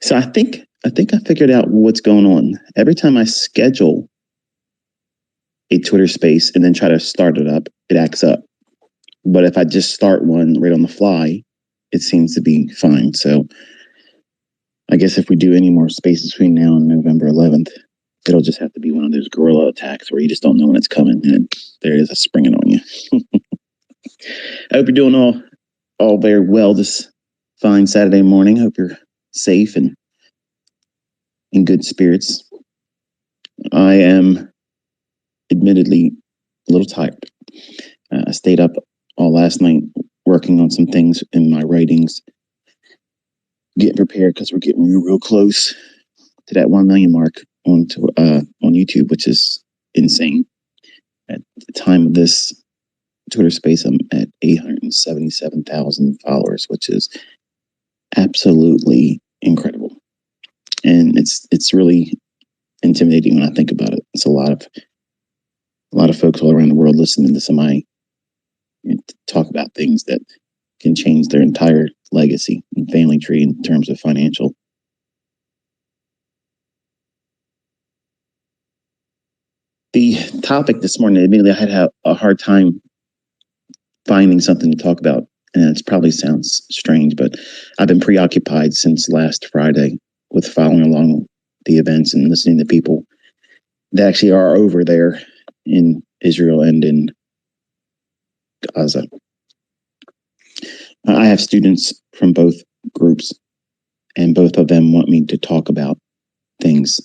So I think I figured out what's going on. Every time I schedule a Twitter space and then try to start it up, it acts up. But if I just start one right on the fly, it seems to be fine. So I guess if we do any more spaces between now and November 11th, it'll just have to be one of those guerrilla attacks where you just don't know when it's coming and there it is, springing on you. I hope you're doing all very well this fine Saturday morning. Hope you're safe and in good spirits. I am admittedly a little tired. I stayed up all last night working on some things in my writings, getting prepared because we're getting real close to that 1 million mark on YouTube, which is insane. At the time of this Twitter space, I'm at 877,000 followers, which is absolutely incredible. And it's really intimidating when I think about it. It's a lot of folks all around the world listening to somebody talk about things that can change their entire legacy and family tree in terms of financial. The topic this morning, admittedly, I had a hard time finding something to talk about, and it probably sounds strange, but I've been preoccupied since last Friday with following along the events and listening to people that actually are over there in Israel and in Gaza. I have students from both groups, and both of them want me to talk about things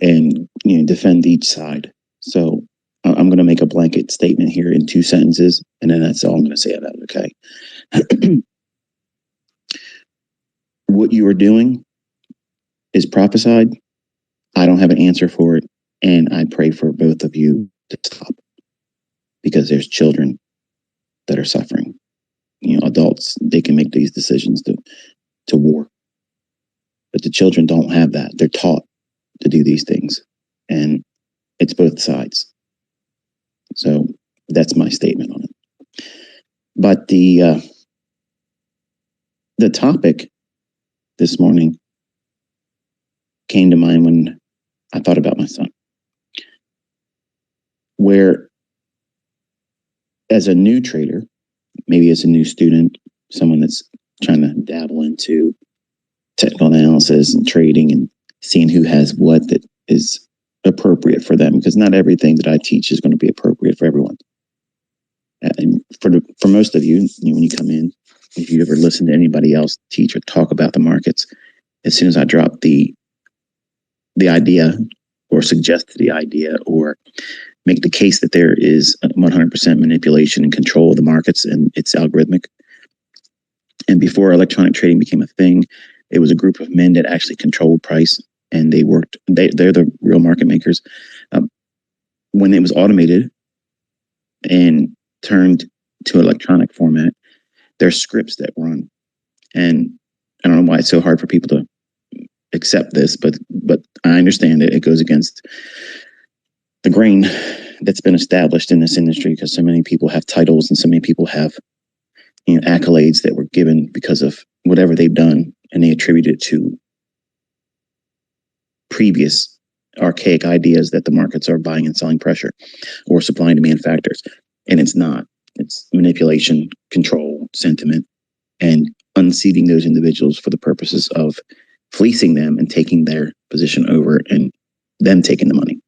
and defend each side. So I'm going to make a blanket statement here in 2 sentences, and then that's all I'm going to say about it. Okay. What you are doing is prophesied. I don't have an answer for it, and I pray for both of you to stop, because there's children that are suffering. Adults, they can make these decisions to war, but the children don't have that. They're taught to do these things, and it's both sides. So that's my statement on it. But the topic this morning came to mind when I thought about my son, where as a new trader, maybe as a new student, someone that's trying to dabble into technical analysis and trading and seeing who has what that is appropriate for them, because not everything that I teach is going to be appropriate for everyone. And for most of you, when you come in, if you ever listen to anybody else teach or talk about the markets, as soon as I drop the idea or suggest the idea or make the case that there is 100% manipulation and control of the markets and it's algorithmic. And before electronic trading became a thing, it was a group of men that actually controlled price, and they're the real market makers. When it was automated and turned to electronic format, there's scripts that run. And I don't know why it's so hard for people to accept this, but I understand it. It goes against the grain that's been established in this industry, because so many people have titles and so many people have accolades that were given because of whatever they've done, and they attribute it to previous archaic ideas that the markets are buying and selling pressure or supply and demand factors. And it's not. It's manipulation, control, sentiment, and unseating those individuals for the purposes of fleecing them and taking their position over and them taking the money.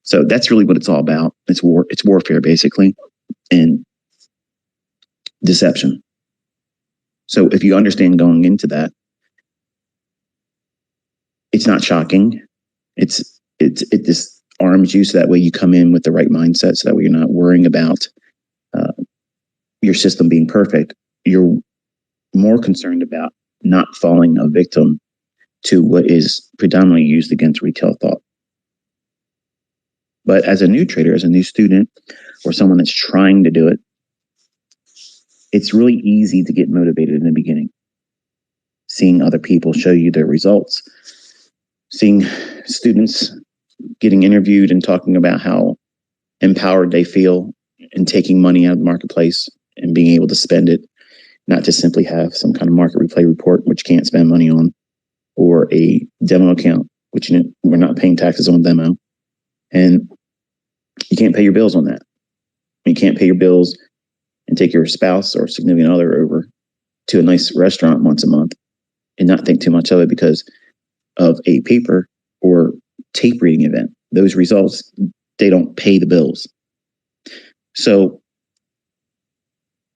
So that's really what it's all about. It's war. It's warfare, basically, and deception. So if you understand going into that, it's not shocking. It just arms you so that way you come in with the right mindset, so that way you're not worrying about your system being perfect. You're more concerned about not falling a victim to what is predominantly used against retail thought. But as a new trader, as a new student, or someone that's trying to do it, it's really easy to get motivated in the beginning. Seeing other people show you their results, seeing students getting interviewed and talking about how empowered they feel in taking money out of the marketplace and being able to spend it, not just simply have some kind of market replay report, which you can't spend money on, or a demo account, which we're not paying taxes on demo, and you can't pay your bills on that. You can't pay your bills and take your spouse or significant other over to a nice restaurant once a month and not think too much of it because of a paper or tape reading event. Those results, they don't pay the bills. So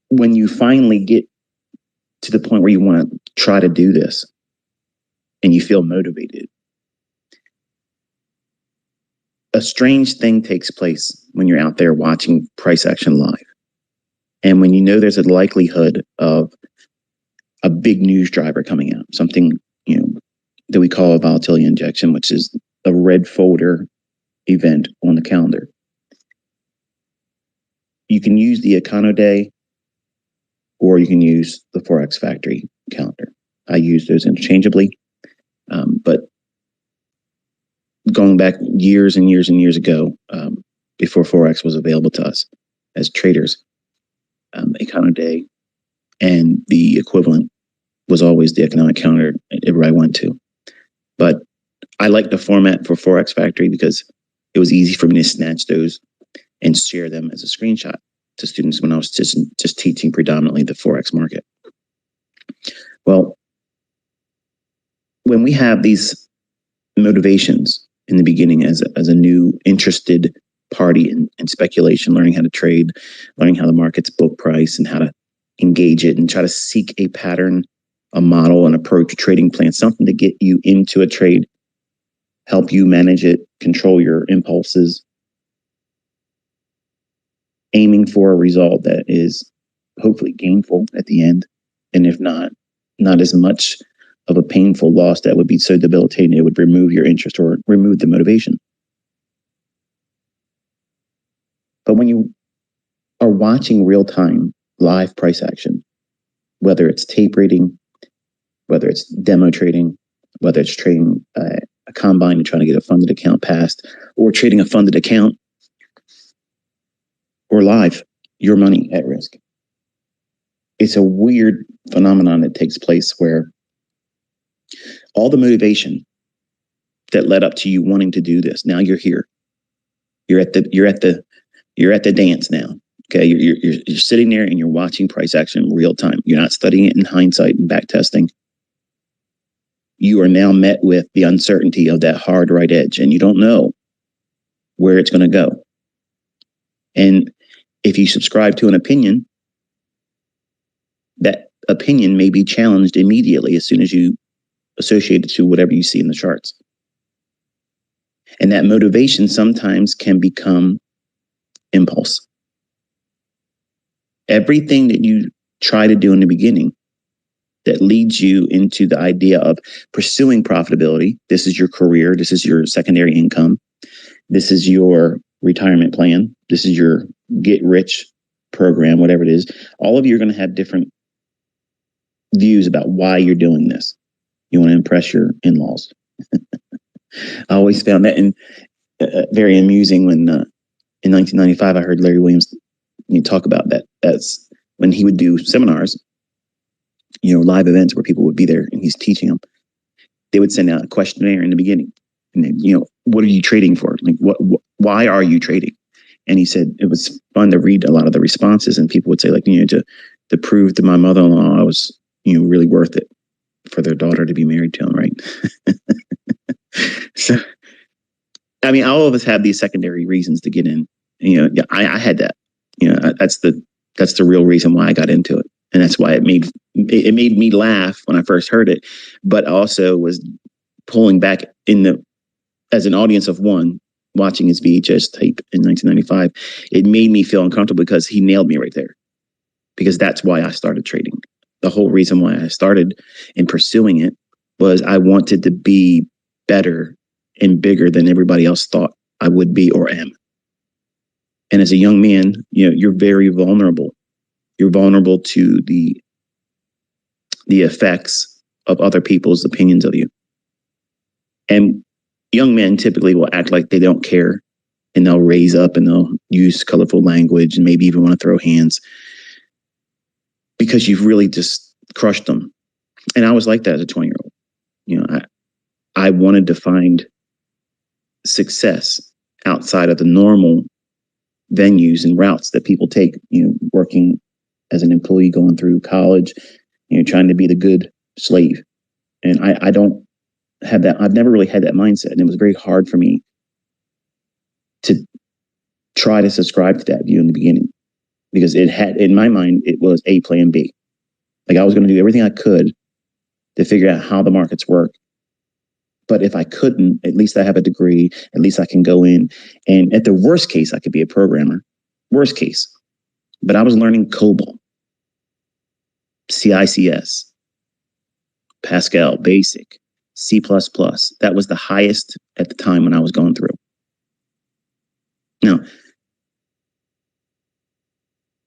when you finally get to the point where you want to try to do this and you feel motivated, a strange thing takes place when you're out there watching price action live. And when you know there's a likelihood of a big news driver coming out, something, that we call a volatility injection, which is a red folder event on the calendar. You can use the Econo Day or you can use the Forex Factory calendar. I use those interchangeably. But going back years and years and years ago, before Forex was available to us as traders, Econo Day and the equivalent was always the economic calendar everybody went to. But I like the format for Forex Factory because it was easy for me to snatch those and share them as a screenshot to students when I was just teaching predominantly the Forex market. Well, when we have these motivations in the beginning as a new interested party in speculation, learning how to trade, learning how the market's book price and how to engage it and try to seek a pattern, a model, an approach, a trading plan, something to get you into a trade, help you manage it, control your impulses, aiming for a result that is hopefully gainful at the end. And if not as much of a painful loss that would be so debilitating, it would remove your interest or remove the motivation. But when you are watching real-time live price action, whether it's tape reading, whether it's demo trading, whether it's trading a combine and trying to get a funded account passed, or trading a funded account, or live, your money at risk. It's a weird phenomenon that takes place where all the motivation that led up to you wanting to do this, now you're here. You're at the dance now. Okay, you're sitting there and you're watching price action in real time. You're not studying it in hindsight and back testing. You are now met with the uncertainty of that hard right edge, and you don't know where it's going to go. And if you subscribe to an opinion, that opinion may be challenged immediately as soon as you associate it to whatever you see in the charts. And that motivation sometimes can become impulse. Everything that you try to do in the beginning that leads you into the idea of pursuing profitability, this is your career, this is your secondary income, this is your retirement plan, this is your get rich program, whatever it is, all of you are going to have different views about why you're doing this. You want to impress your in-laws. I always found that very amusing when in 1995 I heard Larry Williams talk about that. That's when he would do seminars, live events where people would be there and he's teaching them. They would send out a questionnaire in the beginning, and then, what are you trading for? Like, why are you trading? And he said it was fun to read a lot of the responses, and people would say, like, to prove to my mother-in-law I was, really worth it for their daughter to be married to him, right? So, I mean, all of us have these secondary reasons to get in. I had that. That's the real reason why I got into it, and that's why it made me laugh when I first heard it, but also was pulling back as an audience of one watching his VHS tape in 1995. It made me feel uncomfortable because he nailed me right there. Because that's why I started trading. The whole reason why I started in pursuing it was I wanted to be better and bigger than everybody else thought I would be or am. And as a young man, you're very vulnerable. You're vulnerable to the effects of other people's opinions of you. And young men typically will act like they don't care, and they'll raise up and they'll use colorful language and maybe even want to throw hands because you've really just crushed them. And I was like that as a 20-year-old. I wanted to find success outside of the normal venues and routes that people take, working as an employee, going through college, trying to be the good slave. And I don't have that. I've never really had that mindset. And it was very hard for me to try to subscribe to that view in the beginning, because it had, in my mind, it was a plan B. Like, I was going to do everything I could to figure out how the markets work. But if I couldn't, at least I have a degree. At least I can go in, and at the worst case, I could be a programmer. Worst case. But I was learning COBOL, CICS, Pascal, Basic, C++. That was the highest at the time when I was going through. Now,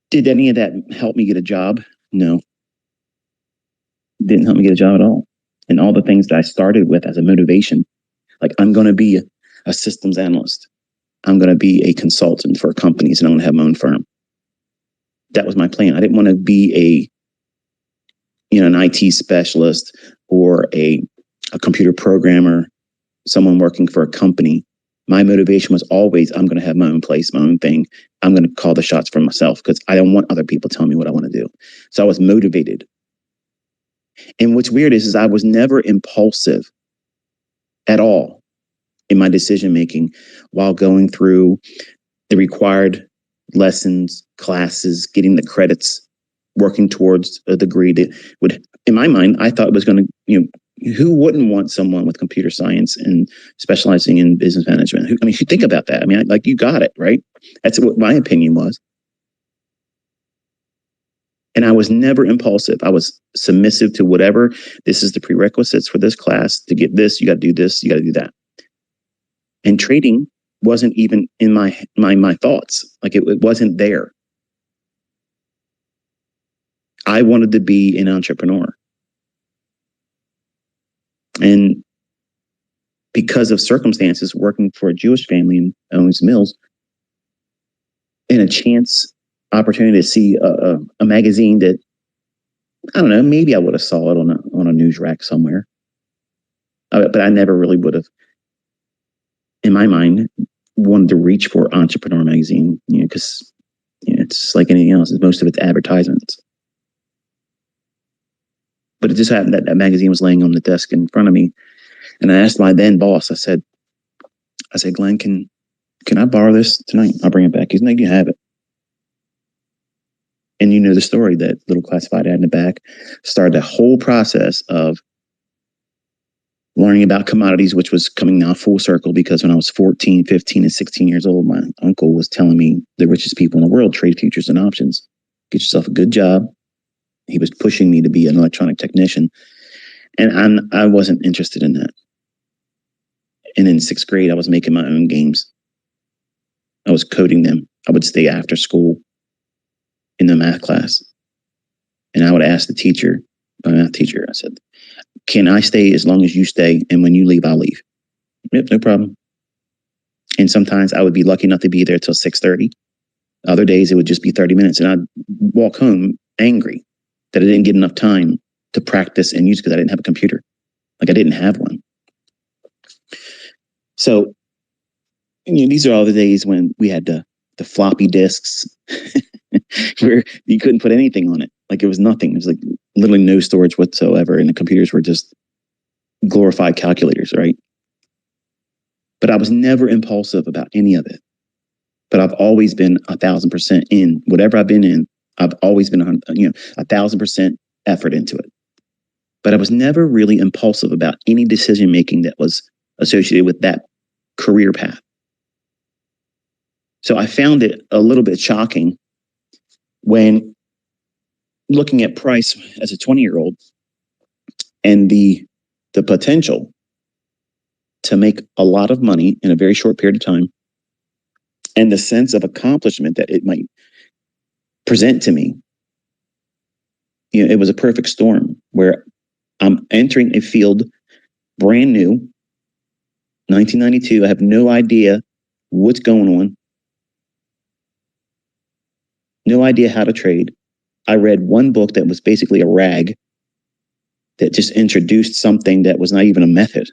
did any of that help me get a job? No. Didn't help me get a job at all. And all the things that I started with as a motivation, like, I'm going to be a systems analyst. I'm going to be a consultant for companies, and I'm going to have my own firm. That was my plan. I didn't want to be an IT specialist or a computer programmer, someone working for a company. My motivation was always, I'm going to have my own place, my own thing. I'm going to call the shots for myself, because I don't want other people telling me what I want to do. So I was motivated. And what's weird is I was never impulsive at all in my decision making while going through the required lessons, classes, getting the credits, working towards a degree that would, in my mind, I thought it was going to, who wouldn't want someone with computer science and specializing in business management? I mean, if you think about that, I mean, like, you got it, right? That's what my opinion was. And I was never impulsive. I was submissive to whatever. This is the prerequisites for this class. To get this, you got to do this, you got to do that. And trading wasn't even in my thoughts. Like, it wasn't there. I wanted to be an entrepreneur. And because of circumstances, working for a Jewish family in Owens Mills, and a chance opportunity to see a magazine that, I don't know, maybe I would have saw it on a news rack somewhere, but I never really would have, in my mind, wanted to reach for Entrepreneur magazine, because it's like anything else. Most of it's advertisements. But it just happened that magazine was laying on the desk in front of me, and I asked my then boss. I said, Glenn, can I borrow this tonight? I'll bring it back. He's like, you have it. And you know the story, that little classified ad in the back started the whole process of learning about commodities, which was coming now full circle, because when I was 14, 15, and 16 years old, my uncle was telling me the richest people in the world trade futures and options. Get yourself a good job. He was pushing me to be an electronic technician, and I wasn't interested in that. And in sixth grade, I was making my own games. I was coding them. I would stay after school in the math class, and I would ask the math teacher, I said, can I stay as long as you stay? And when you leave, I'll leave. Yep, no problem. And sometimes I would be lucky enough to be there till 6:30. Other days, it would just be 30 minutes. And I'd walk home angry that I didn't get enough time to practice and use, because I didn't have a computer. Like, I didn't have one. So, these are all the days when we had the floppy disks where you couldn't put anything on it. Like, it was nothing. It was like literally no storage whatsoever. And the computers were just glorified calculators, right? But I was never impulsive about any of it. But I've always been 1,000% in whatever I've been in. I've always been 1,000% effort into it. But I was never really impulsive about any decision making that was associated with that career path. So I found it a little bit shocking when looking at price as a 20-year-old, and the potential to make a lot of money in a very short period of time, and the sense of accomplishment that it might present to me. It was a perfect storm where I'm entering a field brand new, 1992. I have no idea what's going on, no idea how to trade. I read one book that was basically a rag that just introduced something that was not even a method.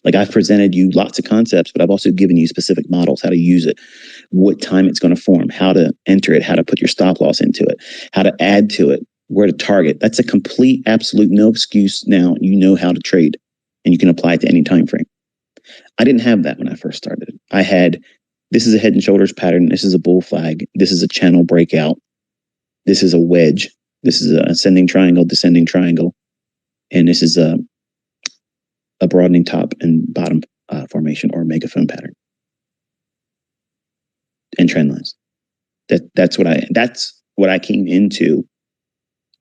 Like I've presented you lots of concepts, but I've also given you specific models, how to use it, what time it's going to form, how to enter it, how to put your stop loss into it, how to add to it, where to target. That's a complete, absolute, no excuse. Now you know how to trade and you can apply it to any time frame. I didn't have that when I first started. I had, this is a head and shoulders pattern. This is a bull flag. This is a channel breakout. This is a wedge. This is a ascending triangle, descending triangle. And this is a broadening top and bottom formation or megaphone pattern and trend lines. That's what I came into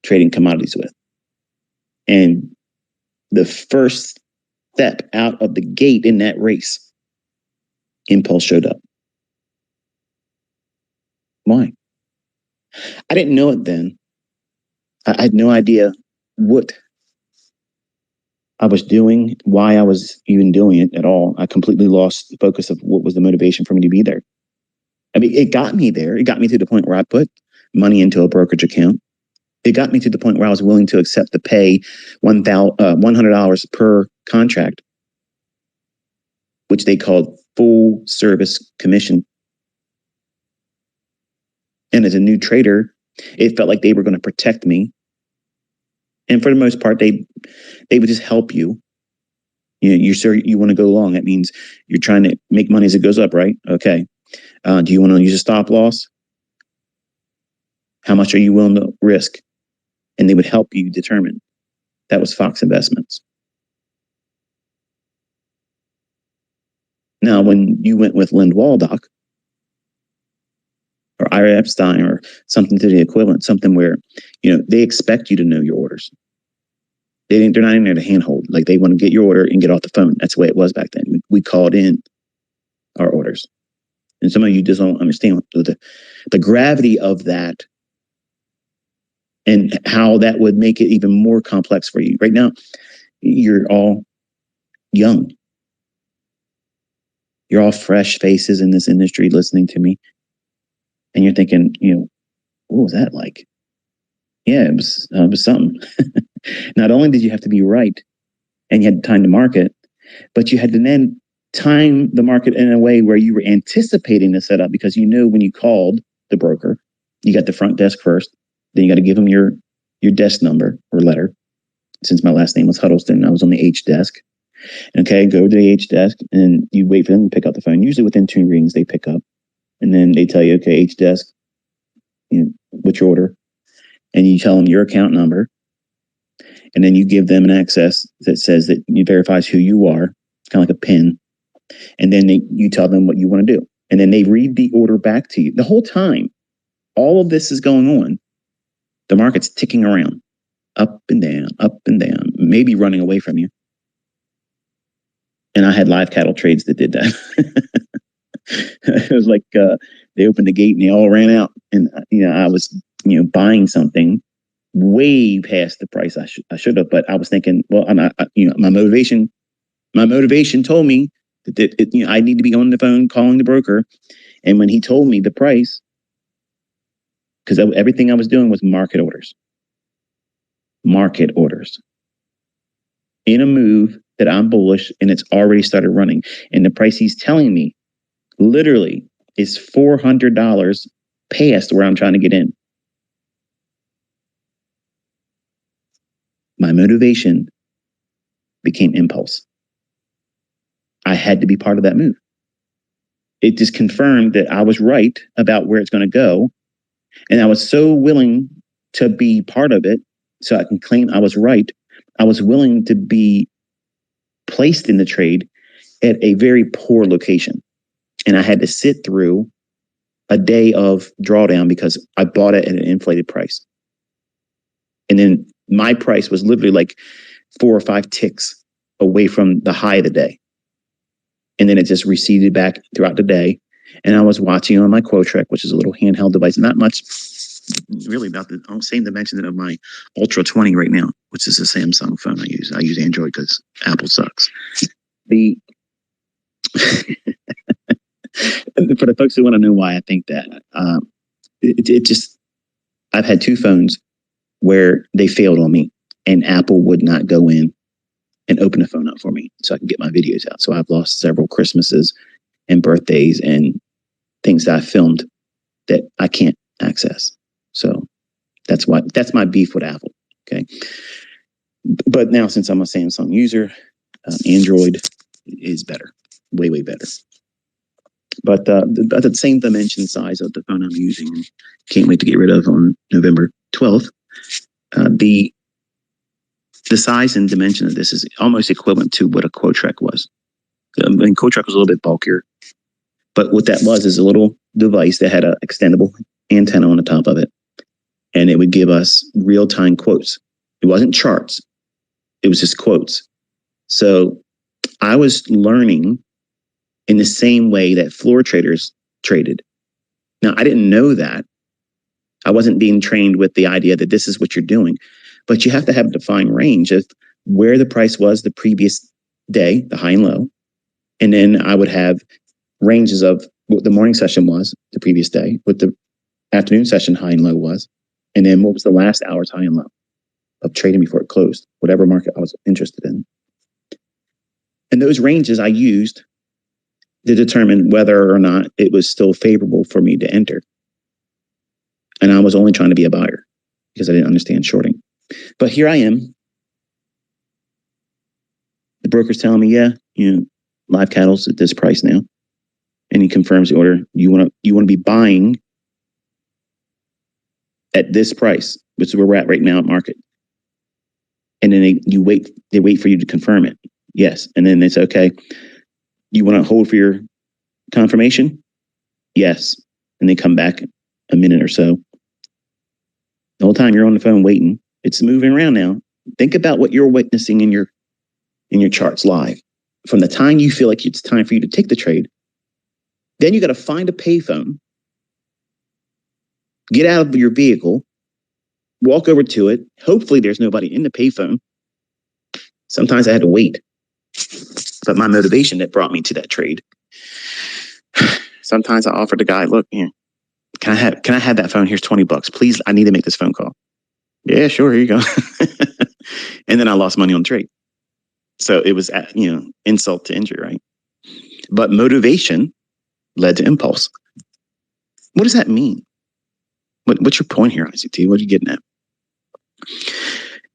trading commodities with. And the first step out of the gate in that race, impulse showed up. Why? I didn't know it then. I had no idea what I was doing, why I was even doing it at all. I completely lost the focus of what was the motivation for me to be there. I mean, it got me there. It got me to the point where I put money into a brokerage account. It got me to the point where I was willing to accept the pay $100 per contract, which they called full service commission. And as a new trader, it felt like they were going to protect me. And for the most part, they would just help you. You're sure you want to go long. That means you're trying to make money as it goes up, right? Okay. Do you want to use a stop loss? How much are you willing to risk? And they would help you determine. That was Fox Investments. Now, when you went with Lind Waldock or Ira Epstein or something to the equivalent, something where, they expect you to know your orders. They're not in there to handhold. Like they want to get your order and get off the phone. That's the way it was back then. We called in our orders. And some of you just don't understand the gravity of that and how that would make it even more complex for you. Right now, you're all young. You're all fresh faces in this industry listening to me. And you're thinking, what was that like? Yeah, it was something. Not only did you have to be right and you had time to market, but you had to then time the market in a way where you were anticipating the setup because when you called the broker, you got the front desk first, then you got to give them your desk number or letter. Since my last name was Huddleston, I was on the H desk. Okay, go to the H desk and you wait for them to pick up the phone. Usually within 2 rings, they pick up. And then they tell you, okay, H desk, what's your order? And you tell them your account number. And then you give them an access that says that it verifies who you are. It's kind of like a PIN. And then you tell them what you want to do. And then they read the order back to you. The whole time, all of this is going on. The market's ticking around, up and down, maybe running away from you. And I had live cattle trades that did that. It was like they opened the gate and they all ran out. And, I was, buying something way past the price I should have. But I was thinking, well, my motivation told me that I need to be on the phone calling the broker. And when he told me the price, because everything I was doing was market orders in a move that I'm bullish and it's already started running. And the price he's telling me literally is $400 past where I'm trying to get in. My motivation became impulse. I had to be part of that move. It just confirmed that I was right about where it's going to go. And I was so willing to be part of it so I can claim I was right. I was willing to be placed in the trade at a very poor location. And I had to sit through a day of drawdown because I bought it at an inflated price. And then my price was literally like 4 or 5 ticks away from the high of the day. And then it just receded back throughout the day. And I was watching on my Quotrek, which is a little handheld device, not much really about the same dimension of my Ultra 20 right now, which is a Samsung phone I use. I use Android because Apple sucks. For the folks who want to know why I think that, it just, I've had 2 phones where they failed on me and Apple would not go in and open the phone up for me so I can get my videos out. So I've lost several Christmases and birthdays and things that I filmed that I can't access. So that's my beef with Apple. Okay. But now, since I'm a Samsung user, Android is better, way, way better. But the same dimension size of the phone I'm using, can't wait to get rid of on November 12th. The size and dimension of this is almost equivalent to what a Quotrek was. Quotrek was a little bit bulkier, but what that was is a little device that had an extendable antenna on the top of it, and it would give us real-time quotes. It wasn't charts. It was just quotes. So I was learning in the same way that floor traders traded. Now, I didn't know that. I wasn't being trained with the idea that this is what you're doing, but you have to have a defined range of where the price was the previous day, the high and low. And then I would have ranges of what the morning session was the previous day, what the afternoon session high and low was, and then what was the last hour's high and low of trading before it closed, whatever market I was interested in. And those ranges I used to determine whether or not it was still favorable for me to enter. And I was only trying to be a buyer because I didn't understand shorting. But here I am. The broker's telling me, yeah, live cattle's at this price now. And he confirms the order. You want to be buying at this price, which is where we're at right now at market. And then they wait for you to confirm it. Yes. And then they say, okay, you want to hold for your confirmation? Yes. And they come back a minute or so. The whole time you're on the phone waiting, it's moving around now. Think about what you're witnessing in your charts live. From the time you feel like it's time for you to take the trade, then you got to find a payphone, get out of your vehicle, walk over to it. Hopefully there's nobody in the payphone. Sometimes I had to wait. But my motivation that brought me to that trade. Sometimes I offered the guy, look, here, can I have that phone? Here's $20. Please, I need to make this phone call. Yeah, sure, here you go. And then I lost money on the trade. So it was, insult to injury, right? But motivation led to impulse. What does that mean? What's your point here, ICT? What are you getting at?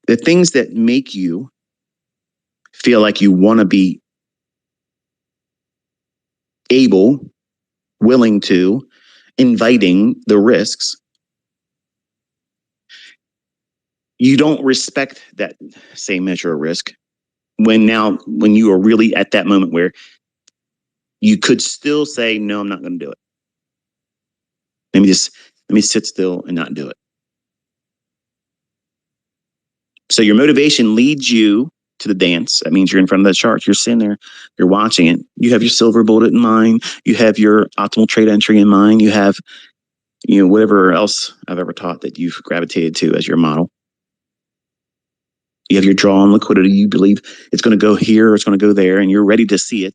The things that make you feel like you want to be able, willing to, inviting the risks, you don't respect that same measure of risk when you are really at that moment where you could still say, no, I'm not going to do it. Let me sit still and not do it. So your motivation leads you to the dance. That means you're in front of that chart. You're sitting there, you're watching it. You have your silver bullet in mind. You have your optimal trade entry in mind. You have, whatever else I've ever taught that you've gravitated to as your model. You have your draw on liquidity. You believe it's going to go here or it's going to go there, and you're ready to see it.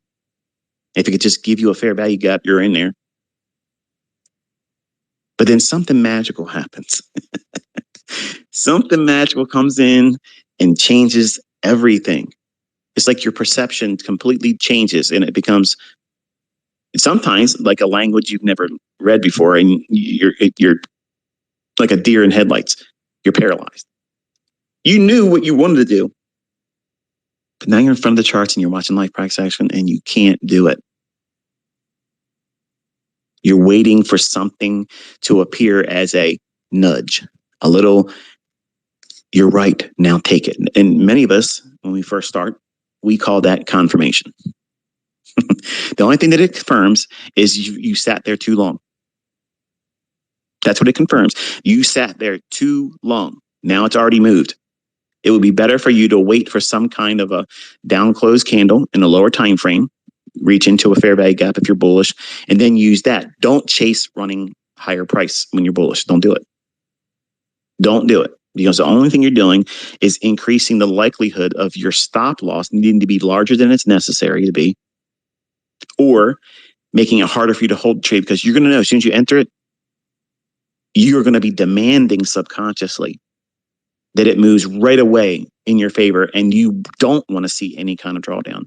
If it could just give you a fair value gap, you're in there. But then something magical happens. Something magical comes in and changes everything. It's like your perception completely changes, and it becomes sometimes like a language you've never read before, and you're like a deer in headlights. You're paralyzed. You knew what you wanted to do, but now you're in front of the charts and you're watching live price action and you can't do it. You're waiting for something to appear as a nudge, a little, you're right, now take it. And many of us, when we first start, we call that confirmation. The only thing that it confirms is you sat there too long. That's what it confirms. You sat there too long. Now it's already moved. It would be better for you to wait for some kind of a down close candle in a lower time frame, reach into a fair value gap if you're bullish, and then use that. Don't chase running higher price when you're bullish. Don't do it. Don't do it. Because the only thing you're doing is increasing the likelihood of your stop loss needing to be larger than it's necessary to be, or making it harder for you to hold the trade, because you're going to know as soon as you enter it, you're going to be demanding subconsciously, that it moves right away in your favor and you don't want to see any kind of drawdown.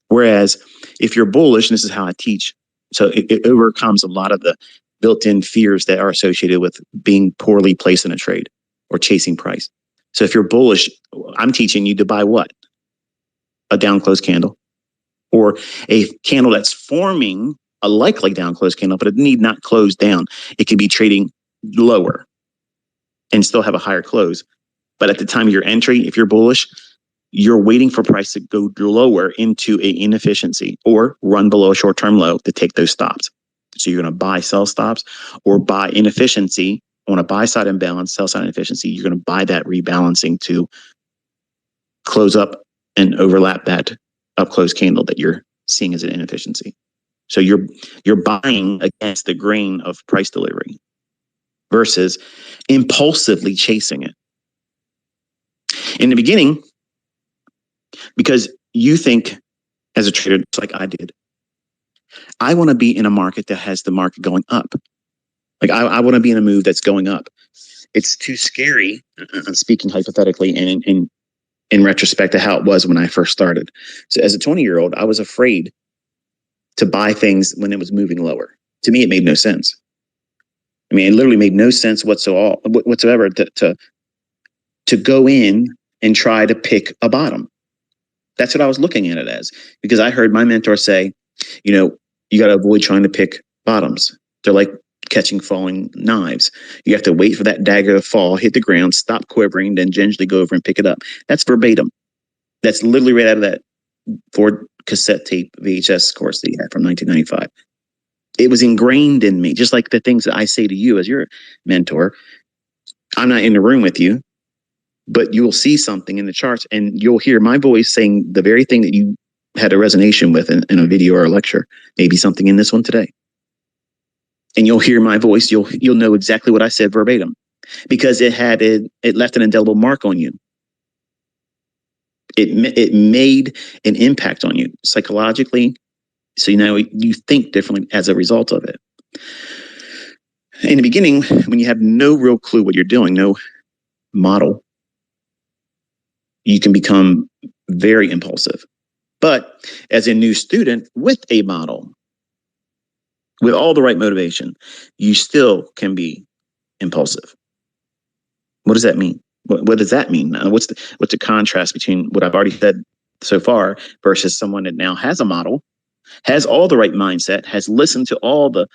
Whereas if you're bullish, and this is how I teach, so it overcomes a lot of the built-in fears that are associated with being poorly placed in a trade or chasing price. So if you're bullish, I'm teaching you to buy what? A down close candle, or a candle that's forming a likely down close candle, but it need not close down. It can be trading lower and still have a higher close. But at the time of your entry, if you're bullish, you're waiting for price to go lower into an inefficiency or run below a short-term low to take those stops. So you're going to buy sell stops or buy inefficiency on a buy side imbalance, sell side inefficiency. You're going to buy that rebalancing to close up and overlap that up close candle that you're seeing as an inefficiency. So you're buying against the grain of price delivery versus impulsively chasing it. In the beginning, because you think as a trader, just like I did, I want to be in a market that has the market going up. Like I want to be in a move that's going up. It's too scary. I'm speaking hypothetically and in retrospect to how it was when I first started. So as a 20-year-old, I was afraid to buy things when it was moving lower. To me, it made no sense. I mean, it literally made no sense whatsoever to go in and try to pick a bottom. That's what I was looking at it as, because I heard my mentor say, you got to avoid trying to pick bottoms. They're like catching falling knives. You have to wait for that dagger to fall, hit the ground, stop quivering, then gingerly go over and pick it up. That's verbatim. That's literally right out of that Ford cassette tape VHS course that you had from 1995. It was ingrained in me, just like the things that I say to you as your mentor. I'm not in the room with you, but you will see something in the charts and you'll hear my voice saying the very thing that you had a resonation with in a video or a lecture, maybe something in this one today. And you'll hear my voice, you'll know exactly what I said verbatim, because it left an indelible mark on you. It made an impact on you psychologically, so you think differently as a result of it. In the beginning, when you have no real clue what you're doing, no model, you can become very impulsive. But as a new student with a model, with all the right motivation, you still can be impulsive. What does that mean? What does that mean? What's the contrast between what I've already said so far versus someone that now has a model, has all the right mindset, has listened to all the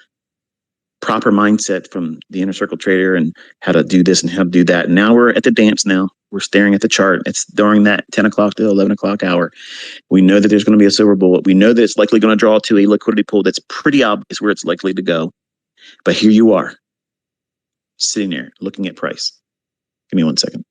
proper mindset from the inner circle trader and how to do this and how to do that. Now we're at the dance now. We're staring at the chart. It's during that 10 o'clock to 11 o'clock hour. We know that there's going to be a silver bullet. We know that it's likely going to draw to a liquidity pool that's pretty obvious where it's likely to go. But here you are, sitting there looking at price. Give me 1 second.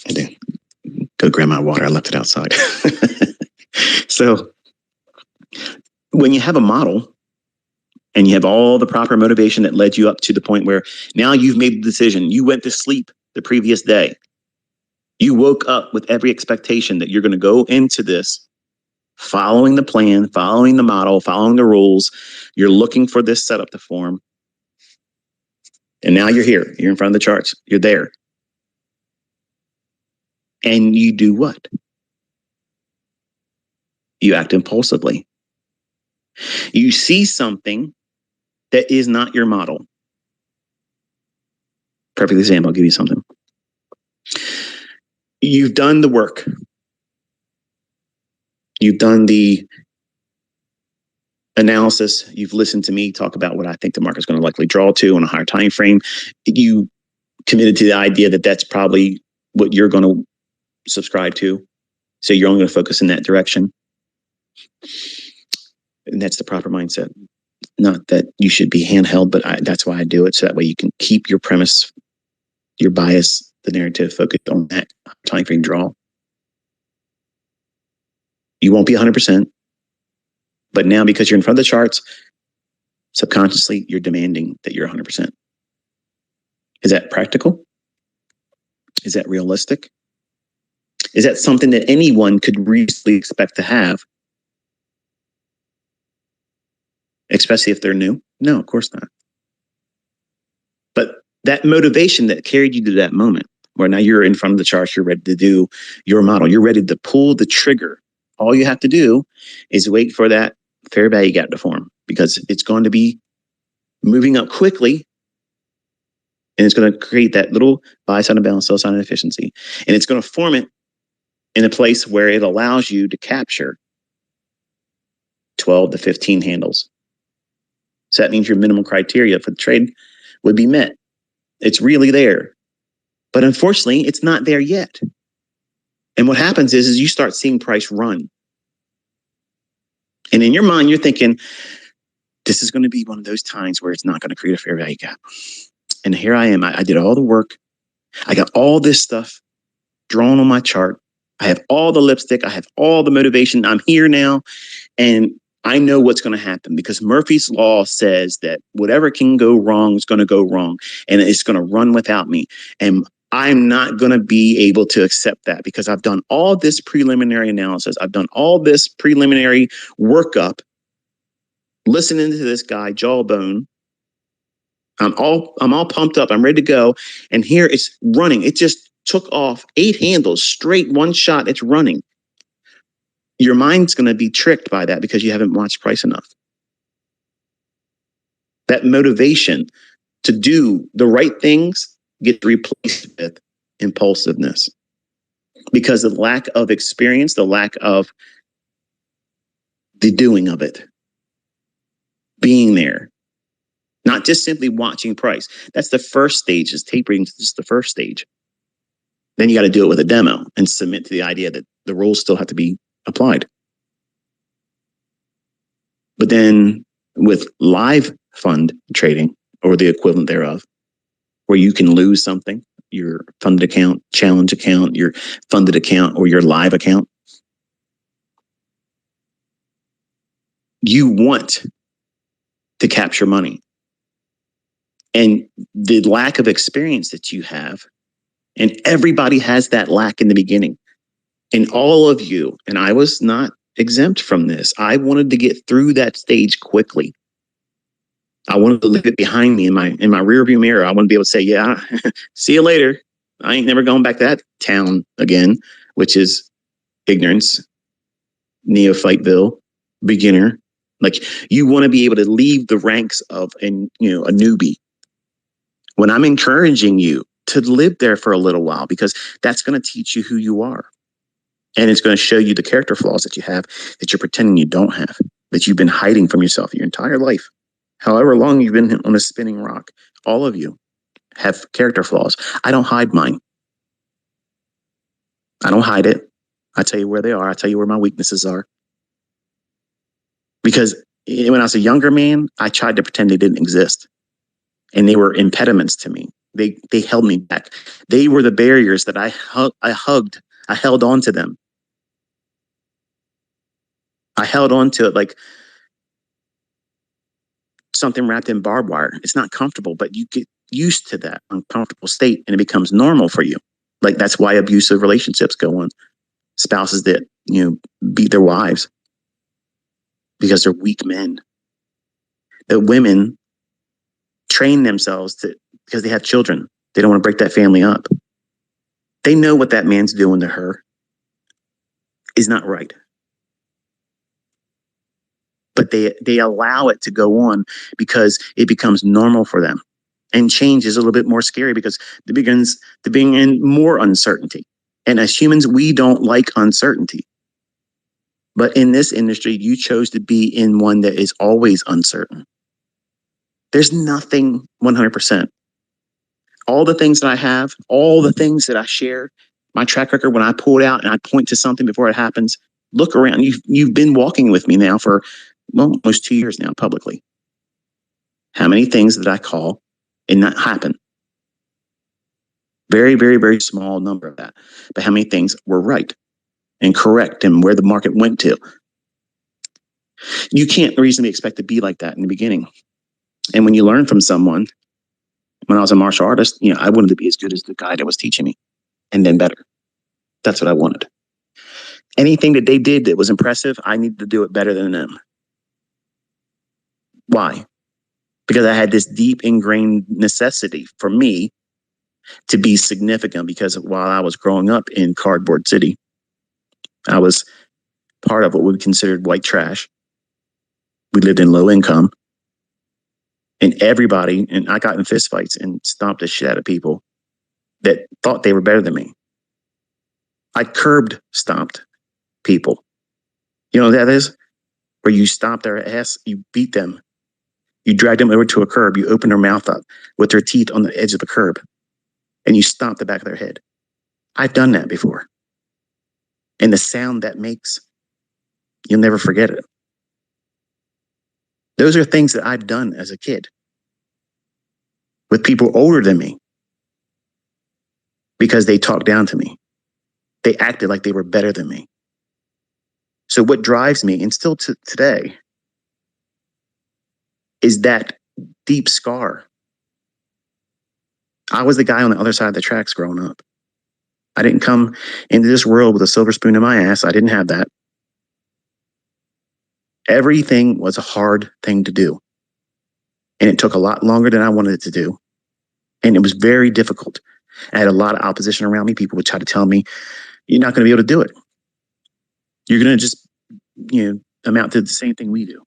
I do. Go grab my water. I left it outside. So when you have a model and you have all the proper motivation that led you up to the point where now you've made the decision, you went to sleep the previous day, you woke up with every expectation that you're going to go into this following the plan, following the model, following the rules. You're looking for this setup to form. And now you're here. You're in front of the charts. You're there. And you do what? You act impulsively. You see something that is not your model. Perfect example. I'll give you something. You've done the work. You've done the analysis. You've listened to me talk about what I think the market's going to likely draw to on a higher time frame. You committed to the idea that that's probably what you're going to subscribe to. So you're only going to focus in that direction. And that's the proper mindset. Not that you should be handheld, but that's why I do it. So that way you can keep your premise, your bias, the narrative focused on that time frame draw. You won't be 100%. But now, because you're in front of the charts, subconsciously, you're demanding that you're 100%. Is that practical? Is that realistic? Is that something that anyone could reasonably expect to have? Especially if they're new? No, of course not. But that motivation that carried you to that moment, where now you're in front of the charts, you're ready to do your model, you're ready to pull the trigger. All you have to do is wait for that fair value gap to form, because it's going to be moving up quickly, and it's going to create that little buy side imbalance, sell side inefficiency, and it's going to form it in a place where it allows you to capture 12 to 15 handles. So that means your minimum criteria for the trade would be met. It's really there. But unfortunately, it's not there yet. And what happens is you start seeing price run. And in your mind, you're thinking, this is going to be one of those times where it's not going to create a fair value gap. And here I am. I did all the work. I got all this stuff drawn on my chart. I have all the lipstick. I have all the motivation. I'm here now. And I know what's going to happen, because Murphy's Law says that whatever can go wrong is going to go wrong, and it's going to run without me. And I'm not going to be able to accept that, because I've done all this preliminary analysis. I've done all this preliminary workup, listening to this guy, Jawbone. I'm all pumped up. I'm ready to go. And here it's running. It just took off 8 handles straight, one shot. It's running. Your mind's going to be tricked by that because you haven't watched price enough. That motivation to do the right things gets replaced with impulsiveness, because the lack of experience, the lack of the doing of it, being there, not just simply watching price. That's the first stage. Is tapering is just the first stage. Then you got to do it with a demo and submit to the idea that the rules still have to be applied. But then with live fund trading, or the equivalent thereof, where you can lose something, your funded account, challenge account, your funded account, or your live account, you want to capture money. And the lack of experience that you have, and everybody has that lack in the beginning, and all of you, and I was not exempt from this. I wanted to get through that stage quickly. I wanted to leave it behind me in my rearview mirror. I wanted to be able to say, yeah, see you later. I ain't never going back to that town again, which is ignorance, neophyteville, beginner. Like, you want to be able to leave the ranks of a newbie. When I'm encouraging you to live there for a little while, because that's going to teach you who you are. And it's going to show you the character flaws that you have, that you're pretending you don't have, that you've been hiding from yourself your entire life. However long you've been on a spinning rock, all of you have character flaws. I don't hide mine. I don't hide it. I tell you where they are. I tell you where my weaknesses are. Because when I was a younger man, I tried to pretend they didn't exist. And they were impediments to me. They held me back. They were the barriers that I hugged. I held on to them. I held on to it like something wrapped in barbed wire. It's not comfortable, but you get used to that uncomfortable state, and it becomes normal for you. Like, that's why abusive relationships go on. Spouses that, beat their wives because they're weak men. The women train themselves because they have children. They don't want to break that family up. They know what that man's doing to her is not right. But they allow it to go on because it becomes normal for them. And change is a little bit more scary because it begins to bring in more uncertainty. And as humans, we don't like uncertainty. But in this industry, you chose to be in one that is always uncertain. There's nothing 100%. All the things that I have, all the things that I share, my track record, when I pull it out and I point to something before it happens, look around. You've been walking with me now for almost 2 years now publicly. How many things did I call and not happen? Very, very, very small number of that. But how many things were right and correct and where the market went to? You can't reasonably expect to be like that in the beginning. And when you learn from someone, When I was a martial artist, I wanted to be as good as the guy that was teaching me, and then better. That's what I wanted. Anything that they did that was impressive, I needed to do it better than them. Why? Because I had this deep ingrained necessity for me to be significant, because while I was growing up in Cardboard City, I was part of what we considered white trash. We lived in low income, and I got in fistfights and stomped the shit out of people that thought they were better than me. I curbed stomped people. You know what that is? Where you stomp their ass, you beat them, you drag them over to a curb, you open their mouth up with their teeth on the edge of the curb, and you stomp the back of their head. I've done that before. And the sound that makes, you'll never forget it. Those are things that I've done as a kid with people older than me, because they talked down to me. They acted like they were better than me. So what drives me, and still to today, is that deep scar. I was the guy on the other side of the tracks growing up. I didn't come into this world with a silver spoon in my ass. I didn't have that. Everything was a hard thing to do. And it took a lot longer than I wanted it to do. And it was very difficult. I had a lot of opposition around me. People would try to tell me, you're not going to be able to do it. You're going to just, amount to the same thing we do.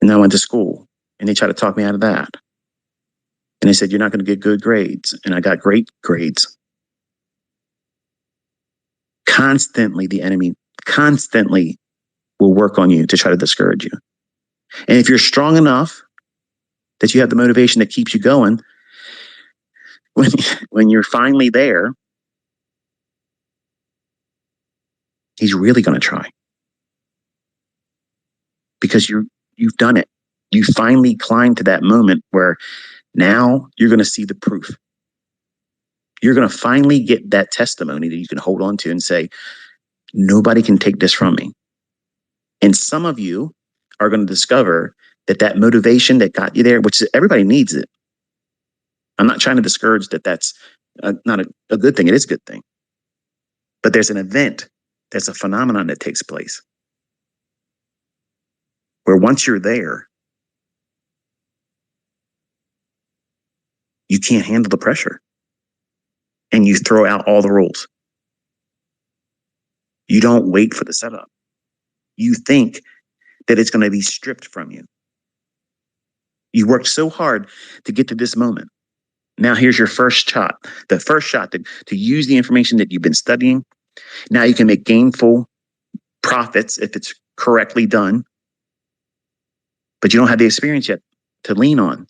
And I went to school, and they tried to talk me out of that. And they said, you're not going to get good grades. And I got great grades. Constantly, the enemy constantly will work on you to try to discourage you. And if you're strong enough that you have the motivation that keeps you going, when you're finally there, he's really going to try. Because you've done it. You finally climbed to that moment where now you're going to see the proof. You're going to finally get that testimony that you can hold on to and say, nobody can take this from me. And some of you are going to discover that motivation that got you there, which everybody needs it. I'm not trying to discourage that that's not a good thing. It is a good thing. But there's an event, there's a phenomenon that takes place where once you're there, you can't handle the pressure. And you throw out all the rules. You don't wait for the setup. You think that it's going to be stripped from you. You worked so hard to get to this moment. Now here's your first shot. The first shot to use the information that you've been studying. Now you can make gainful profits if it's correctly done. But you don't have the experience yet to lean on.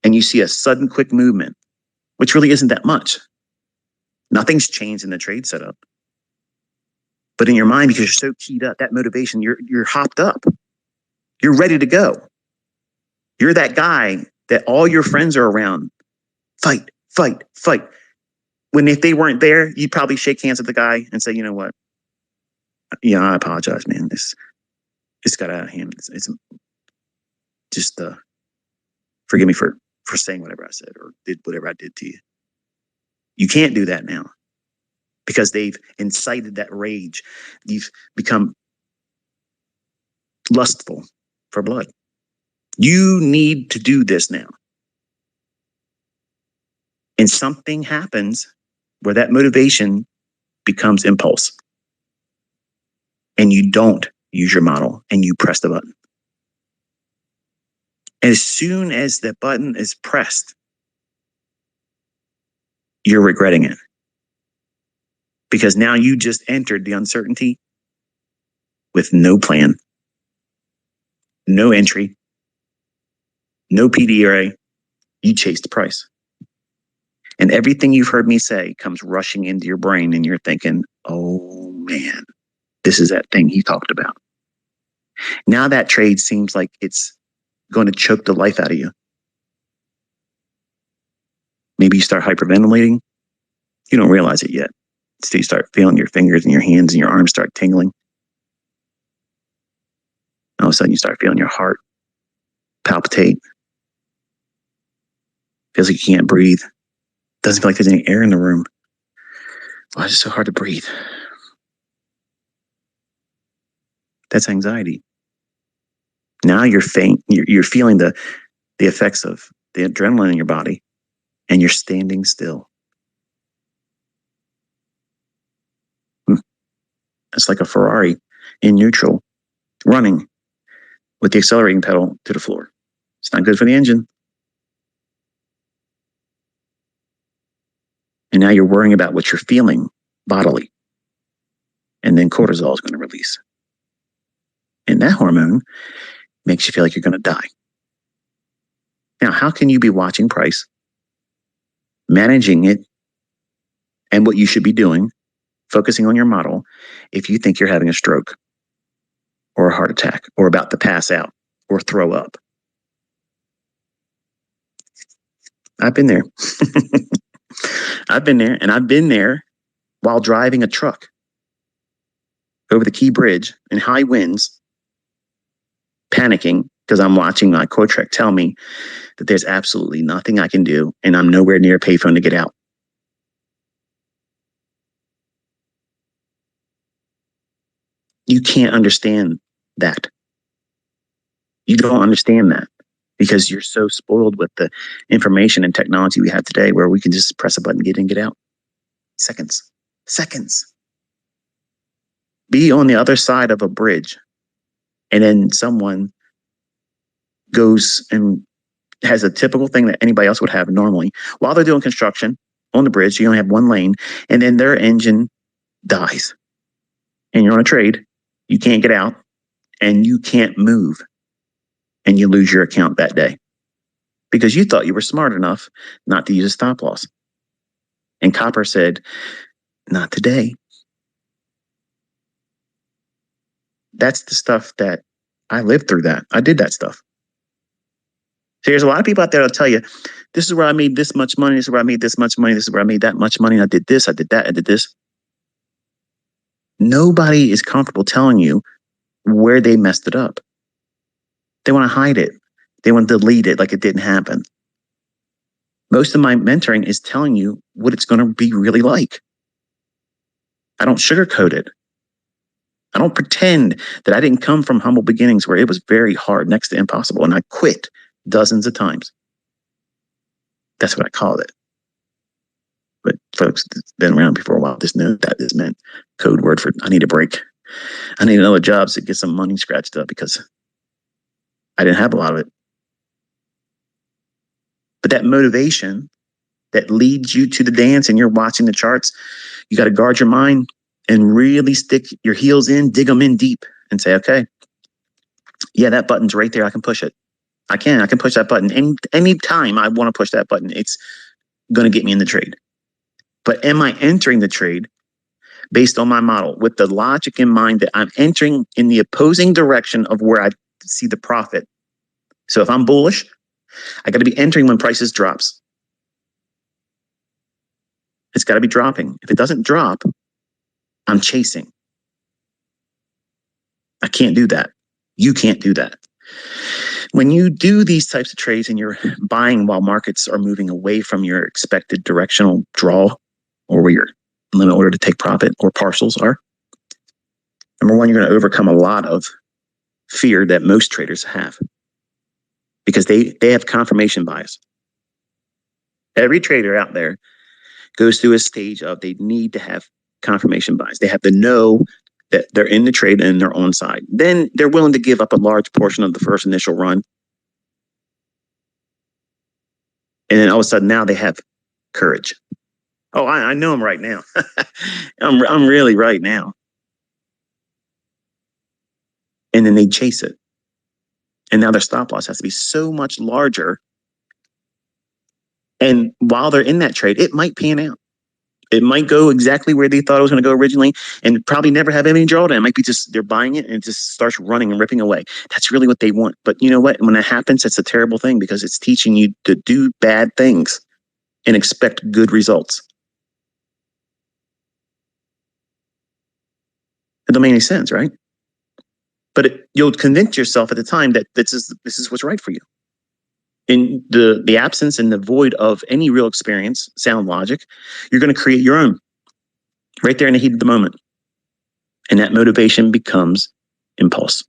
And you see a sudden quick movement, which really isn't that much. Nothing's changed in the trade setup. But in your mind, because you're so keyed up, that motivation, you're hopped up. You're ready to go. You're that guy that all your friends are around. Fight, fight, fight. When if they weren't there, you'd probably shake hands with the guy and say, you know what? Yeah, I apologize, man. It's got out of hand. It's just forgive me for saying whatever I said or did whatever I did to you. You can't do that now because they've incited that rage. You've become lustful for blood. You need to do this now. And something happens where that motivation becomes impulse. And you don't use your model and you press the button. And as soon as that button is pressed, you're regretting it. Because now you just entered the uncertainty with no plan, no entry, no PDRA. You chased the price. And everything you've heard me say comes rushing into your brain and you're thinking, oh man, this is that thing he talked about. Now that trade seems like it's going to choke the life out of you. Maybe you start hyperventilating. You don't realize it yet. So you start feeling your fingers and your hands and your arms start tingling. All of a sudden you start feeling your heart palpitate. Feels like you can't breathe. Doesn't feel like there's any air in the room. Why is it so hard to breathe? That's anxiety. Now you're faint. You're feeling the effects of the adrenaline in your body, and you're standing still. It's like a Ferrari in neutral, running with the accelerating pedal to the floor. It's not good for the engine. And now you're worrying about what you're feeling bodily. And then cortisol is going to release. And that hormone makes you feel like you're going to die. Now, how can you be watching price, managing it, and what you should be doing, focusing on your model, if you think you're having a stroke or a heart attack or about to pass out or throw up? I've been there. I've been there, and I've been there while driving a truck over the Key Bridge in high winds, panicking because I'm watching my co-track tell me that there's absolutely nothing I can do, and I'm nowhere near a payphone to get out. You can't understand that. You don't understand that because you're so spoiled with the information and technology we have today where we can just press a button, get in, get out. Seconds. Be on the other side of a bridge, and then someone goes and has a typical thing that anybody else would have normally while they're doing construction on the bridge. You only have one lane, and then their engine dies, and you're on a trade. You can't get out, and you can't move, and you lose your account that day because you thought you were smart enough not to use a stop loss. And Copper said, not today. That's the stuff that I lived through. That I did that stuff. So there's a lot of people out there that'll tell you, this is where I made this much money. This is where I made this much money. This is where I made that much money. I did this. I did that. I did this. Nobody is comfortable telling you where they messed it up. They want to hide it. They want to delete it like it didn't happen. Most of my mentoring is telling you what it's going to be really like. I don't sugarcoat it. I don't pretend that I didn't come from humble beginnings where it was very hard, next to impossible, and I quit dozens of times. That's what I called it. But folks that's been around me for a while just know that this meant code word for I need a break. I need another job to get some money scratched up because I didn't have a lot of it. But that motivation that leads you to the dance and you're watching the charts, you got to guard your mind and really stick your heels in, dig them in deep and say, okay, yeah, that button's right there. I can push it. I can push that button. Any time I want to push that button, it's going to get me in the trade. But am I entering the trade based on my model with the logic in mind that I'm entering in the opposing direction of where I see the profit? So if I'm bullish, I got to be entering when prices drops. It's got to be dropping. If it doesn't drop, I'm chasing. I can't do that. You can't do that. When you do these types of trades and you're buying while markets are moving away from your expected directional draw or where your limit order to take profit or partials are, number one, you're going to overcome a lot of fear that most traders have because they have confirmation bias. Every trader out there goes through a stage of they need to have confirmation bias. They have to know that they're in the trade and they're on side. Then they're willing to give up a large portion of the first initial run. And then all of a sudden now they have courage. Oh, I know I'm right now. I'm really right now. And then they chase it. And now their stop loss has to be so much larger. And while they're in that trade, it might pan out. It might go exactly where they thought it was going to go originally and probably never have any drawdown. It might be just they're buying it and it just starts running and ripping away. That's really what they want. But you know what? When that happens, it's a terrible thing because it's teaching you to do bad things and expect good results. It don't make any sense, right? But you'll convince yourself at the time that this is what's right for you. in the absence and the void of any real experience, sound logic, you're going to create your own right there in the heat of the moment. And that motivation becomes impulse.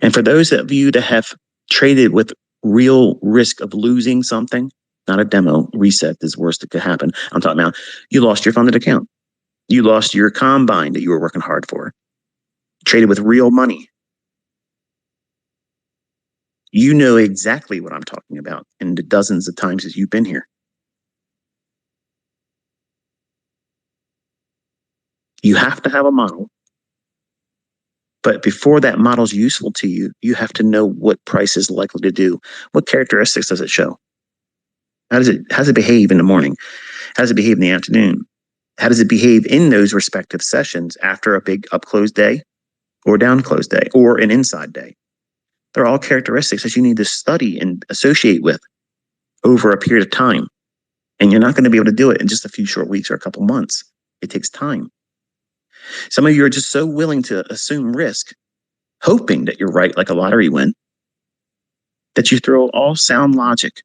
And for those of you that have traded with real risk of losing something, not a demo, reset is the worst that could happen. I'm talking about you lost your funded account. You lost your combine that you were working hard for. Traded with real money. You know exactly what I'm talking about in the dozens of times that you've been here. You have to have a model. But before that model is useful to you, you have to know what price is likely to do. What characteristics does it show? How does it behave in the morning? How does it behave in the afternoon? How does it behave in those respective sessions after a big up close day or down close day or an inside day? They're all characteristics that you need to study and associate with over a period of time. And you're not going to be able to do it in just a few short weeks or a couple months. It takes time. Some of you are just so willing to assume risk, hoping that you're right like a lottery win, that you throw all sound logic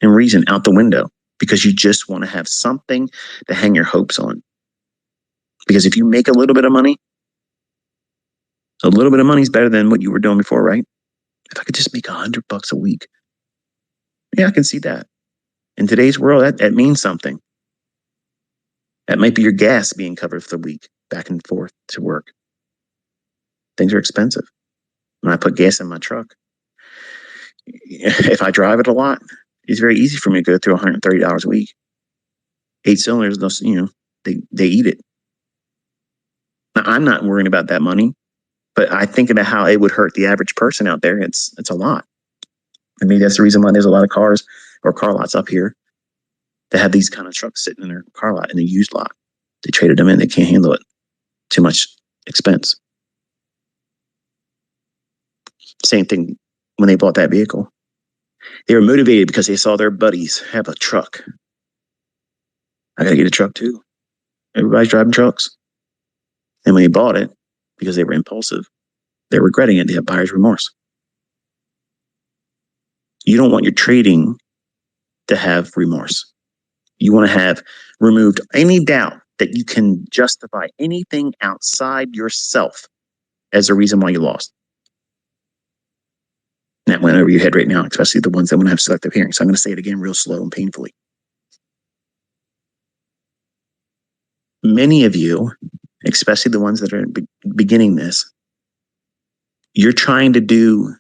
and reason out the window because you just want to have something to hang your hopes on. Because if you make a little bit of money is better than what you were doing before, right? If I could just make $100 a week, yeah, I can see that. In today's world, that means something. That might be your gas being covered for the week, back and forth to work. Things are expensive. When I put gas in my truck, if I drive it a lot, it's very easy for me to go through $130 a week. 8 cylinders, they eat it. Now, I'm not worrying about that money, but I think about how it would hurt the average person out there. It's a lot. I mean, that's the reason why there's a lot of cars or car lots up here that have these kind of trucks sitting in their car lot, in the used lot. They traded them in. They can't handle it. Too much expense. Same thing when they bought that vehicle. They were motivated because they saw their buddies have a truck. I got to get a truck too. Everybody's driving trucks. And when they bought it, because they were impulsive, they're regretting it. They have buyer's remorse. You don't want your trading to have remorse. You want to have removed any doubt that you can justify anything outside yourself as a reason why you lost. And that went over your head right now, especially the ones that want to have selective hearing. So I'm going to say it again real slow and painfully. Many of you, especially the ones that are beginning this, you're trying to do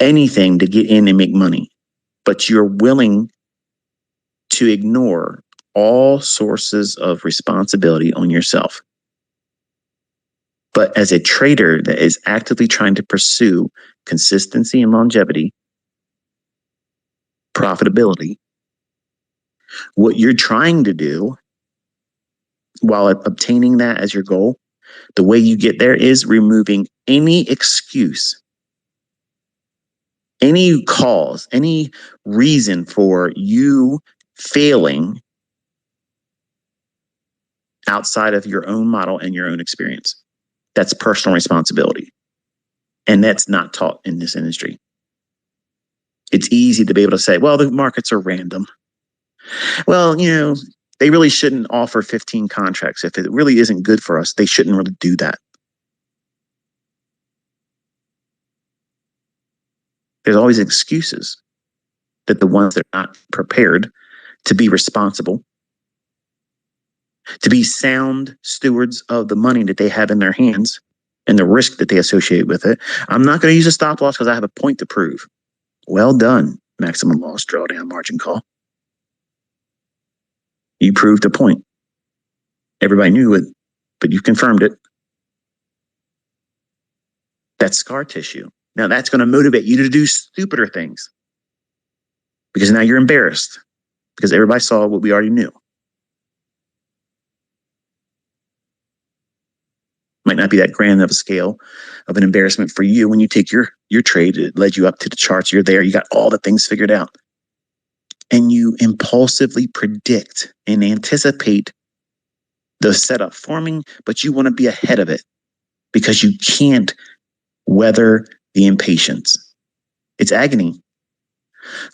anything to get in and make money, but you're willing to ignore all sources of responsibility on yourself. But as a trader that is actively trying to pursue consistency and longevity, profitability, what you're trying to do while obtaining that as your goal, the way you get there is removing any excuse, any cause, any reason for you failing outside of your own model and your own experience. That's personal responsibility. And that's not taught in this industry. It's easy to be able to say, well, the markets are random. Well, they really shouldn't offer 15 contracts. If it really isn't good for us, they shouldn't really do that. There's always excuses that the ones that are not prepared to be responsible, to be sound stewards of the money that they have in their hands and the risk that they associate with it. I'm not going to use a stop loss because I have a point to prove. Well done, maximum loss drawdown margin call. You proved a point. Everybody knew it, but you confirmed it. That's scar tissue. Now that's going to motivate you to do stupider things because now you're embarrassed because everybody saw what we already knew. Might not be that grand of a scale of an embarrassment for you when you take your trade. It led you up to the charts. You're there. You got all the things figured out. And you impulsively predict and anticipate the setup forming, but you want to be ahead of it because you can't weather the impatience. It's agony.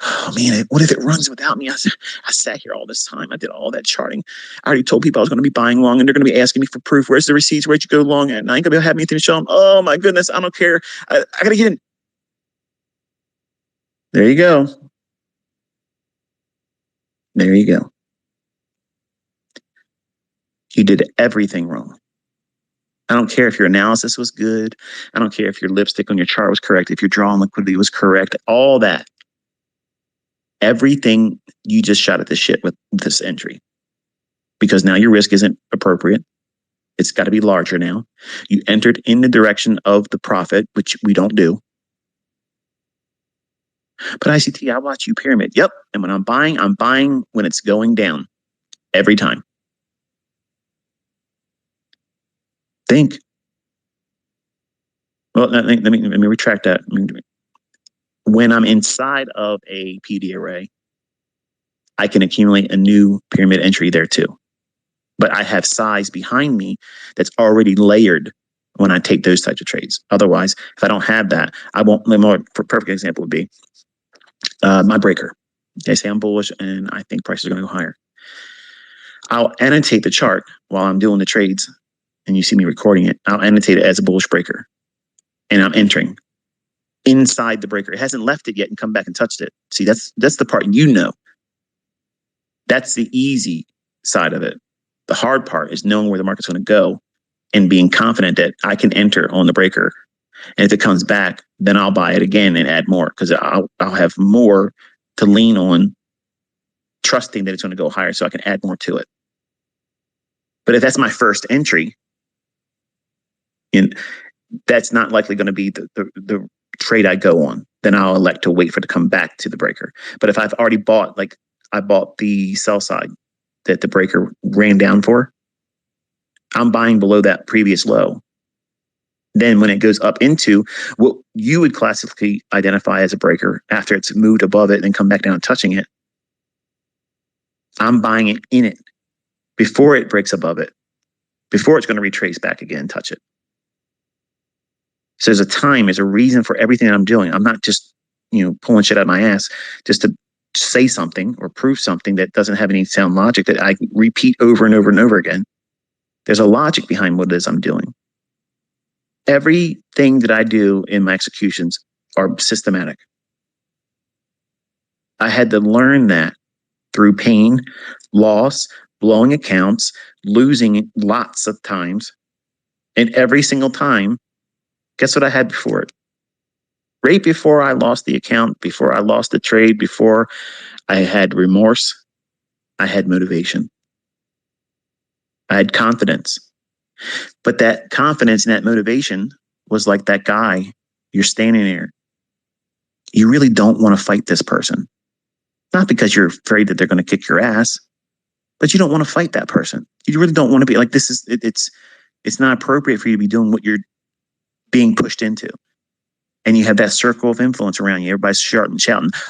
Oh man, what if it runs without me? I sat here all this time. I did all that charting. I already told people I was going to be buying long, and they're going to be asking me for proof. Where's the receipts? Where'd you go long at? And I ain't going to be able to have anything to show them. Oh my goodness, I don't care. I got to get in. There you go. There you go. You did everything wrong. I don't care if your analysis was good. I don't care if your lipstick on your chart was correct, if your draw on liquidity was correct, all that. Everything, you just shot at the shit with this entry. Because now your risk isn't appropriate. It's got to be larger now. You entered in the direction of the profit, which we don't do. But ICT, I watch you pyramid. Yep. And when I'm buying when it's going down every time. Think. Well, let me retract that. When I'm inside of a PD array, I can accumulate a new pyramid entry there too. But I have size behind me that's already layered when I take those types of trades. Otherwise, if I don't have that, I won't. For perfect example would be my breaker. They say I'm bullish and I think prices are going to go higher. I'll annotate the chart while I'm doing the trades, and you see me recording it. I'll annotate it as a bullish breaker, and I'm entering inside the breaker. It hasn't left it yet and come back and touched it. See, that's the part you know. That's the easy side of it. The hard part is knowing where the market's going to go and being confident that I can enter on the breaker. And if it comes back, then I'll buy it again and add more because I'll have more to lean on, trusting that it's going to go higher so I can add more to it. But if that's my first entry, and that's not likely going to be the trade I go on, then I'll elect to wait for it to come back to the breaker. But if I've already bought, like I bought the sell side that the breaker ran down for, I'm buying below that previous low. Then when it goes up into what you would classically identify as a breaker, after it's moved above it and then come back down and touching it, I'm buying it in it before it breaks above it, before it's going to retrace back again and touch it. So there's a time, there's a reason for everything that I'm doing. I'm not just, pulling shit out of my ass just to say something or prove something that doesn't have any sound logic that I repeat over and over and over again. There's a logic behind what it is I'm doing. Everything that I do in my executions are systematic. I had to learn that through pain, loss, blowing accounts, losing lots of times. And every single time, guess what I had before it? Right before I lost the account, before I lost the trade, before I had remorse, I had motivation. I had confidence. But that confidence and that motivation was like that guy. You're standing there. You really don't want to fight this person. Not because you're afraid that they're going to kick your ass, but you don't want to fight that person. You really don't want to be like, it's not appropriate for you to be doing what you're being pushed into. And you have that circle of influence around you. Everybody's shouting,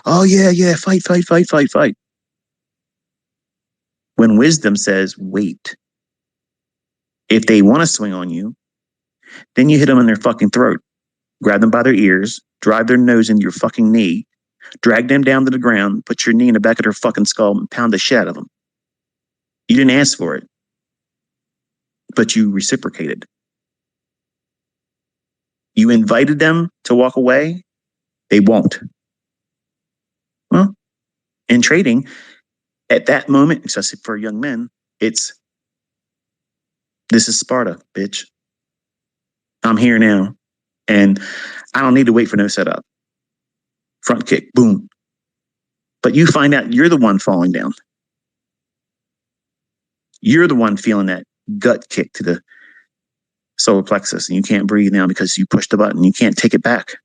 oh yeah, fight, fight, fight, fight, fight. When wisdom says, wait. If they want to swing on you, then you hit them in their fucking throat. Grab them by their ears, drive their nose into your fucking knee, drag them down to the ground, put your knee in the back of their fucking skull and pound the shit out of them. You didn't ask for it, but you reciprocated. You invited them to walk away, they won't. Well, in trading, at that moment, especially for young men, this is Sparta, bitch. I'm here now, and I don't need to wait for no setup. Front kick, boom. But you find out you're the one falling down. You're the one feeling that gut kick to the solar plexus, and you can't breathe now because you pushed the button. You can't take it back.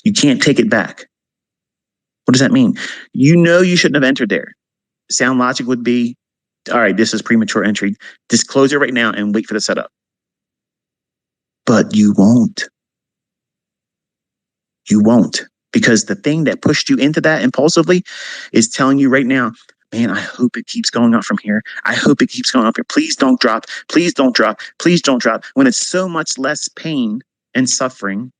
You can't take it back. What does that mean? You know you shouldn't have entered there. Sound logic would be, all right, this is premature entry. Just close it right now and wait for the setup. But you won't. You won't. Because the thing that pushed you into that impulsively is telling you right now, man, I hope it keeps going up from here. I hope it keeps going up here. Please don't drop. Please don't drop. Please don't drop. When it's so much less pain and suffering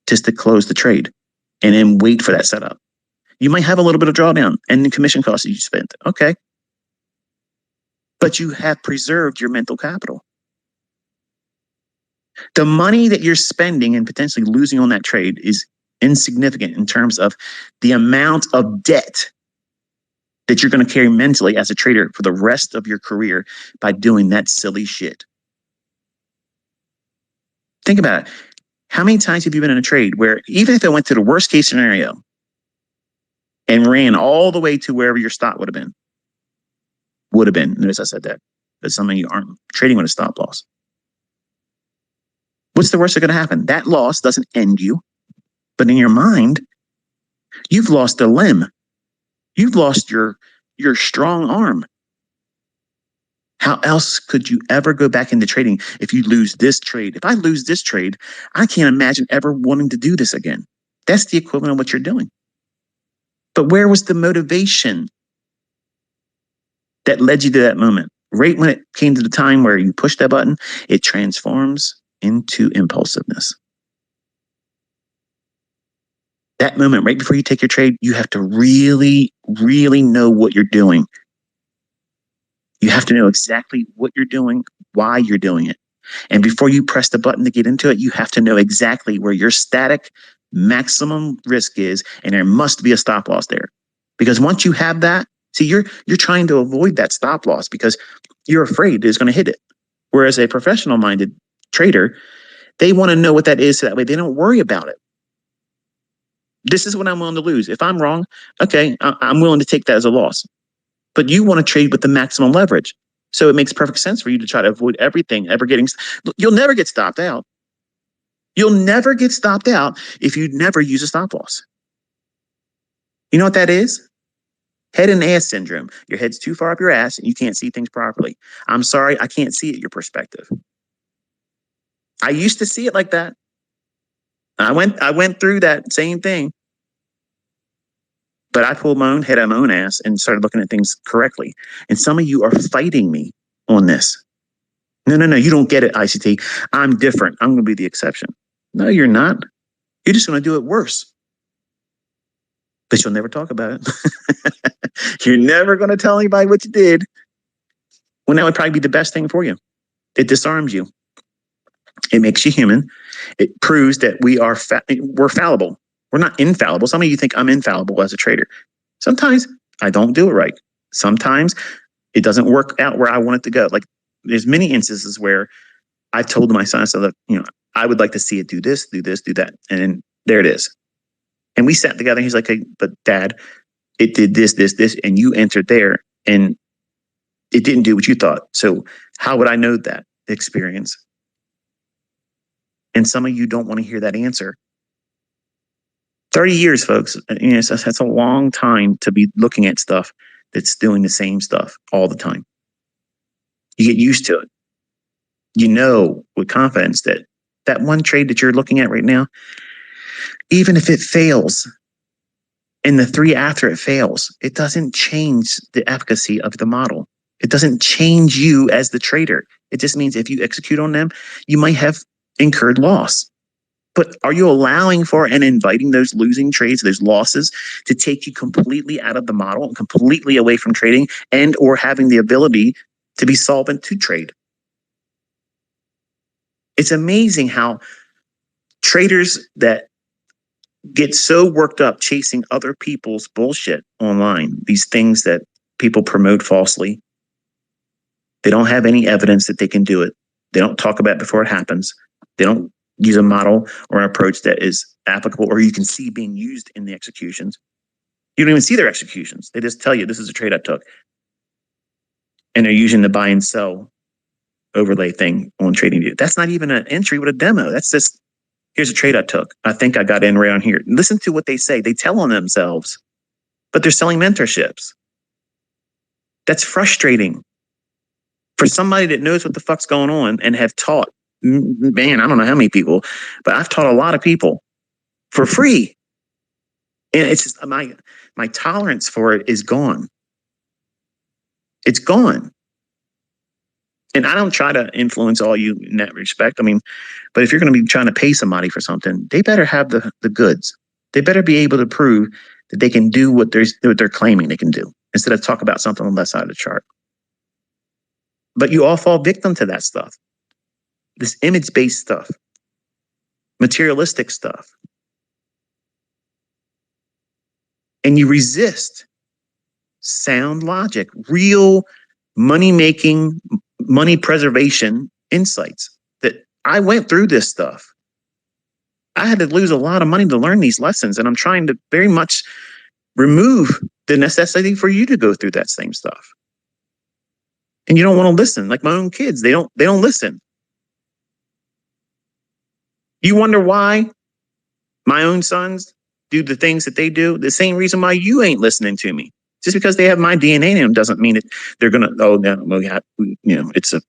just to close the trade and then wait for that setup. You might have a little bit of drawdown and the commission costs that you spent. Okay. But you have preserved your mental capital. The money that you're spending and potentially losing on that trade is insignificant in terms of the amount of debt that you're going to carry mentally as a trader for the rest of your career by doing that silly shit. Think about it. How many times have you been in a trade where even if it went to the worst case scenario and ran all the way to wherever your stop would have been, notice I said that, but some of you aren't trading with a stop loss. What's the worst that's going to happen? That loss doesn't end you, but in your mind, you've lost a limb. You've lost your strong arm. How else could you ever go back into trading if you lose this trade? If I lose this trade, I can't imagine ever wanting to do this again. That's the equivalent of what you're doing. But where was the motivation that led you to that moment? Right when it came to the time where you push that button, it transforms into impulsiveness. That moment, right before you take your trade, you have to really, really know what you're doing. You have to know exactly what you're doing, why you're doing it. And before you press the button to get into it, you have to know exactly where your static maximum risk is, and there must be a stop loss there. Because once you have that, see, you're trying to avoid that stop loss because you're afraid it's going to hit it. Whereas a professional-minded trader, they want to know what that is so that way they don't worry about it. This is what I'm willing to lose. If I'm wrong, okay, I'm willing to take that as a loss. But you want to trade with the maximum leverage. So it makes perfect sense for you to try to avoid everything ever getting. You'll never get stopped out. You'll never get stopped out if you never use a stop loss. You know what that is? Head and ass syndrome. Your head's too far up your ass and you can't see things properly. I'm sorry, I can't see it your perspective. I used to see it like that. I went through that same thing. But I pulled my own head out of my own ass and started looking at things correctly. And some of you are fighting me on this. No, you don't get it, ICT. I'm different. I'm going to be the exception. No, you're not. You're just going to do it worse. But you'll never talk about it. You're never going to tell anybody what you did. Well, that would probably be the best thing for you. It disarms you. It makes you human. It proves that we're fallible. We're not infallible. Some of you think I'm infallible as a trader. Sometimes I don't do it right. Sometimes it doesn't work out where I want it to go. Like there's many instances where I've told my son, so that, I would like to see it do this, do this, do that. And then there it is. And we sat together and he's like, hey, but Dad, it did this, this, this, and you entered there and it didn't do what you thought. So how would I know that experience? And some of you don't want to hear that answer. 30 years, folks, that's a long time to be looking at stuff that's doing the same stuff all the time. You get used to it. You know with confidence that that one trade that you're looking at right now, even if it fails, and the 3 after it fails, it doesn't change the efficacy of the model. It doesn't change you as the trader. It just means if you execute on them, you might have incurred loss. But are you allowing for and inviting those losing trades, those losses, to take you completely out of the model and completely away from trading and or having the ability to be solvent to trade? It's amazing how traders that get so worked up chasing other people's bullshit online, these things that people promote falsely, they don't have any evidence that they can do it. They don't talk about it before it happens. They don't use a model or an approach that is applicable or you can see being used in the executions. You don't even see their executions. They just tell you, this is a trade I took. And they're using the buy and sell overlay thing on TradingView. That's not even an entry with a demo. That's just, here's a trade I took. I think I got in right on here. Listen to what they say. They tell on themselves, but they're selling mentorships. That's frustrating for somebody that knows what the fuck's going on and have taught, man, I don't know how many people, but I've taught a lot of people for free. And it's just my tolerance for it is gone. It's gone. And I don't try to influence all you in that respect. I mean, but if you're going to be trying to pay somebody for something, they better have the goods. They better be able to prove that they can do what they're claiming they can do instead of talk about something on the left side of the chart. But you all fall victim to that stuff, this image-based stuff, materialistic stuff. And you resist sound logic, real money-making, money preservation insights. That I went through this stuff. I had to lose a lot of money to learn these lessons, and I'm trying to very much remove the necessity for you to go through that same stuff. And you don't want to listen. Like my own kids, they don't listen. You wonder why my own sons do the things that they do? The same reason why you ain't listening to me. Just because they have my DNA in them doesn't mean that they're gonna. Oh no, it's a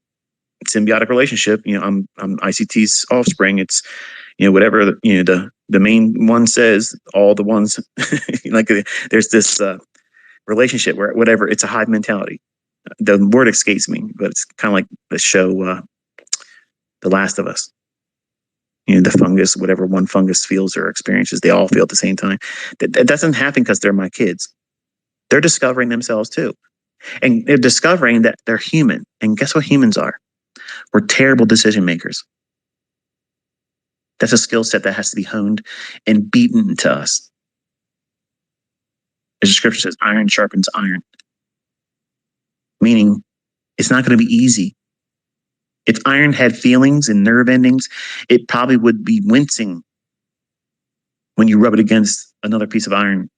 symbiotic relationship. I'm ICT's offspring. It's whatever the main one says. All the ones like there's this relationship where whatever, it's a hive mentality. The word escapes me, but it's kind of like the show The Last of Us. The fungus, whatever one fungus feels or experiences, they all feel at the same time. That doesn't happen because they're my kids. They're discovering themselves too. And they're discovering that they're human. And guess what humans are? We're terrible decision makers. That's a skill set that has to be honed and beaten into us. As the scripture says, iron sharpens iron. Meaning, it's not going to be easy. If iron had feelings and nerve endings, it probably would be wincing when you rub it against another piece of iron.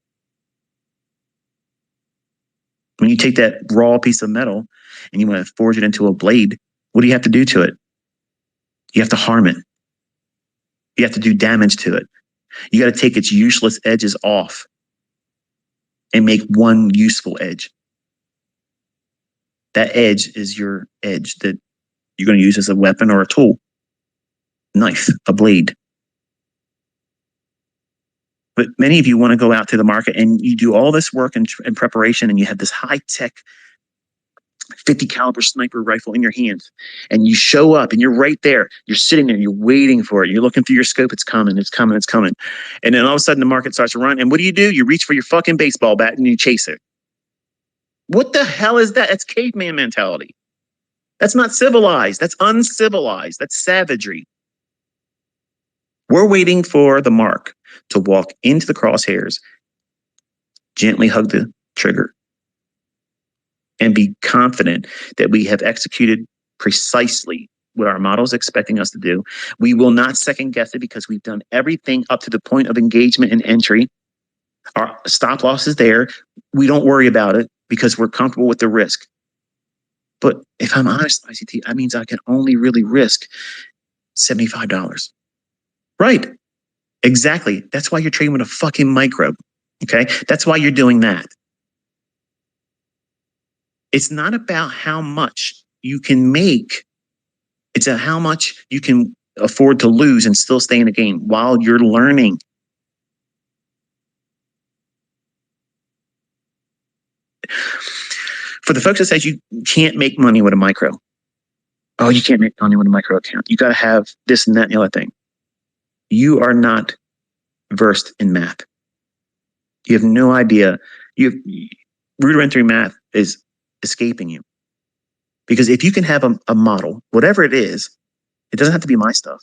When you take that raw piece of metal and you want to forge it into a blade, what do you have to do to it? You have to harm it. You have to do damage to it. You got to take its useless edges off and make one useful edge. That edge is your edge that you're going to use as a weapon or a tool. Knife, a blade. But many of you want to go out to the market and you do all this work in preparation, and you have this high-tech 50 caliber sniper rifle in your hands, and you show up and you're right there. You're sitting there, you're waiting for it. You're looking through your scope. It's coming, it's coming, it's coming. And then all of a sudden the market starts to run. And what do? You reach for your fucking baseball bat and you chase it. What the hell is that? That's caveman mentality. That's not civilized. That's uncivilized. That's savagery. We're waiting for the mark to walk into the crosshairs, gently hug the trigger, and be confident that we have executed precisely what our model is expecting us to do. We will not second guess it because we've done everything up to the point of engagement and entry. Our stop loss is there. We don't worry about it because we're comfortable with the risk. But if I'm honest, ICT, that means I can only really risk $75. Right. Exactly. That's why you're trading with a fucking microbe. Okay. That's why you're doing that. It's not about how much you can make. It's how much you can afford to lose and still stay in the game while you're learning. For the folks that says you can't make money with a micro. Oh, you can't make money with a micro account. You got to have this and that and the other thing. You are not versed in math. You have no idea. Rudimentary math is escaping you. Because if you can have a model, whatever it is, it doesn't have to be my stuff.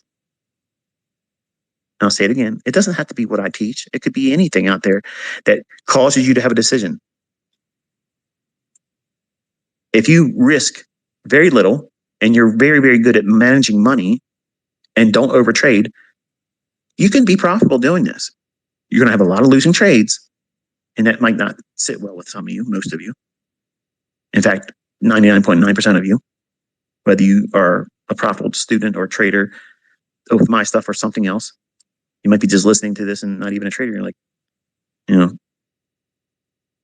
And I'll say it again. It doesn't have to be what I teach. It could be anything out there that causes you to have a decision. If you risk very little and you're very, very good at managing money and don't overtrade, you can be profitable doing this. You're going to have a lot of losing trades, and that might not sit well with some of you, most of you. In fact, 99.9% of you, whether you are a profitable student or trader with my stuff or something else, you might be just listening to this and not even a trader. You're like,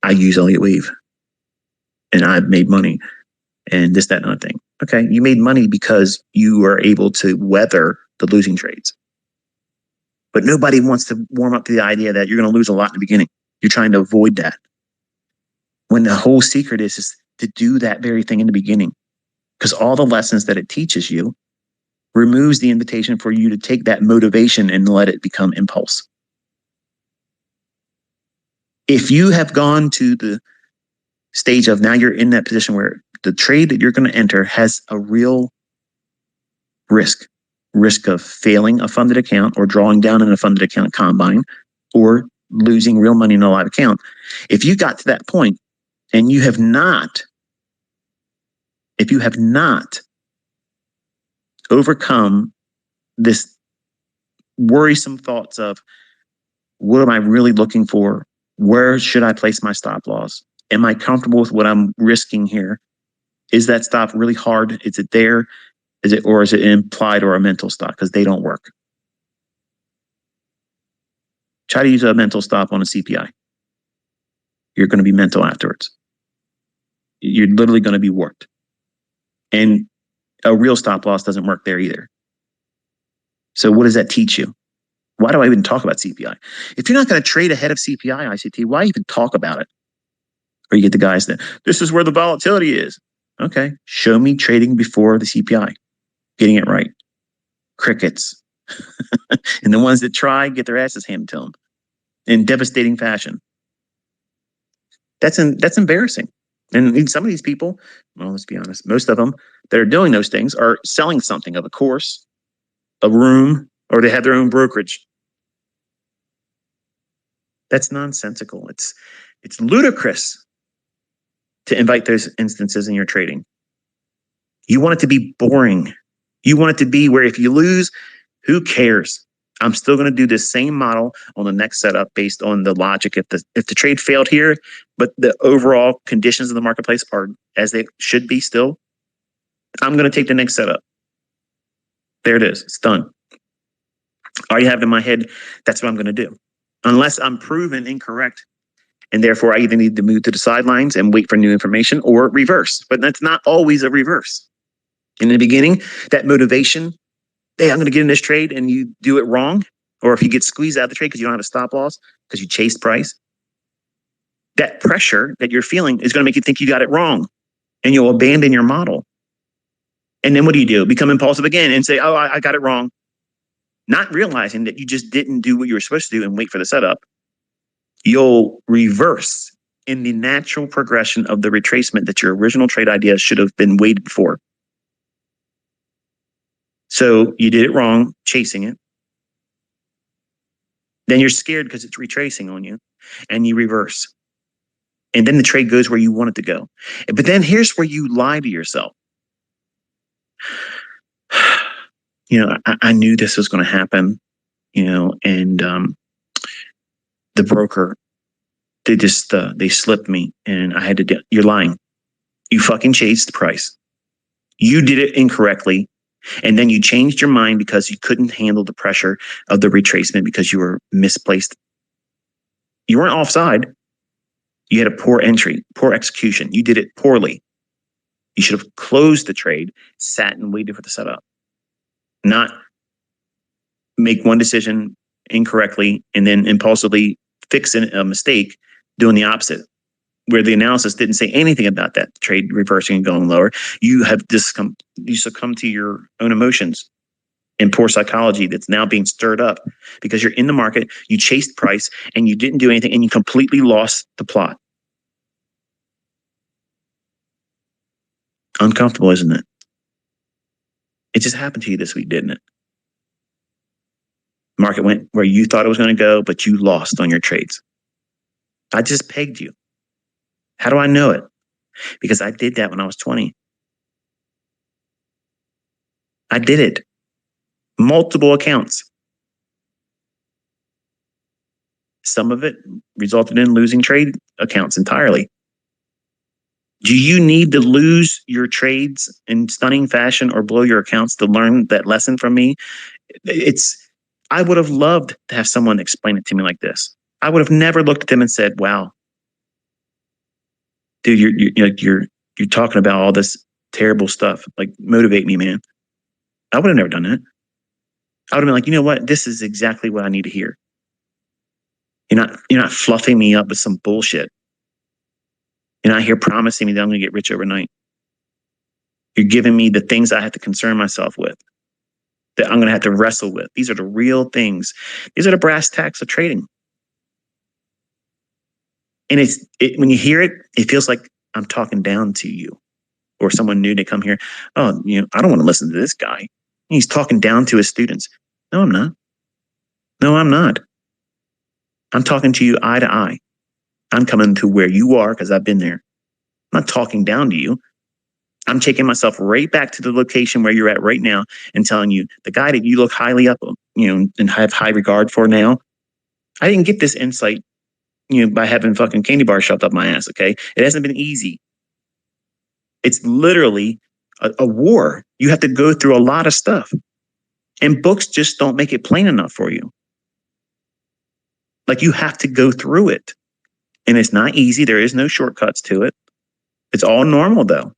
I use Elliott Wave and I've made money and this, that, and other thing. Okay, you made money because you are able to weather the losing trades. But nobody wants to warm up to the idea that you're going to lose a lot in the beginning. You're trying to avoid that. When the whole secret is to do that very thing in the beginning. because all the lessons that it teaches you removes the invitation for you to take that motivation and let it become impulse. If you have gone to the stage of now you're in that position where the trade that you're going to enter has a real risk of failing a funded account or drawing down in a funded account combine or losing real money in a live account. If you got to that point and you have not overcome this worrisome thoughts of what am I really looking for? Where should I place my stop loss? Am I comfortable with what I'm risking here? Is that stop really hard? Is it there? Is it implied or a mental stop? Because they don't work. Try to use a mental stop on a CPI. You're going to be mental afterwards. You're literally going to be warped. And a real stop loss doesn't work there either. So what does that teach you? Why do I even talk about CPI? If you're not going to trade ahead of CPI, ICT, why even talk about it? Or you get the guys that, this is where the volatility is. Okay, show me trading before the CPI. Getting it right. Crickets. And the ones that try get their asses handed to them in devastating fashion. That's embarrassing. And some of these people, well, let's be honest, most of them that are doing those things are selling something of a course, a room, or they have their own brokerage. That's nonsensical. It's ludicrous to invite those instances in your trading. You want it to be boring. You want it to be where if you lose, who cares? I'm still going to do this same model on the next setup based on the logic. If the trade failed here, but the overall conditions of the marketplace are as they should be still, I'm going to take the next setup. There it is. It's done. I already have it in my head. That's what I'm going to do. Unless I'm proven incorrect. And therefore, I either need to move to the sidelines and wait for new information or reverse. But that's not always a reverse. In the beginning, that motivation, hey, I'm going to get in this trade, and you do it wrong. Or if you get squeezed out of the trade because you don't have a stop loss, because you chased price, that pressure that you're feeling is going to make you think you got it wrong. And you'll abandon your model. And then what do? Become impulsive again and say, oh, I got it wrong. Not realizing that you just didn't do what you were supposed to do and wait for the setup. You'll reverse in the natural progression of the retracement that your original trade idea should have been waited for. So you did it wrong, chasing it. Then you're scared because it's retracing on you, and you reverse. And then the trade goes where you want it to go. But then here's where you lie to yourself. I knew this was going to happen, and the broker, they slipped me, and I had to, you're lying. You fucking chased the price. You did it incorrectly. And then you changed your mind because you couldn't handle the pressure of the retracement because you were misplaced. You weren't offside. You had a poor entry, poor execution. You did it poorly. You should have closed the trade, sat and waited for the setup. Not make one decision incorrectly and then impulsively fix a mistake doing the opposite, where the analysis didn't say anything about that trade reversing and going lower. You succumb to your own emotions and poor psychology that's now being stirred up because you're in the market, you chased price, and you didn't do anything, and you completely lost the plot. Uncomfortable, isn't it? It just happened to you this week, didn't it? Market went where you thought it was going to go, but you lost on your trades. I just pegged you. How do I know it? Because I did that when I was 20. I did it. Multiple accounts. Some of it resulted in losing trade accounts entirely. Do you need to lose your trades in stunning fashion or blow your accounts to learn that lesson from me? I would have loved to have someone explain it to me like this. I would have never looked at them and said, wow, dude, you're talking about all this terrible stuff. Like, motivate me, man. I would have never done that. I would have been like, you know what? This is exactly what I need to hear. You're not fluffing me up with some bullshit. You're not here promising me that I'm going to get rich overnight. You're giving me the things I have to concern myself with, that I'm going to have to wrestle with. These are the real things. These are the brass tacks of trading. And when you hear it, it feels like I'm talking down to you or someone new to come here. Oh, I don't want to listen to this guy. He's talking down to his students. No, I'm not. No, I'm not. I'm talking to you eye to eye. I'm coming to where you are because I've been there. I'm not talking down to you. I'm taking myself right back to the location where you're at right now and telling you the guy that you look highly up, and have high regard for now. I didn't get this insight, by having fucking candy bars shoved up my ass. Okay. It hasn't been easy. It's literally a war. You have to go through a lot of stuff, and books just don't make it plain enough for you. Like, you have to go through it, and it's not easy. There is no shortcuts to it. It's all normal though.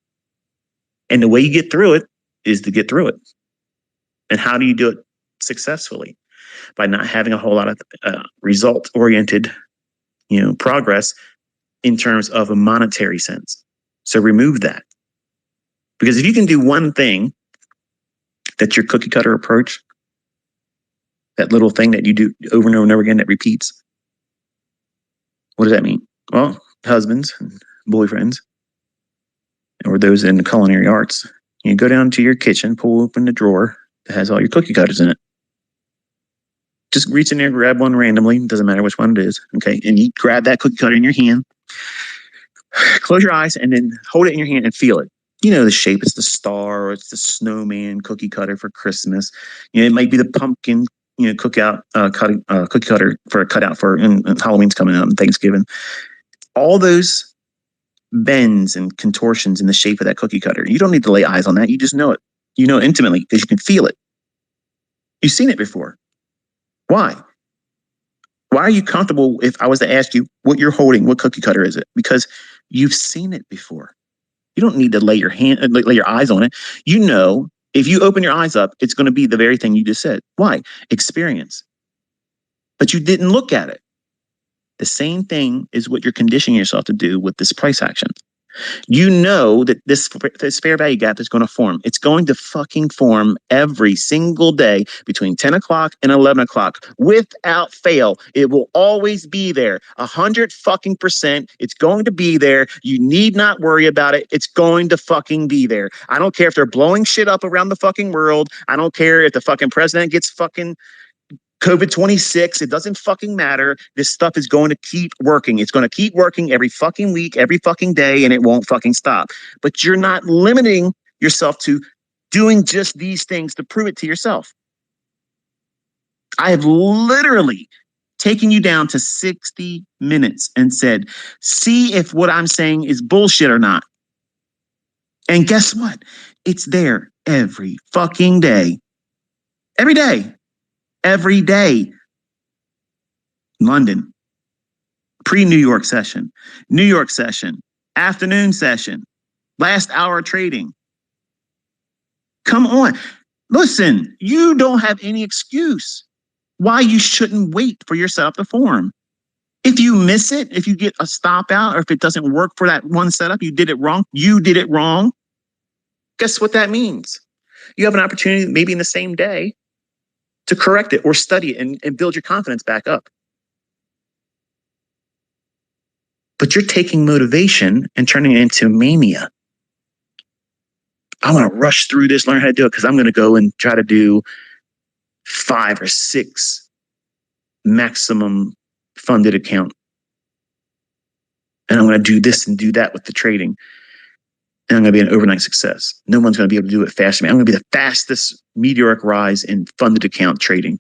And the way you get through it is to get through it. And how do you do it successfully? By not having a whole lot of result-oriented, progress in terms of a monetary sense. So remove that. Because if you can do one thing, that's your cookie cutter approach, that little thing that you do over and over and over again that repeats. What does that mean? Well, husbands and boyfriends, or those in the culinary arts, you go down to your kitchen, pull open the drawer that has all your cookie cutters in it. Just reach in there, grab one randomly. Doesn't matter which one it is. Okay. And you grab that cookie cutter in your hand, close your eyes, and then hold it in your hand and feel it. The shape. It's the star, or it's the snowman cookie cutter for Christmas. It might be the pumpkin, cookie cutter for a cutout for and Halloween's coming up and Thanksgiving. All those bends and contortions in the shape of that cookie cutter. You don't need to lay eyes on that. You just know it. You know it intimately because you can feel it. You've seen it before. Why? Why are you comfortable if I was to ask you what you're holding? What cookie cutter is it? Because you've seen it before. You don't need to lay your eyes on it. If you open your eyes up, it's going to be the very thing you just said. Why? Experience. But you didn't look at it. The same thing is what you're conditioning yourself to do with this price action. You know that this fair value gap is going to form. It's going to fucking form every single day between 10 o'clock and 11 o'clock without fail. It will always be there. 100% it's going to be there. You need not worry about it. It's going to fucking be there. I don't care if they're blowing shit up around the fucking world. I don't care if the fucking president gets fucking COVID-26, it doesn't fucking matter. This stuff is going to keep working. It's going to keep working every fucking week, every fucking day, and it won't fucking stop. But you're not limiting yourself to doing just these things to prove it to yourself. I have literally taken you down to 60 minutes and said, see if what I'm saying is bullshit or not. And guess what? It's there every fucking day. Every day. Every day. London, pre-New York session, New York session, afternoon session, last hour trading. Come on. Listen, you don't have any excuse why you shouldn't wait for yourself to form. If you miss it, if you get a stop out, or if it doesn't work for that one setup, you did it wrong. You did it wrong. Guess what that means? You have an opportunity, maybe in the same day, to correct it or study it and build your confidence back up. But you're taking motivation and turning it into mania. I want to rush through this, learn how to do it, because I'm going to go and try to do 5 or 6 maximum funded account. And I'm going to do this and do that with the trading. And I'm going to be an overnight success. No one's going to be able to do it faster than me. I'm going to be the fastest meteoric rise in funded account trading.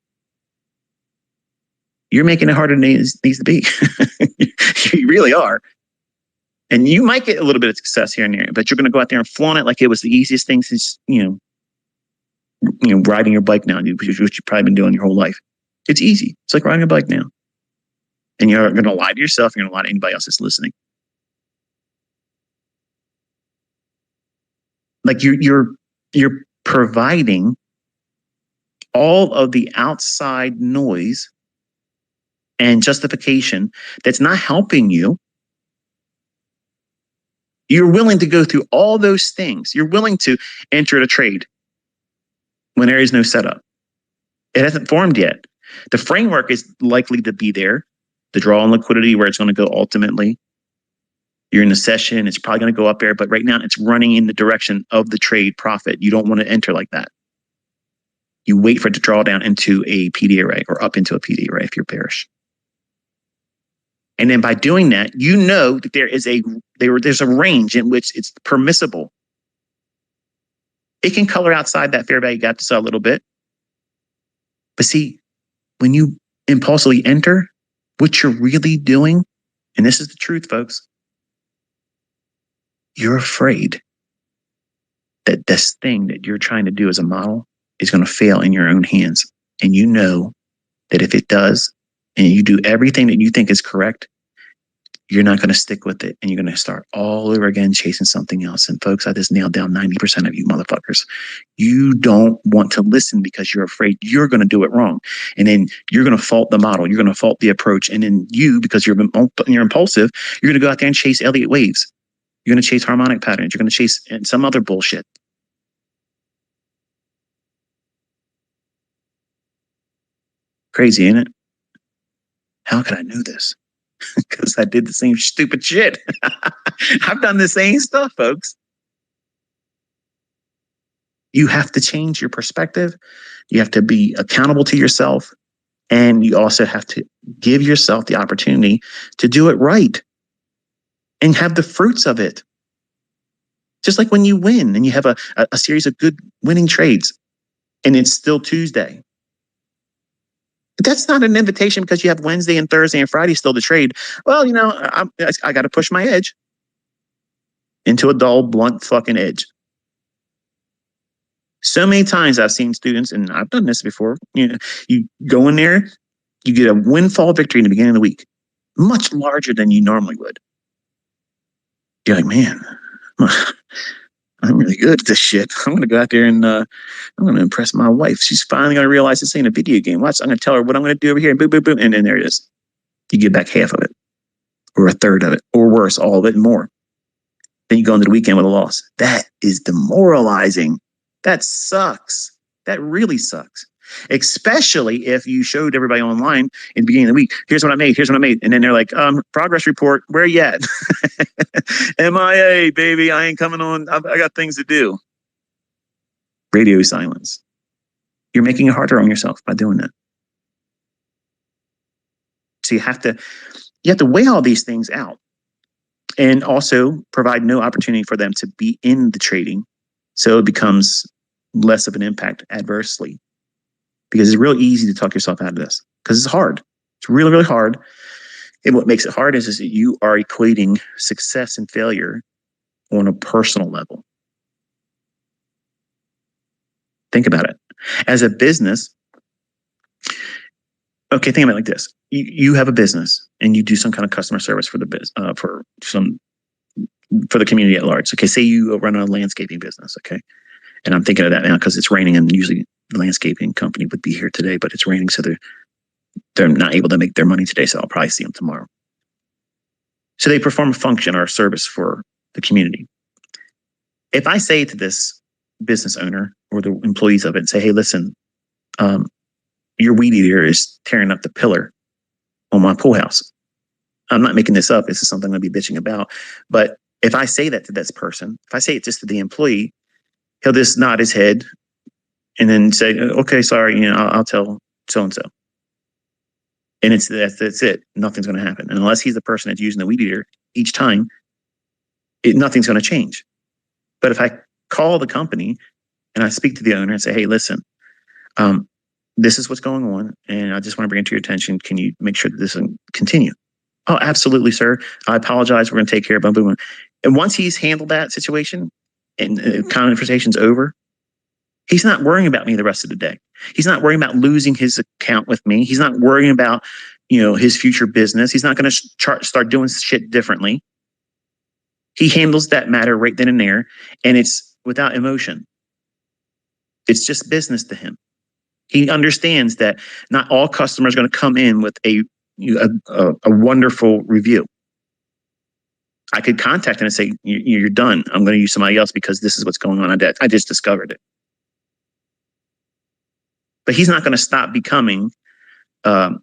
You're making it harder than it needs to be. You really are. And you might get a little bit of success here and there, but you're going to go out there and flaunt it like it was the easiest thing since, riding your bike now, which you've probably been doing your whole life. It's easy. It's like riding a bike now. And you're going to lie to yourself. You're going to lie to anybody else that's listening. Like you're providing all of the outside noise and justification that's not helping you You're willing to go through all those things. You're willing to enter a trade when there is no setup. It hasn't formed yet. The framework is likely to be there. The draw on liquidity, where it's going to go ultimately. You're in the session, it's probably going to go up there, but right now it's running in the direction of the trade profit. You don't want to enter like that. You wait for it to draw down into a PD array or up into a PD array if you're bearish. And then by doing that, you know that there's a range in which it's permissible. It can color outside that fair value gap just a little bit. But see, when you impulsively enter, what you're really doing, and this is the truth, folks, you're afraid that this thing that you're trying to do as a model is going to fail in your own hands. And you know that if it does, and you do everything that you think is correct, you're not going to stick with it. And you're going to start all over again chasing something else. And folks, I just nailed down 90% of you motherfuckers. You don't want to listen because you're afraid you're going to do it wrong. And then you're going to fault the model. You're going to fault the approach. And then you, because you're impulsive, you're going to go out there and chase Elliott waves. You're going to chase harmonic patterns. You're going to chase some other bullshit. Crazy, ain't it? How could I know this? Because I did the same stupid shit. I've done the same stuff, folks. You have to change your perspective. You have to be accountable to yourself. And you also have to give yourself the opportunity to do it right and have the fruits of it. Just like when you win and you have a series of good winning trades and it's still Tuesday. But that's not an invitation because you have Wednesday and Thursday and Friday still to trade. Well, you know, I got to push my edge into a dull, blunt fucking edge. So many times I've seen students, and I've done this before, you know, you go in there, you get a windfall victory in the beginning of the week, much larger than you normally would. You're like, man, I'm really good at this shit. I'm going to go out there and I'm going to impress my wife. She's finally going to realize this ain't a video game. Watch, I'm going to tell her what I'm going to do over here, and boom, boom, boom. And then there it is. You get back half of it, or a third of it, or worse, all of it and more. Then you go into the weekend with a loss. That is demoralizing. That sucks. That really sucks. Especially if you showed everybody online in the beginning of the week, here's what I made, here's what I made. And then they're like, progress report, where you at? MIA, baby, I ain't coming on. I got things to do. Radio silence. You're making it harder on yourself by doing that. So you have to weigh all these things out and also provide no opportunity for them to be in the trading. So it becomes less of an impact adversely, because it's real easy to talk yourself out of this because it's hard. It's really, really hard. And what makes it hard is that you are equating success and failure on a personal level. Think about it. As a business, okay, think about it like this. You have a business and you do some kind of customer service for the for the community at large. Okay, say you run a landscaping business, okay? And I'm thinking of that now because it's raining, and usually the landscaping company would be here today, but it's raining, so they're not able to make their money today, so I'll probably see them tomorrow. So they perform a function or a service for the community. If I say to this business owner or the employees of it and say, hey, listen, your weed eater is tearing up the pillar on my pool house. I'm not making this up. This is something I'm going to be bitching about. But if I say that to this person, if I say it just to the employee, he'll just nod his head and then say, okay, sorry, you know, I'll tell so-and-so. And that's it. Nothing's going to happen. And unless he's the person that's using the weed eater each time, nothing's going to change. But if I call the company and I speak to the owner and say, hey, listen, this is what's going on, and I just want to bring it to your attention. Can you make sure that this doesn't continue? Oh, absolutely, sir. I apologize. We're going to take care of it. Boom, boom. And once he's handled that situation and the conversation's over, he's not worrying about me the rest of the day. He's not worrying about losing his account with me. He's not worrying about, you know, his future business. He's not going to start doing shit differently. He handles that matter right then and there, and it's without emotion. It's just business to him. He understands that not all customers are going to come in with a wonderful review. I could contact him and say, you're done. I'm going to use somebody else because this is what's going on. I just discovered it. But he's not going to stop becoming, or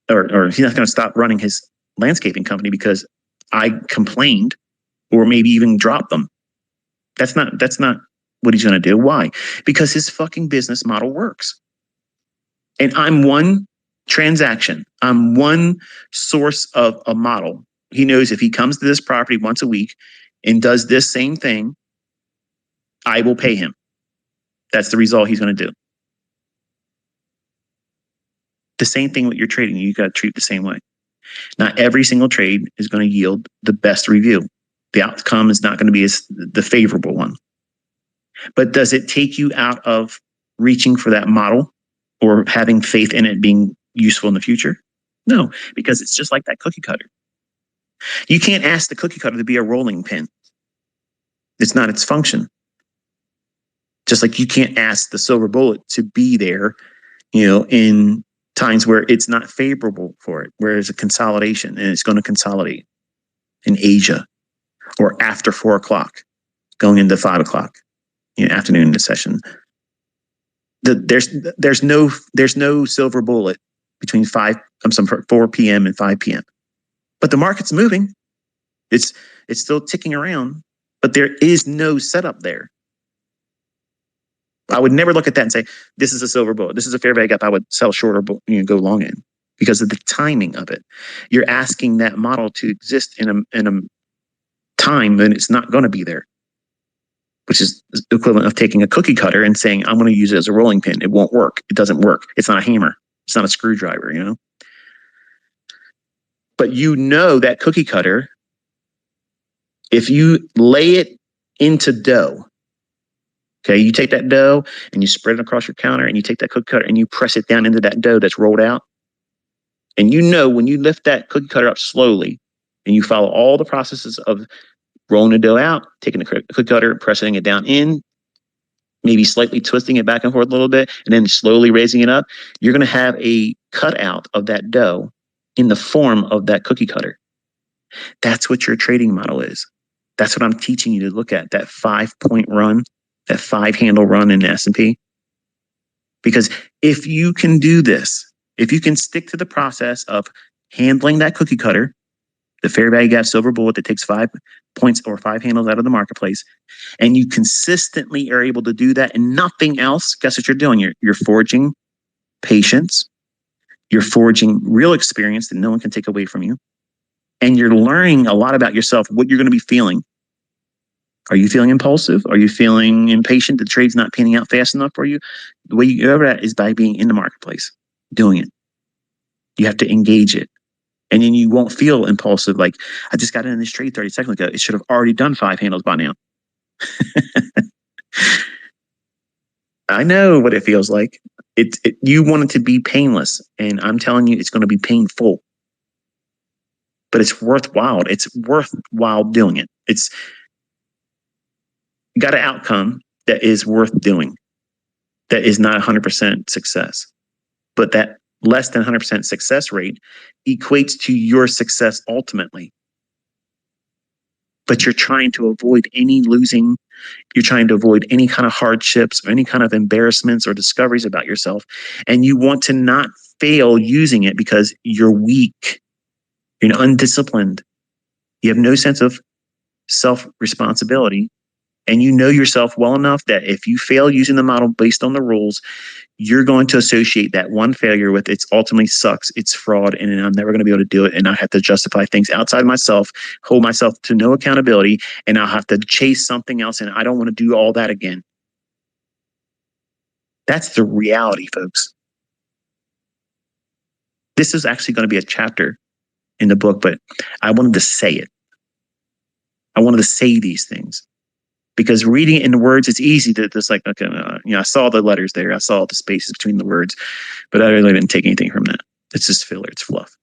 he's not going to stop running his landscaping company because I complained or maybe even dropped them. That's not what he's going to do. Why? Because his fucking business model works. And I'm one transaction. I'm one source of a model. He knows if he comes to this property once a week and does this same thing, I will pay him. That's the result he's going to do. The same thing with your trading. You got to treat the same way. Not every single trade is going to yield the best review. The outcome is not going to be the favorable one. But does it take you out of reaching for that model or having faith in it being useful in the future? No, because it's just like that cookie cutter. You can't ask the cookie cutter to be a rolling pin. It's not its function. Just like you can't ask the silver bullet to be there, in times where it's not favorable for it, where there's a consolidation and it's going to consolidate in Asia or after 4 o'clock, going into 5 o'clock, afternoon session. There's no silver bullet between 4 p.m. and 5 p.m. But the market's moving. It's still ticking around, but there is no setup there. I would never look at that and say, this is a silver bullet. This is a fair value gap. I would sell short or go long in because of the timing of it. You're asking that model to exist in a time when it's not going to be there, which is the equivalent of taking a cookie cutter and saying, I'm going to use it as a rolling pin. It won't work. It doesn't work. It's not a hammer. It's not a screwdriver, But that cookie cutter, if you lay it into dough, okay, you take that dough and you spread it across your counter and you take that cookie cutter and you press it down into that dough that's rolled out. And when you lift that cookie cutter up slowly and you follow all the processes of rolling the dough out, taking the cookie cutter, pressing it down in, maybe slightly twisting it back and forth a little bit, and then slowly raising it up, you're going to have a cutout of that dough in the form of that cookie cutter. That's what your trading model is. That's what I'm teaching you to look at, that 5-point run, that 5-handle run in the S&P. Because if you can do this, if you can stick to the process of handling that cookie cutter, the fair value gap silver bullet that takes 5 points or 5 handles out of the marketplace, and you consistently are able to do that and nothing else, guess what you're doing? You're forging patience. You're forging real experience that no one can take away from you. And you're learning a lot about yourself, what you're going to be feeling. Are you feeling impulsive? Are you feeling impatient? The trade's not panning out fast enough for you? The way you get over that is by being in the marketplace, doing it. You have to engage it. And then you won't feel impulsive, like, I just got in this trade 30 seconds ago. It should have already done 5 handles by now. I know what it feels like. You want it to be painless, and I'm telling you, it's going to be painful. But it's worthwhile. It's worthwhile doing it. It's got an outcome that is worth doing. That is not 100% success, but that less than 100% success rate equates to your success ultimately. But you're trying to avoid any losing. You're trying to avoid any kind of hardships or any kind of embarrassments or discoveries about yourself. And you want to not fail using it because you're weak. You're undisciplined. You have no sense of self-responsibility. And you know yourself well enough that if you fail using the model based on the rules, you're going to associate that one failure with it's ultimately sucks, it's fraud, and I'm never going to be able to do it. And I have to justify things outside myself, hold myself to no accountability, and I'll have to chase something else. And I don't want to do all that again. That's the reality, folks. This is actually going to be a chapter in the book, but I wanted to say it. I wanted to say these things. Because reading it in the words, it's easy to just like, okay, I saw the letters there. I saw the spaces between the words, but I really didn't take anything from that. It's just filler. It's fluff.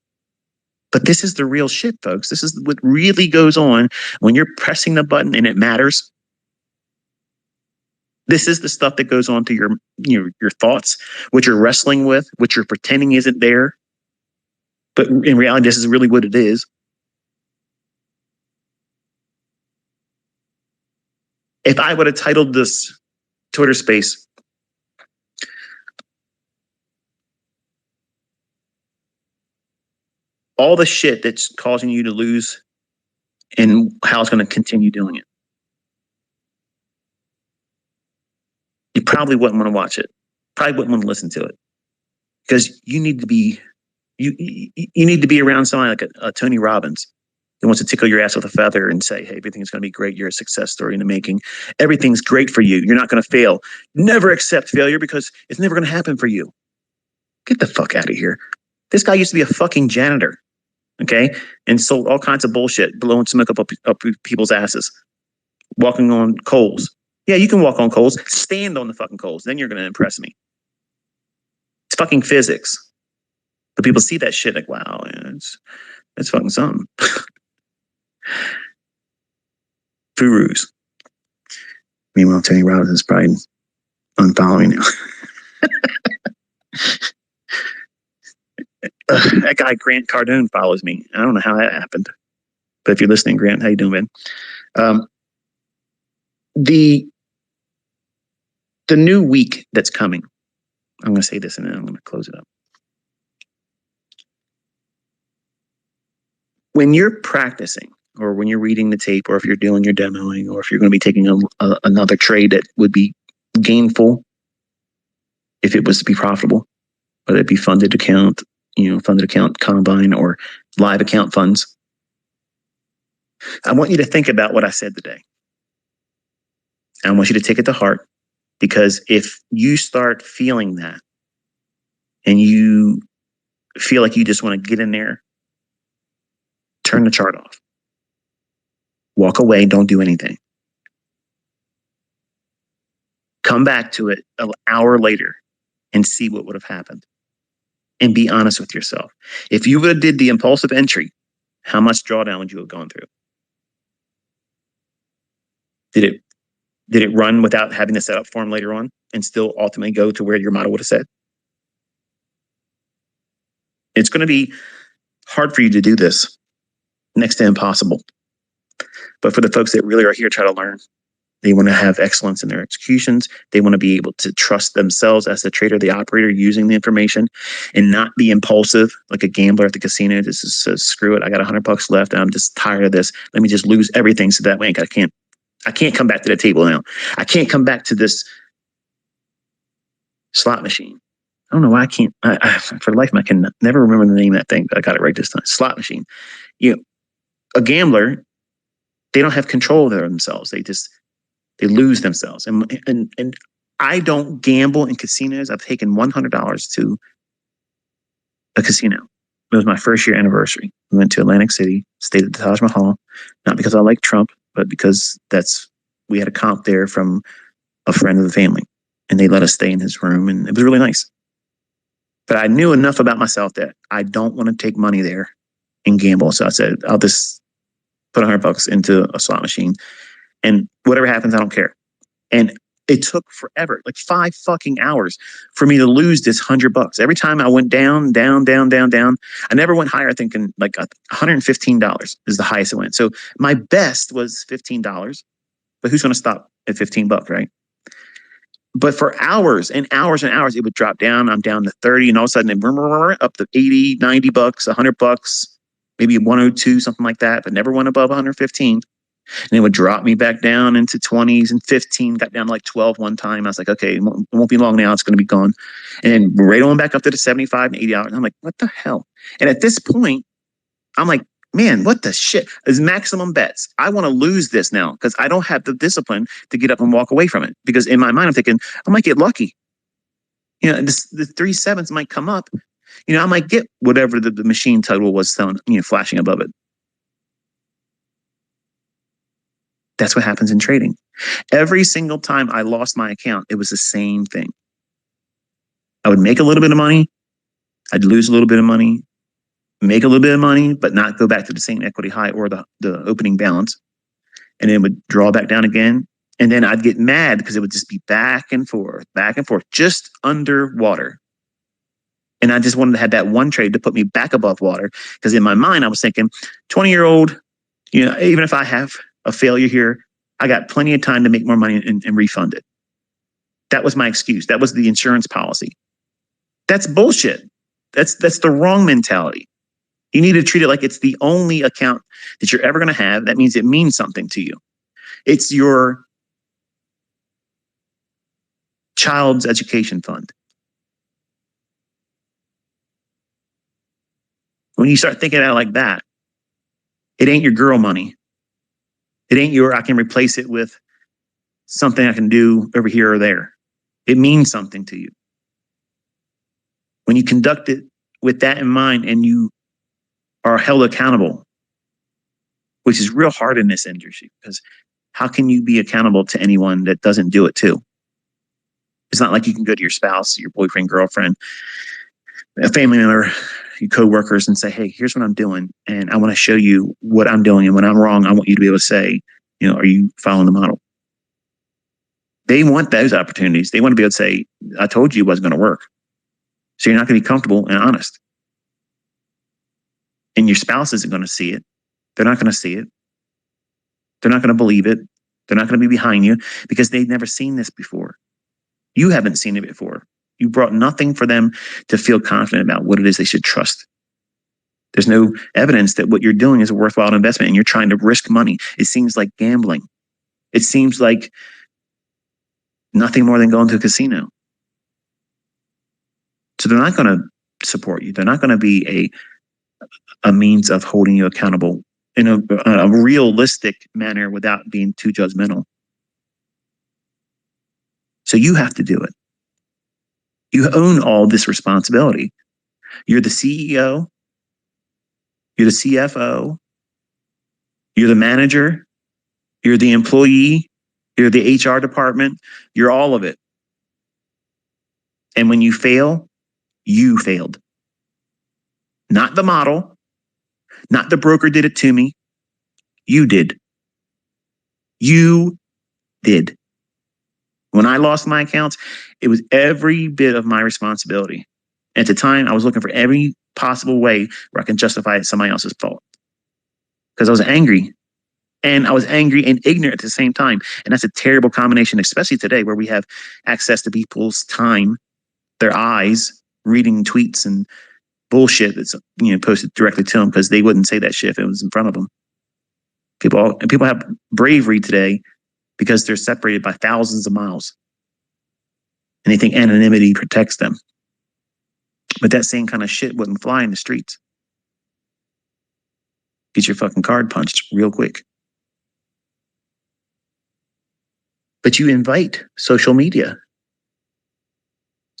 But this is the real shit, folks. This is what really goes on when you're pressing the button and it matters. This is the stuff that goes on to your thoughts, what you're wrestling with, what you're pretending isn't there. But in reality, this is really what it is. If I would have titled this Twitter space, all the shit that's causing you to lose and how it's going to continue doing it, you probably wouldn't want to watch it. Probably wouldn't want to listen to it, because you need to be you need to be around somebody like a Tony Robbins who wants to tickle your ass with a feather and say, hey, everything's going to be great. You're a success story in the making. Everything's great for you. You're not going to fail. Never accept failure because it's never going to happen for you. Get the fuck out of here. This guy used to be a fucking janitor, okay? And sold all kinds of bullshit, blowing smoke up people's asses, walking on coals. Yeah, you can walk on coals. Stand on the fucking coals. Then you're going to impress me. It's fucking physics. But people see that shit like, wow, man, it's fucking something. Furus. Meanwhile, Tony Robbins is probably unfollowing now. That guy Grant Cardone follows me. I don't know how that happened, but if you're listening, Grant, how you doing, man? The new week that's coming. I'm going to say this and then I'm going to close it up. When you're practicing, or when you're reading the tape, or if you're doing your demoing, or if you're going to be taking another trade that would be gainful, if it was to be profitable, whether it be funded account, funded account combine, or live account funds, I want you to think about what I said today. I want you to take it to heart, because if you start feeling that and you feel like you just want to get in there, turn the chart off. Walk away, don't do anything. Come back to it an hour later and see what would have happened. And be honest with yourself. If you would have did the impulsive entry, how much drawdown would you have gone through? Did it run without having to set up form later on and still ultimately go to where your model would have said? It's going to be hard for you to do this, next to impossible. But for the folks that really are here to try to learn, they want to have excellence in their executions. They want to be able to trust themselves as the trader, the operator, using the information, and not be impulsive like a gambler at the casino. Just says, screw it, I got $100 left and I'm just tired of this. Let me just lose everything so that way I can't come back to the table now. I can't come back to this slot machine. I don't know why I can't. For life, I can never remember the name of that thing, but I got it right this time. Slot machine. A gambler, they don't have control of themselves. They lose themselves. And I don't gamble in casinos. I've taken $100 to a casino. It was my first year anniversary. We went to Atlantic City, stayed at the Taj Mahal, not because I like Trump, but because we had a comp there from a friend of the family, and they let us stay in his room, and it was really nice. But I knew enough about myself that I don't want to take money there and gamble. So I said, I'll just put $100 into a slot machine, and whatever happens, I don't care. And it took forever, like 5 fucking hours, for me to lose this $100. Every time I went down, down, down, down, down. I never went higher, thinking like $115 is the highest it went. So my best was $15, but who's going to stop at $15, right? But for hours and hours and hours, it would drop down. I'm down to 30, and all of a sudden it up to 80, $90, $100, maybe 102, something like that, but never went above 115. And it would drop me back down into 20s and 15, got down to like 12 one time. I was like, okay, it won't be long now. It's going to be gone. And then right on back up to the 75 and 80 hours. And I'm like, what the hell? And at this point, I'm like, man, what the shit is maximum bets? I want to lose this now because I don't have the discipline to get up and walk away from it. Because in my mind, I'm thinking, I might get lucky. The 3 sevens might come up. I might get whatever the machine total was telling, flashing above it. That's what happens in trading. Every single time I lost my account, it was the same thing. I would make a little bit of money. I'd lose a little bit of money, make a little bit of money, but not go back to the same equity high or the opening balance. And it would draw back down again. And then I'd get mad because it would just be back and forth, just underwater. And I just wanted to have that one trade to put me back above water. Because in my mind, I was thinking, 20-year-old, even if I have a failure here, I got plenty of time to make more money and refund it. That was my excuse. That was the insurance policy. That's bullshit. That's the wrong mentality. You need to treat it like it's the only account that you're ever going to have. That means it means something to you. It's your child's education fund. When you start thinking about it like that, it ain't your girl money. It ain't I can replace it with something I can do over here or there. It means something to you. When you conduct it with that in mind and you are held accountable, which is real hard in this industry, because how can you be accountable to anyone that doesn't do it too? It's not like you can go to your spouse, your boyfriend, girlfriend, a family member, your coworkers, and say, hey, here's what I'm doing. And I want to show you what I'm doing. And when I'm wrong, I want you to be able to say, are you following the model? They want those opportunities. They want to be able to say, I told you it wasn't going to work. So you're not going to be comfortable and honest. And your spouse isn't going to see it. They're not going to see it. They're not going to believe it. They're not going to be behind you because they've never seen this before. You haven't seen it before. You brought nothing for them to feel confident about what it is they should trust. There's no evidence that what you're doing is a worthwhile investment and you're trying to risk money. It seems like gambling. It seems like nothing more than going to a casino. So they're not going to support you. They're not going to be a means of holding you accountable in a realistic manner without being too judgmental. So you have to do it. You own all this responsibility. You're the CEO. You're the CFO. You're the manager. You're the employee. You're the HR department. You're all of it. And when you fail, you failed. Not the model. Not the broker did it to me. You did. You did. When I lost my accounts, it was every bit of my responsibility. At the time, I was looking for every possible way where I can justify it somebody else's fault. Because I was angry. And I was angry and ignorant at the same time. And that's a terrible combination, especially today where we have access to people's time, their eyes, reading tweets and bullshit that's posted directly to them because they wouldn't say that shit if it was in front of them. People have bravery today because they're separated by thousands of miles. And they think anonymity protects them. But that same kind of shit wouldn't fly in the streets. Get your fucking card punched real quick. But you invite social media.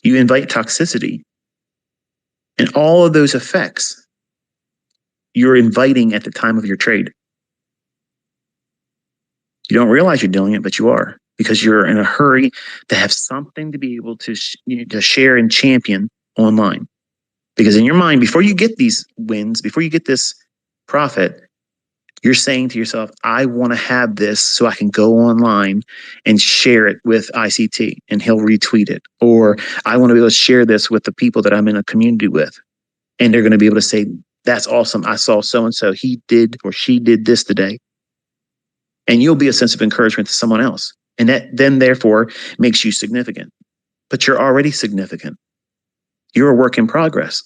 You invite toxicity. And all of those effects you're inviting at the time of your trade. You don't realize you're doing it, but you are, because you're in a hurry to have something to be able to share and champion online. Because in your mind, before you get these wins, before you get this profit, you're saying to yourself, I want to have this so I can go online and share it with ICT and he'll retweet it. Or I want to be able to share this with the people that I'm in a community with. And they're going to be able to say, that's awesome. I saw so-and-so. He did or she did this today. And you'll be a sense of encouragement to someone else. And that then therefore makes you significant. But you're already significant. You're a work in progress.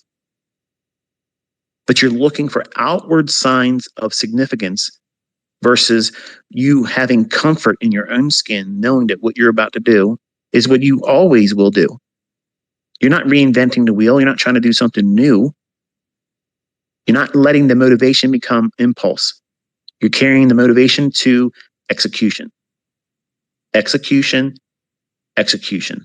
But you're looking for outward signs of significance versus you having comfort in your own skin, knowing that what you're about to do is what you always will do. You're not reinventing the wheel. You're not trying to do something new. You're not letting the motivation become impulse. You're carrying the motivation to execution. Execution, execution.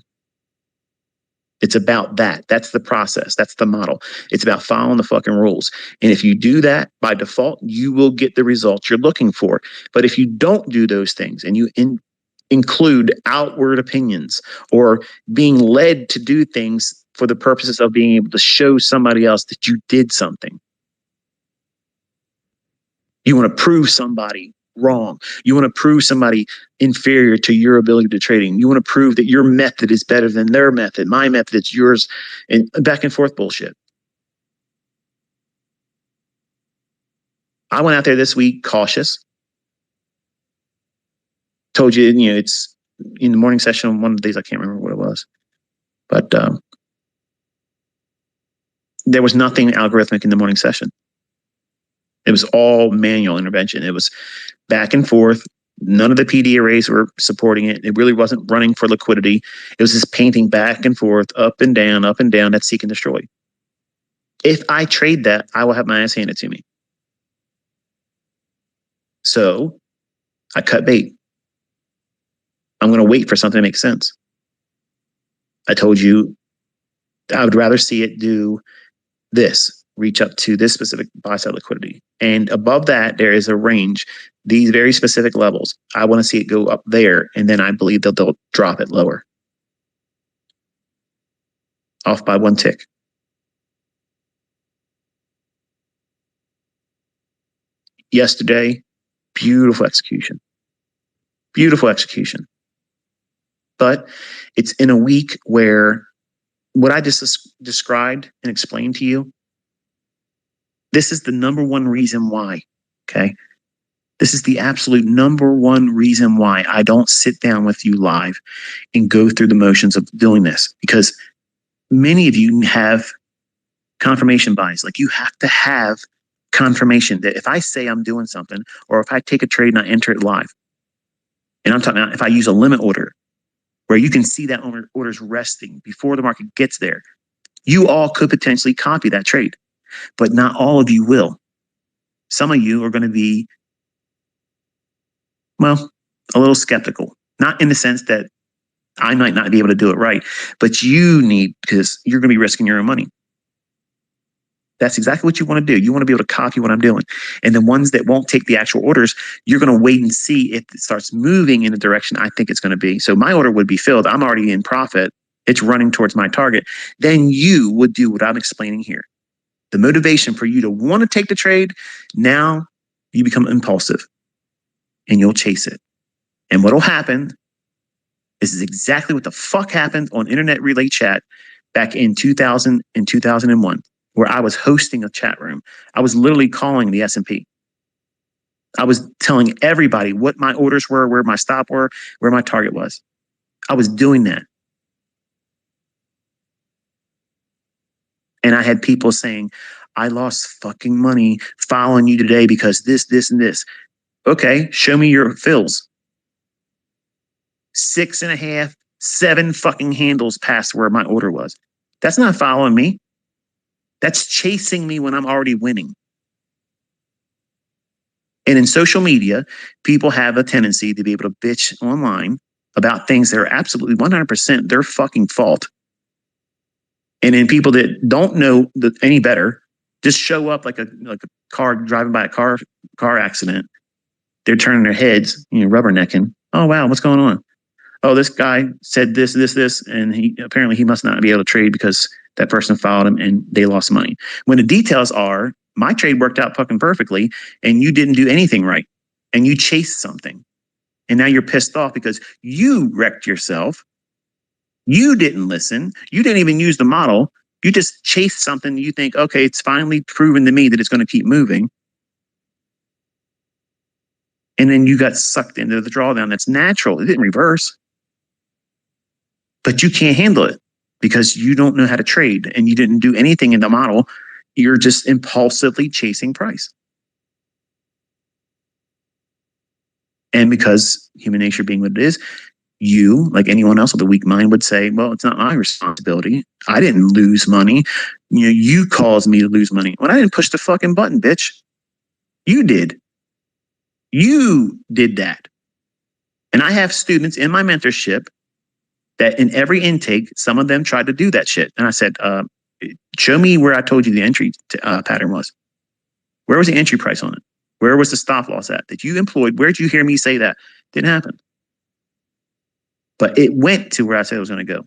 It's about that. That's the process. That's the model. It's about following the fucking rules. And if you do that by default, you will get the results you're looking for. But if you don't do those things and you include outward opinions or being led to do things for the purposes of being able to show somebody else that you did something, you want to prove somebody wrong. You want to prove somebody inferior to your ability to trading. You want to prove that your method is better than their method. My method is yours, and back and forth bullshit. I went out there this week cautious. told you, it's in the morning session. One of the days, I can't remember what it was, but there was nothing algorithmic in the morning session. It was all manual intervention. It was back and forth. None of the PD arrays were supporting it. It really wasn't running for liquidity. It was just painting back and forth, up and down, that seek and destroy. If I trade that, I will have my ass handed to me. So I cut bait. I'm going to wait for something to make sense. I told you I would rather see it do this, reach up to this specific buy side liquidity. And above that, there is a range, these very specific levels. I want to see it go up there, and then I believe they'll drop it lower. Off by one tick. Yesterday, beautiful execution. Beautiful execution. But it's in a week where what I just described and explained to you, this is the number one reason why, okay? This is the absolute number one reason why I don't sit down with you live and go through the motions of doing this, because many of you have confirmation bias. Like, you have to have confirmation that if I say I'm doing something, or if I take a trade and I enter it live, and I'm talking about if I use a limit order where you can see that order's resting before the market gets there, you all could potentially copy that trade, but not all of you will. Some of you are going to be, well, a little skeptical, not in the sense that I might not be able to do it right, but you need, because you're going to be risking your own money. That's exactly what you want to do. You want to be able to copy what I'm doing. And the ones that won't take the actual orders, you're going to wait and see if it starts moving in the direction I think it's going to be. So my order would be filled. I'm already in profit. It's running towards my target. Then you would do what I'm explaining here. The motivation for you to want to take the trade, now you become impulsive and you'll chase it. And what'll happen, this is exactly what the fuck happened on Internet Relay Chat back in 2000 and 2001. Where I was hosting a chat room. I was literally calling the S&P. I was telling everybody what my orders were, where my stop were, where my target was. I was doing that. And I had people saying, I lost fucking money following you today because this, this, and this. Okay, show me your fills. 6.5, 7 fucking handles past where my order was. That's not following me. That's chasing me when I'm already winning. And in social media, people have a tendency to be able to bitch online about things that are absolutely 100% their fucking fault. And then people that don't know any better just show up like a car driving by a car accident. They're turning their heads, rubbernecking. Oh, wow, what's going on? Oh, this guy said this, and he must not be able to trade because that person followed him and they lost money. When the details are, my trade worked out fucking perfectly and you didn't do anything right and you chased something. And now you're pissed off because you wrecked yourself. You didn't listen. You didn't even use the model. You just chased something. You think, okay, it's finally proven to me that it's going to keep moving. And then you got sucked into the drawdown. That's natural. It didn't reverse. But you can't handle it because you don't know how to trade and you didn't do anything in the model. You're just impulsively chasing price. And because human nature being what it is, you, like anyone else with a weak mind, would say, well, it's not my responsibility. I didn't lose money. You caused me to lose money. When I didn't push the fucking button, bitch. You did. You did that. And I have students in my mentorship that in every intake, some of them tried to do that shit. And I said, show me where I told you the entry pattern was. Where was the entry price on it? Where was the stop loss at that you employed? Where did you hear me say that? Didn't happen. But it went to where I said it was going to go.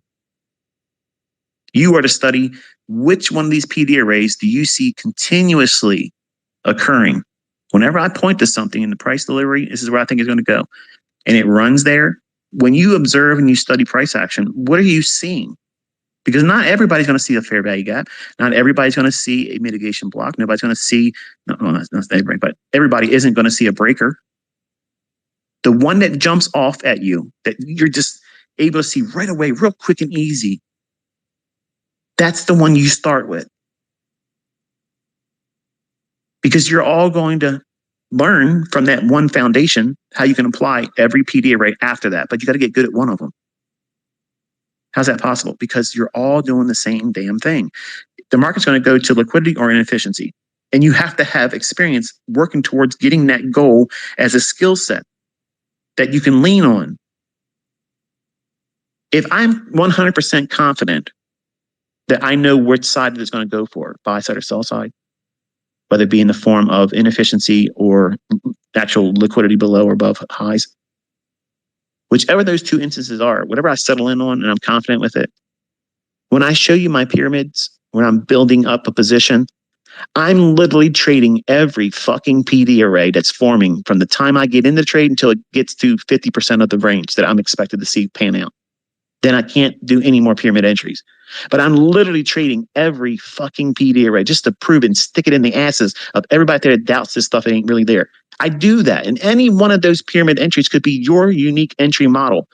You are to study which one of these PD arrays do you see continuously occurring. Whenever I point to something in the price delivery, this is where I think it's going to go. And it runs there. When you observe and you study price action, what are you seeing? Because not everybody's going to see a fair value gap. Not everybody's going to see a mitigation block. Nobody's going to see, no, not everybody, but everybody isn't going to see a breaker. The one that jumps off at you, that you're just able to see right away, real quick and easy, that's the one you start with. Because you're all going to learn from that one foundation how you can apply every PD array after that. But you got to get good at one of them. How's that possible? Because you're all doing the same damn thing. The market's going to go to liquidity or inefficiency. And you have to have experience working towards getting that goal as a skill set that you can lean on. If I'm 100% confident that I know which side it's going to go for, buy side or sell side, whether it be in the form of inefficiency or actual liquidity below or above highs, whichever those two instances are, whatever I settle in on and I'm confident with it, when I show you my pyramids, when I'm building up a position, I'm literally trading every fucking PD array that's forming from the time I get in the trade until it gets to 50% of the range that I'm expected to see pan out. Then I can't do any more pyramid entries. But I'm literally trading every fucking PD array just to prove and stick it in the asses of everybody there that doubts this stuff ain't really there. I do that. And any one of those pyramid entries could be your unique entry model.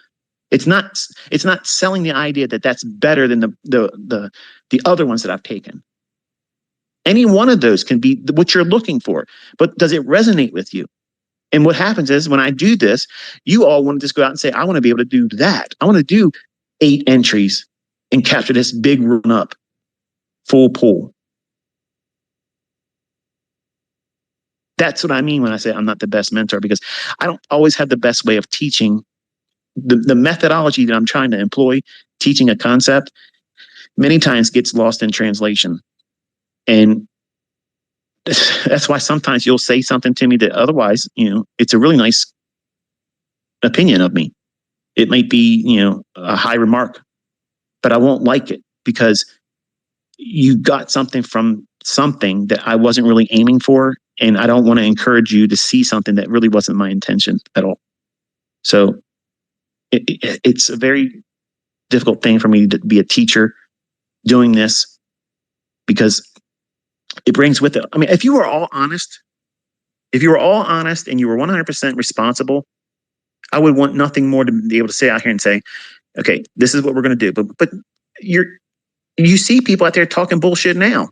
It's not selling the idea that that's better than the other ones that I've taken. Any one of those can be what you're looking for, but does it resonate with you? And what happens is when I do this, you all want to just go out and say, I want to be able to do that. I want to do 8 entries and capture this big run up, full pull. That's what I mean when I say I'm not the best mentor, because I don't always have the best way of teaching. The methodology that I'm trying to employ, teaching a concept, many times gets lost in translation. And that's why sometimes you'll say something to me that otherwise, it's a really nice opinion of me. It might be, a high remark, but I won't like it because you got something from something that I wasn't really aiming for. And I don't want to encourage you to see something that really wasn't my intention at all. So it's a very difficult thing for me to be a teacher doing this, because it brings with it. I mean, if you were all honest and you were 100% responsible, I would want nothing more to be able to sit out here and say, okay, this is what we're going to do. But you see people out there talking bullshit now.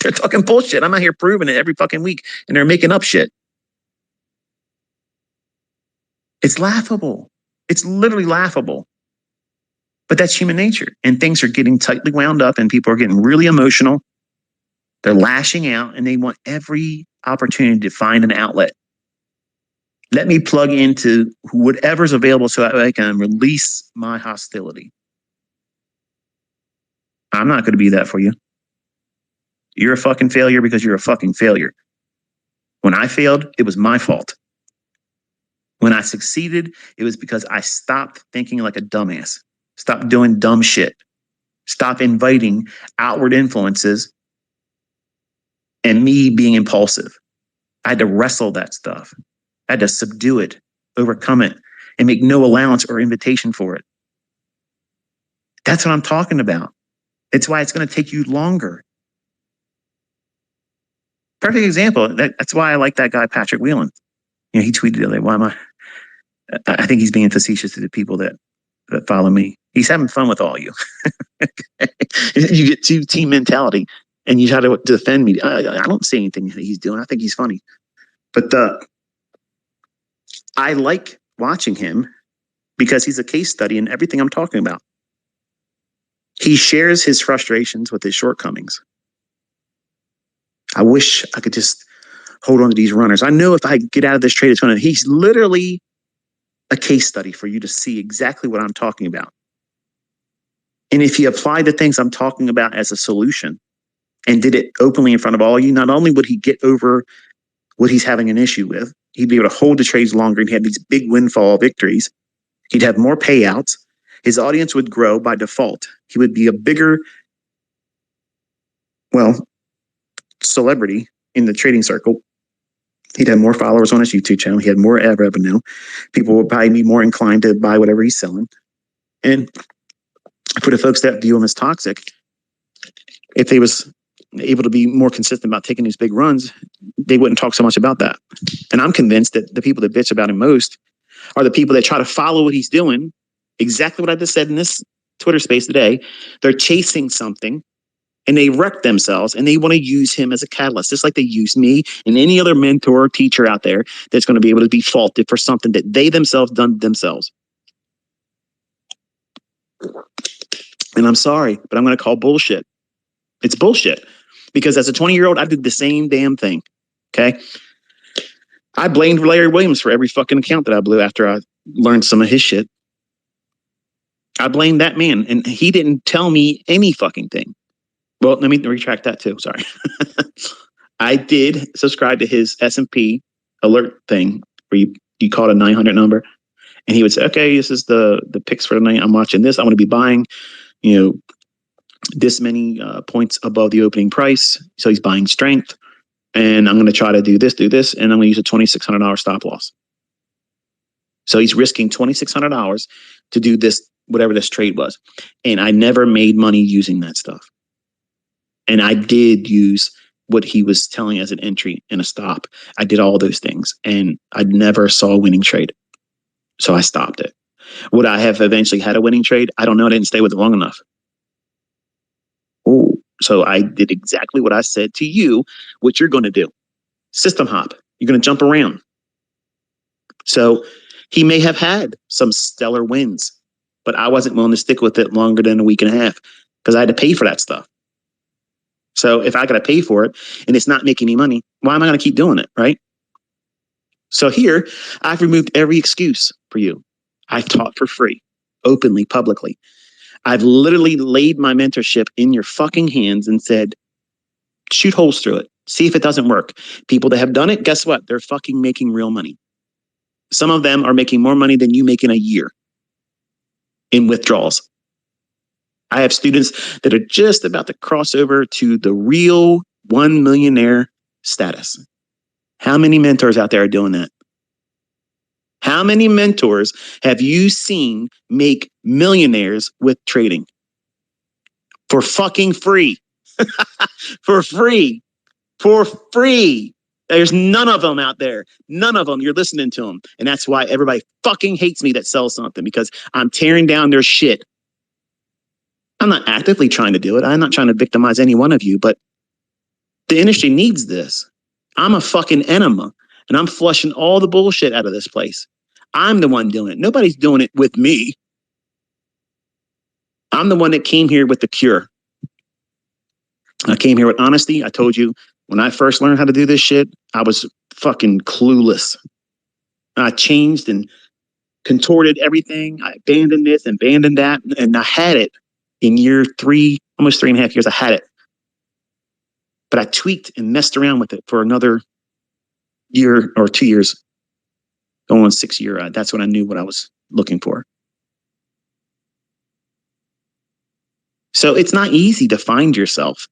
They're talking bullshit. I'm out here proving it every fucking week, and they're making up shit. It's laughable. It's literally laughable. But that's human nature. And things are getting tightly wound up, and people are getting really emotional. They're lashing out, and they want every opportunity to find an outlet. Let me plug into whatever's available so that I can release my hostility. I'm not going to be that for you. You're a fucking failure because you're a fucking failure. When I failed, it was my fault. When I succeeded, it was because I stopped thinking like a dumbass. Stop doing dumb shit. Stop inviting outward influences and me being impulsive. I had to wrestle that stuff. I had to subdue it, overcome it, and make no allowance or invitation for it. That's what I'm talking about. It's why it's going to take you longer. Perfect example. That's why I like that guy, Patrick Whelan. He tweeted the other day, I think he's being facetious to the people that follow me. He's having fun with all you. You get team mentality and you try to defend me. I don't see anything that he's doing. I think he's funny. But I like watching him because he's a case study in everything I'm talking about. He shares his frustrations with his shortcomings. I wish I could just hold on to these runners. I know if I get out of this trade, he's literally a case study for you to see exactly what I'm talking about. And if he applied the things I'm talking about as a solution and did it openly in front of all you, not only would he get over what he's having an issue with, he'd be able to hold the trades longer and he had these big windfall victories. He'd have more payouts. His audience would grow by default. He would be a bigger, celebrity in the trading circle. He'd have more followers on his YouTube channel. He had more ad revenue. People would probably be more inclined to buy whatever he's selling. And for the folks that view him as toxic, if they was able to be more consistent about taking these big runs, they wouldn't talk so much about that. And I'm convinced that the people that bitch about him most are the people that try to follow what he's doing. Exactly what I just said in this Twitter space today. They're chasing something and they wreck themselves and they want to use him as a catalyst, just like they use me and any other mentor or teacher out there that's going to be able to be faulted for something that they themselves done themselves. And I'm sorry, but I'm going to call bullshit. It's bullshit. Because as a 20-year-old, I did the same damn thing. Okay. I blamed Larry Williams for every fucking account that I blew after I learned some of his shit. I blamed that man, and he didn't tell me any fucking thing. Well, let me retract that too. Sorry. I did subscribe to his S&P alert thing where you called a 900 number, and he would say, "Okay, this is the picks for the night. I'm watching this. I'm going to be buying, this many points above the opening price." So he's buying strength, and I'm going to try to do this, and I'm going to use a $2,600 stop loss. So he's risking $2,600 to do this, whatever this trade was. And I never made money using that stuff. And I did use what he was telling as an entry and a stop. I did all those things and I never saw a winning trade. So I stopped it. Would I have eventually had a winning trade? I don't know. I didn't stay with it long enough. Oh, so I did exactly what I said to you, what you're going to do. System hop. You're going to jump around. So he may have had some stellar wins, but I wasn't willing to stick with it longer than a week and a half because I had to pay for that stuff. So if I got to pay for it and it's not making me money, why am I going to keep doing it, right? So here, I've removed every excuse for you. I've taught for free, openly, publicly. I've literally laid my mentorship in your fucking hands and said, shoot holes through it. See if it doesn't work. People that have done it, guess what? They're fucking making real money. Some of them are making more money than you make in a year in withdrawals. I have students that are just about to cross over to the real 1 millionaire status. How many mentors out there are doing that? How many mentors have you seen make millionaires with trading? For fucking free. For free. For free. There's none of them out there. None of them. You're listening to them. And that's why everybody fucking hates me that sells something, because I'm tearing down their shit. I'm not actively trying to do it. I'm not trying to victimize any one of you, but the industry needs this. I'm a fucking enema, and I'm flushing all the bullshit out of this place. I'm the one doing it. Nobody's doing it with me. I'm the one that came here with the cure. I came here with honesty. I told you when I first learned how to do this shit, I was fucking clueless. I changed and contorted everything. I abandoned this, abandoned that, and I had it in year 3, almost 3.5 years. I had it. But I tweaked and messed around with it for another year or 2 years, going on 6 year. That's when I knew what I was looking for. So it's not easy to find yourself.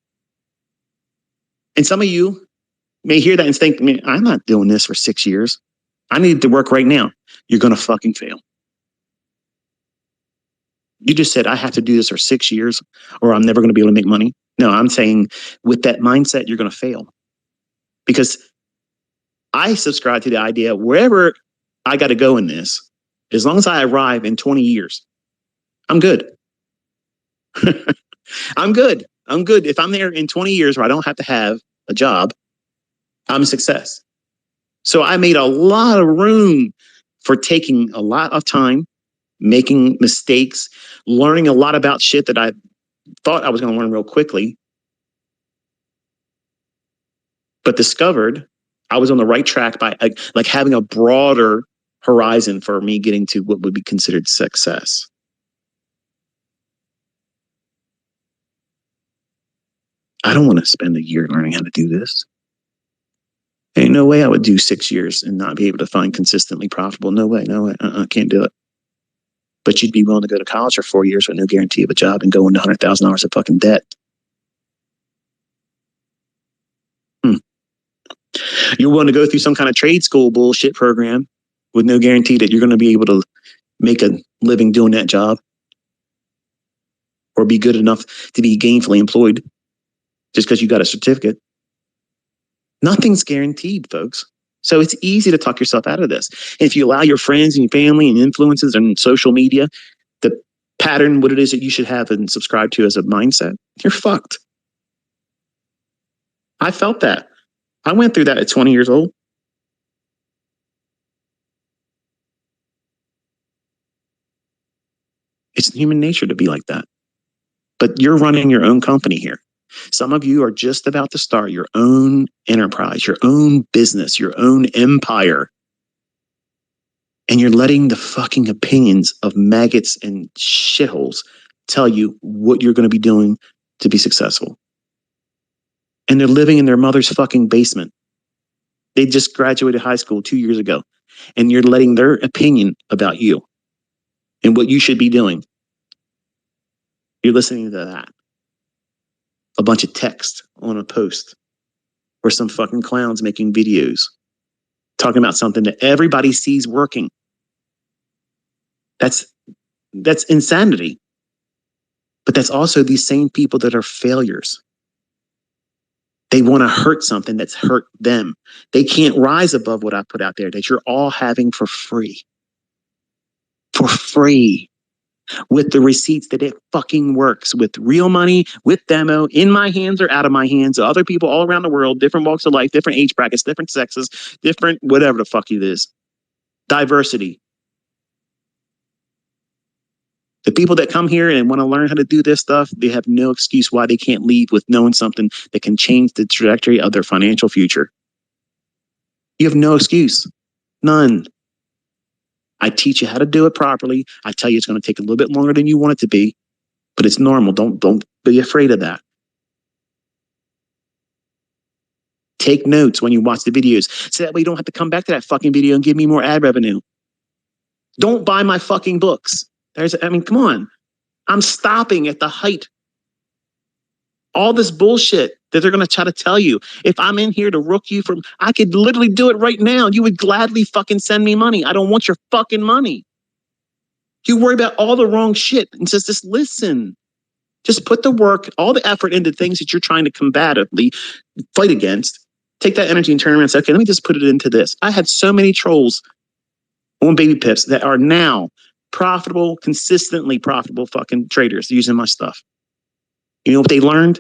And some of you may hear that and think, man, I'm not doing this for 6 years. I need to work right now. You're going to fucking fail. You just said, I have to do this for 6 years or I'm never going to be able to make money. No, I'm saying with that mindset, you're going to fail. Because I subscribe to the idea wherever I got to go in this, as long as I arrive in 20 years, I'm good. I'm good. I'm good. If I'm there in 20 years where I don't have to have a job, I'm a success. So I made a lot of room for taking a lot of time, making mistakes, learning a lot about shit that I thought I was going to learn real quickly, but discovered I was on the right track by like having a broader horizon for me getting to what would be considered success. I don't want to spend a year learning how to do this. Ain't no way I would do 6 years and not be able to find consistently profitable. No way, no way. Can't do it. But you'd be willing to go to college for 4 years with no guarantee of a job and go into $100,000 of fucking debt. You're willing to go through some kind of trade school bullshit program with no guarantee that you're going to be able to make a living doing that job or be good enough to be gainfully employed just because you got a certificate. Nothing's guaranteed, folks. So it's easy to talk yourself out of this. And if you allow your friends and your family and influences and social media to pattern what it is that you should have and subscribe to as a mindset, you're fucked. I felt that. I went through that at 20 years old. It's human nature to be like that. But you're running your own company here. Some of you are just about to start your own enterprise, your own business, your own empire. And you're letting the fucking opinions of maggots and shitholes tell you what you're going to be doing to be successful. And they're living in their mother's fucking basement. They just graduated high school 2 years ago. And you're letting their opinion about you and what you should be doing. You're listening to that. A bunch of text on a post or some fucking clowns making videos talking about something that everybody sees working. That's insanity. But that's also these same people that are failures. They want to hurt something that's hurt them. They can't rise above what I put out there that you're all having for free. For free. With the receipts that it fucking works, with real money, with demo, in my hands or out of my hands, other people all around the world, different walks of life, different age brackets, different sexes, different whatever the fuck it is. Diversity. The people that come here and want to learn how to do this stuff, they have no excuse why they can't leave with knowing something that can change the trajectory of their financial future. You have no excuse. None. I teach you how to do it properly. I tell you it's going to take a little bit longer than you want it to be, but it's normal. Don't be afraid of that. Take notes when you watch the videos so that way you don't have to come back to that fucking video and give me more ad revenue. Don't buy my fucking books. Come on. I'm stopping at the height. All this bullshit that they're going to try to tell you. If I'm in here to rook you from, I could literally do it right now. You would gladly fucking send me money. I don't want your fucking money. You worry about all the wrong shit and just listen. Just put the work, all the effort into things that you're trying to combatively fight against. Take that energy and turn around and say, okay, let me just put it into this. I had so many trolls on Baby Pips that are now profitable, consistently profitable fucking traders using my stuff. You know what they learned?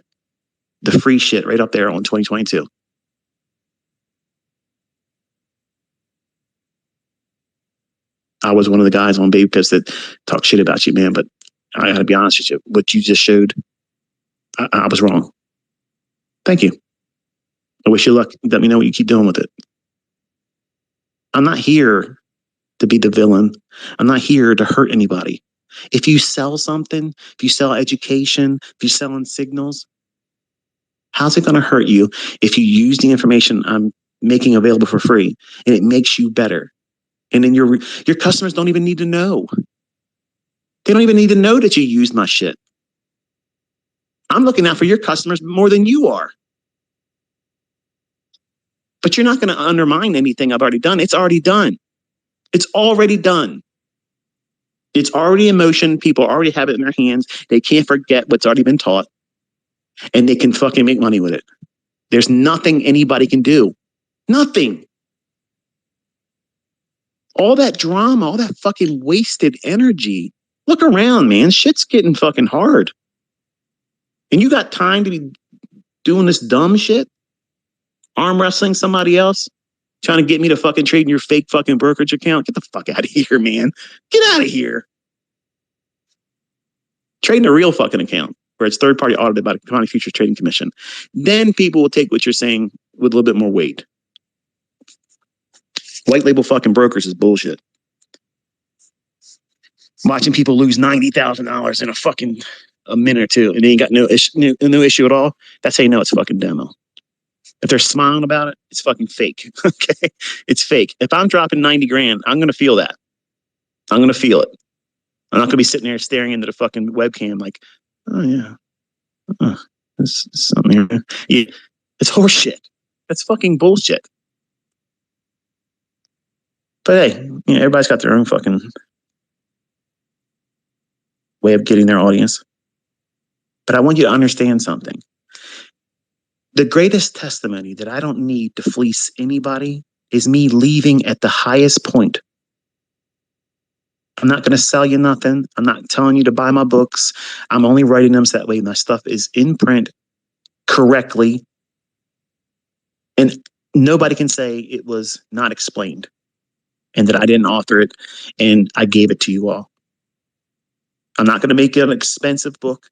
The free shit right up there on 2022. I was one of the guys on Baby Pips that talk shit about you, man, but I gotta be honest with you. What you just showed, I was wrong. Thank you. I wish you luck. Let me know what you keep doing with it. I'm not here to be the villain. I'm not here to hurt anybody. If you sell something, if you sell education, if you're selling signals, how's it going to hurt you if you use the information I'm making available for free and it makes you better? And then your customers don't even need to know. They don't even need to know that you used my shit. I'm looking out for your customers more than you are. But you're not going to undermine anything I've already done. It's already done. It's already done. It's already in motion. People already have it in their hands. They can't forget what's already been taught. And they can fucking make money with it. There's nothing anybody can do. Nothing. All that drama, all that fucking wasted energy. Look around, man. Shit's getting fucking hard. And you got time to be doing this dumb shit? Arm wrestling somebody else? Trying to get me to fucking trade in your fake fucking brokerage account? Get the fuck out of here, man. Get out of here. Trade in a real fucking account where it's third party audited by the Commodity Futures Trading Commission. Then people will take what you're saying with a little bit more weight. White label fucking brokers is bullshit. Watching people lose $90,000 in a minute or two and they ain't got no issue at all. That's how you know it's fucking demo. If they're smiling about it, it's fucking fake. Okay, it's fake. If I'm dropping 90 grand, I'm gonna feel that. I'm gonna feel it. I'm not gonna be sitting there staring into the fucking webcam like, oh yeah, there's something here. Yeah, it's horseshit. That's fucking bullshit. But hey, everybody's got their own fucking way of getting their audience. But I want you to understand something. The greatest testimony that I don't need to fleece anybody is me leaving at the highest point. I'm not going to sell you nothing. I'm not telling you to buy my books. I'm only writing them so that way my stuff is in print correctly. And nobody can say it was not explained and that I didn't author it and I gave it to you all. I'm not going to make it an expensive book.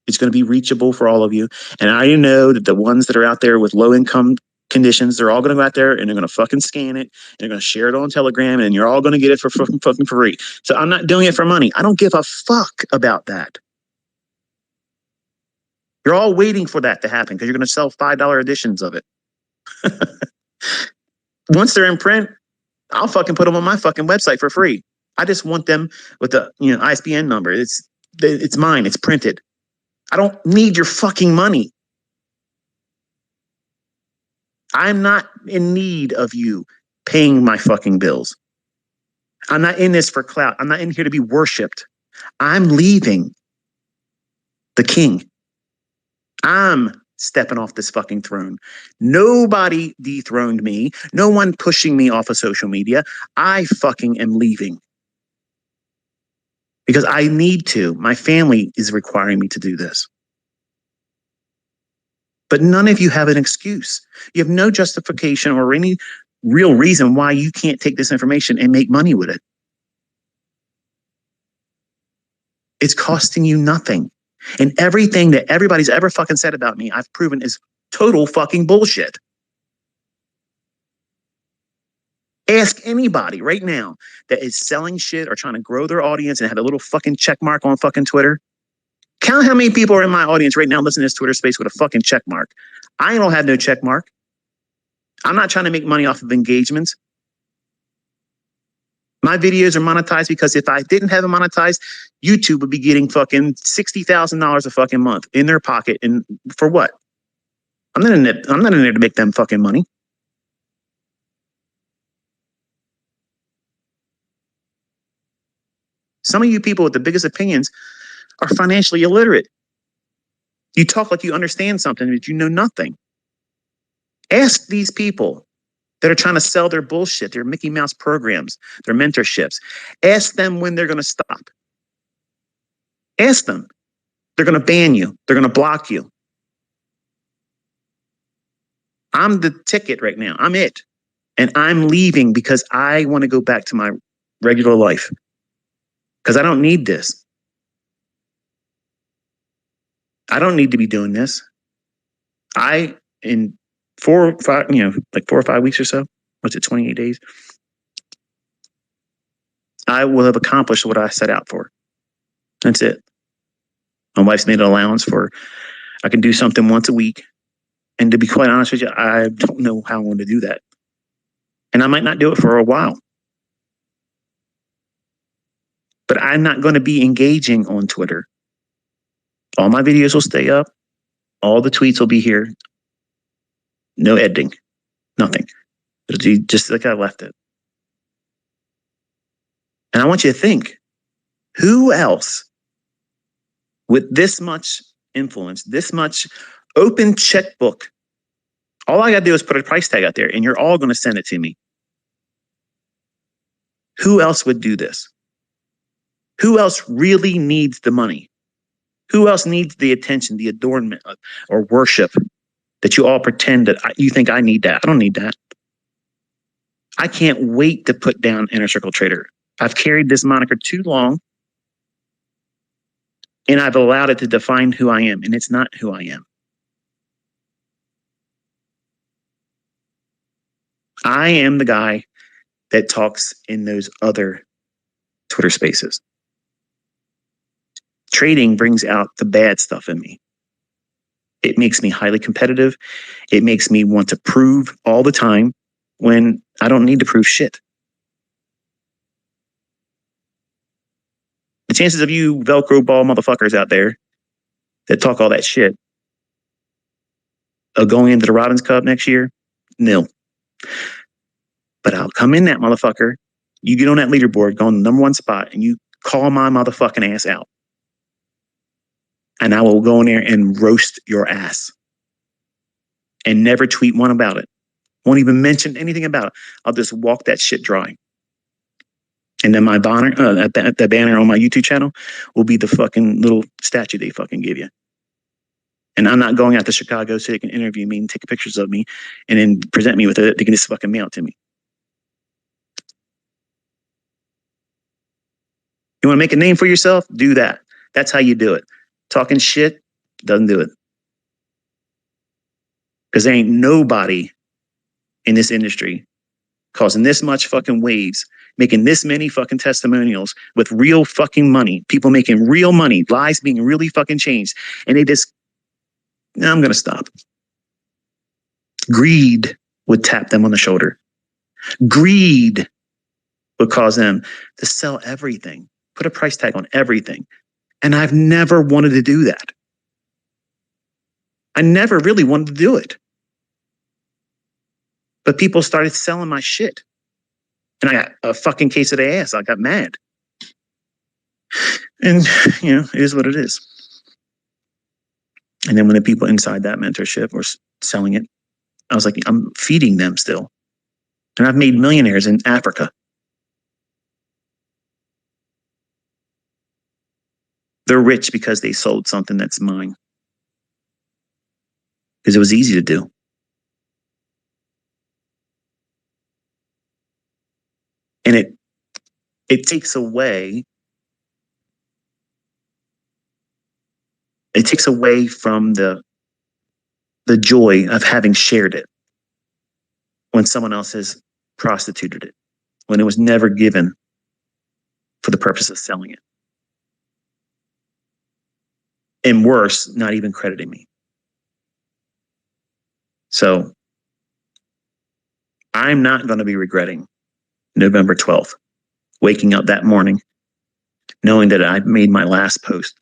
It's going to be reachable for all of you. And I know that the ones that are out there with low income conditions, they're all going to go out there and they're going to fucking scan it and they're going to share it on Telegram and you're all going to get it for fucking free. So I'm not doing it for money. I don't give a fuck about that. You're all waiting for that to happen because you're going to sell $5 editions of it. Once they're in print, I'll fucking put them on my fucking website for free. I just want them with the ISBN number. It's mine. It's printed. I don't need your fucking money. I'm not in need of you paying my fucking bills. I'm not in this for clout. I'm not in here to be worshipped. I'm leaving the king. I'm stepping off this fucking throne. Nobody dethroned me. No one pushing me off of social media. I fucking am leaving. Because I need to. My family is requiring me to do this. But none of you have an excuse. You have no justification or any real reason why you can't take this information and make money with it. It's costing you nothing. And everything that everybody's ever fucking said about me, I've proven is total fucking bullshit. Ask anybody right now that is selling shit or trying to grow their audience and have a little fucking check mark on fucking Twitter. Count how many people are in my audience right now listening to this Twitter space with a fucking check mark. I don't have no check mark. I'm not trying to make money off of engagements. My videos are monetized because if I didn't have them monetized, YouTube would be getting fucking $60,000 a fucking month in their pocket. And for what? I'm not in there to make them fucking money. Some of you people with the biggest opinions are financially illiterate. You talk like you understand something, but you know nothing. Ask these people that are trying to sell their bullshit, their Mickey Mouse programs, their mentorships. Ask them when they're going to stop. Ask them. They're going to ban you. They're going to block you. I'm the ticket right now. I'm it. And I'm leaving because I want to go back to my regular life. Because I don't need this. I don't need to be doing this. In 4 or 5, like 4 or 5 weeks or so, what's it, 28 days? I will have accomplished what I set out for. That's it. My wife's made an allowance for, I can do something once a week. And to be quite honest with you, I don't know how I'm going to do that. And I might not do it for a while. But I'm not going to be engaging on Twitter. All my videos will stay up. All the tweets will be here. No editing. Nothing. It'll be just like I left it. And I want you to think, who else with this much influence, this much open checkbook, all I got to do is put a price tag out there and you're all going to send it to me. Who else would do this? Who else really needs the money? Who else needs the attention, the adornment or worship that you all pretend that you think I need that? I don't need that. I can't wait to put down Inner Circle Trader. I've carried this moniker too long and I've allowed it to define who I am, and it's not who I am. I am the guy that talks in those other Twitter spaces. Trading brings out the bad stuff in me. It makes me highly competitive. It makes me want to prove all the time when I don't need to prove shit. The chances of you Velcro ball motherfuckers out there that talk all that shit of going into the Robbins Cup next year, nil. But I'll come in that motherfucker. You get on that leaderboard, go on the #1 spot, and you call my motherfucking ass out. And I will go in there and roast your ass. And never tweet one about it. Won't even mention anything about it. I'll just walk that shit dry. And then my banner, the banner on my YouTube channel will be the fucking little statue they fucking give you. And I'm not going out to Chicago so they can interview me and take pictures of me and then present me with it. They can just fucking mail it to me. You want to make a name for yourself? Do that. That's how you do it. Talking shit doesn't do it. Because there ain't nobody in this industry causing this much fucking waves, making this many fucking testimonials with real fucking money, people making real money, lives being really fucking changed. And they just, no, I'm going to stop. Greed would tap them on the shoulder. Greed would cause them to sell everything, put a price tag on everything. And I've never wanted to do that. I never really wanted to do it. But people started selling my shit. And I got a fucking case of the ass. I got mad. And, you know, it is what it is. And then when the people inside that mentorship were selling it, I was like, I'm feeding them still. And I've made millionaires in Africa. They're rich because they sold something that's mine. Because it was easy to do. And it takes away from the joy of having shared it when someone else has prostituted it, when it was never given for the purpose of selling it. And worse, not even crediting me. So I'm not going to be regretting November 12th, waking up that morning, knowing that I made my last post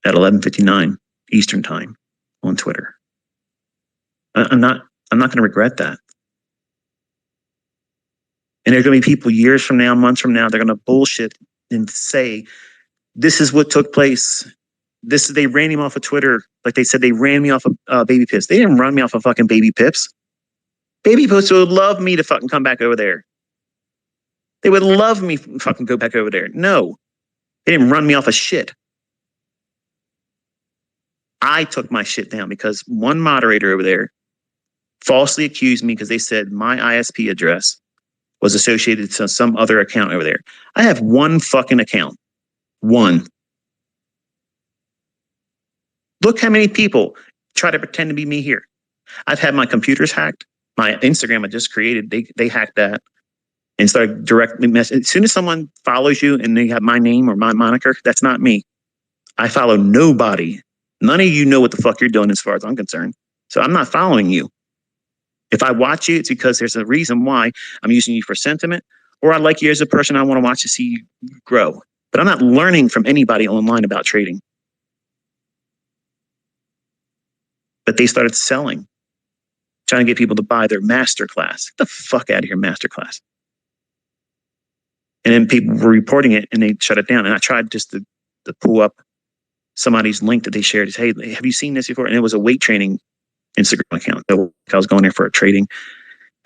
at 11:59 Eastern time on Twitter. I'm not going to regret that. And there's going to be people years from now, months from now, they're going to bullshit and say, this is what took place. They ran him off of Twitter. Like they said, they ran me off of Baby Pips. They didn't run me off of fucking Baby Pips. Baby Pips would love me to fucking come back over there. They would love me to fucking go back over there. No, they didn't run me off of shit. I took my shit down because one moderator over there falsely accused me because they said my ISP address was associated to some other account over there. I have one fucking account. One. Look how many people try to pretend to be me here. I've had my computers hacked. My Instagram I just created, they hacked that and started directly messaging. As soon as someone follows you and they have my name or my moniker, that's not me. I follow nobody. None of you know what the fuck you're doing as far as I'm concerned. So I'm not following you. If I watch you, it's because there's a reason why. I'm using you for sentiment, or I like you as a person. I want to watch to see you grow. But I'm not learning from anybody online about trading. But they started selling, trying to get people to buy their masterclass. Get the fuck out of here, masterclass. And then people were reporting it and they shut it down. And I tried just to pull up somebody's link that they shared. Hey, have you seen this before? And it was a weight training Instagram account. So I was going there for a trading.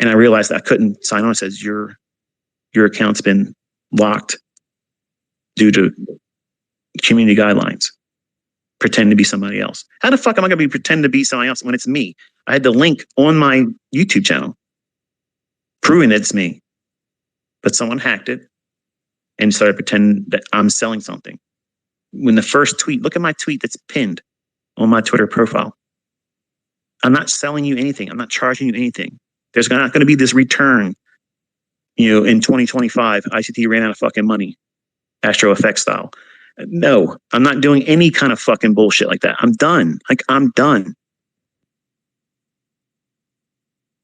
And I realized I couldn't sign on. It says your account's been locked due to community guidelines. Pretend to be somebody else. How the fuck am I going to be pretend to be somebody else when it's me? I had the link on my YouTube channel proving it's me. But someone hacked it and started pretending that I'm selling something. When the first tweet, look at my tweet that's pinned on my Twitter profile. I'm not selling you anything. I'm not charging you anything. There's not going to be this return, in 2025, ICT ran out of fucking money, Astro Effects style. No, I'm not doing any kind of fucking bullshit like that. I'm done. I'm done.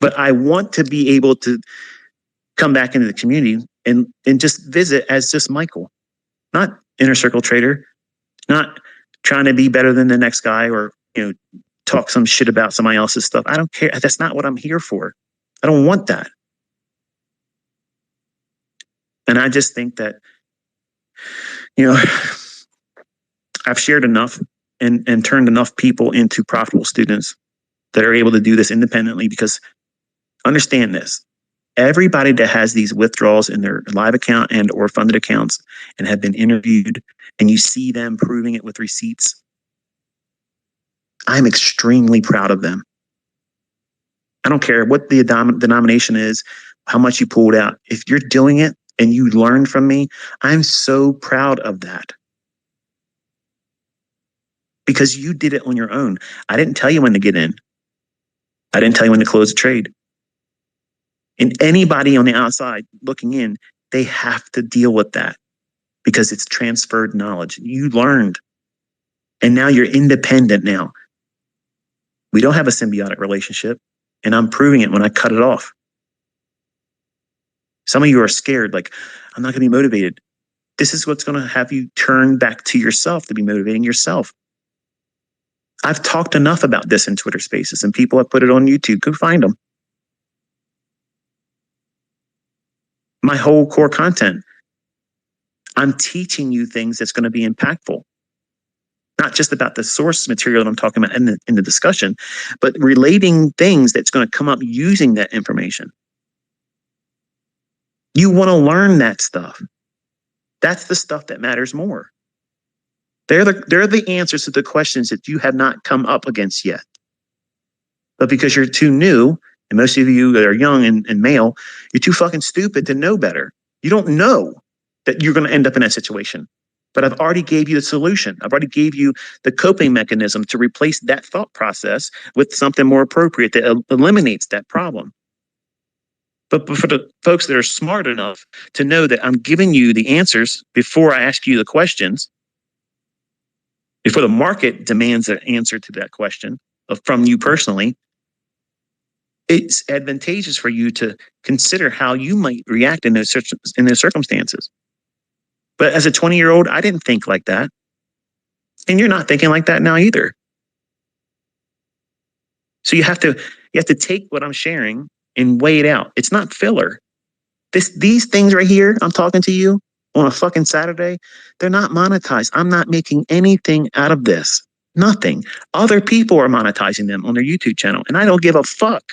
But I want to be able to come back into the community and just visit as just Michael, not inner circle trader, not trying to be better than the next guy or, talk some shit about somebody else's stuff. I don't care. That's not what I'm here for. I don't want that. And I just think that, I've shared enough and turned enough people into profitable students that are able to do this independently because Understand this. Everybody that has these withdrawals in their live account and or funded accounts and have been interviewed, and you see them proving it with receipts, I'm extremely proud of them. I don't care what the denomination is, how much you pulled out. If you're doing it and you learn from me, I'm so proud of that. Because you did it on your own. I didn't tell you when to get in. I didn't tell you when to close a trade. And anybody on the outside looking in, they have to deal with that because it's transferred knowledge. You learned. And now you're independent now. We don't have a symbiotic relationship. And I'm proving it when I cut it off. Some of you are scared, like, I'm not going to be motivated. This is what's going to have you turn back to yourself to be motivating yourself. I've talked enough about this in Twitter Spaces, and people have put it on YouTube. Go find them. My whole core content, I'm teaching you things that's going to be impactful. Not just about the source material that I'm talking about in the discussion, but relating things that's going to come up using that information. You want to learn that stuff. That's the stuff that matters more. They're the answers to the questions that you have not come up against yet. But because you're too new, and most of you that are young and male, you're too fucking stupid to know better. You don't know that you're going to end up in that situation. But I've already gave you the solution. I've already gave you the coping mechanism to replace that thought process with something more appropriate that eliminates that problem. But for the folks that are smart enough to know that I'm giving you the answers before I ask you the questions, before the market demands an answer to that question from you personally, it's advantageous for you to consider how you might react in those circumstances. But as a 20-year-old, I didn't think like that. And you're not thinking like that now either. So you have to take what I'm sharing and weigh it out. It's not filler. These things right here, I'm talking to you on a fucking Saturday, they're not monetized. I'm not making anything out of this. Nothing. Other people are monetizing them on their YouTube channel, and I don't give a fuck.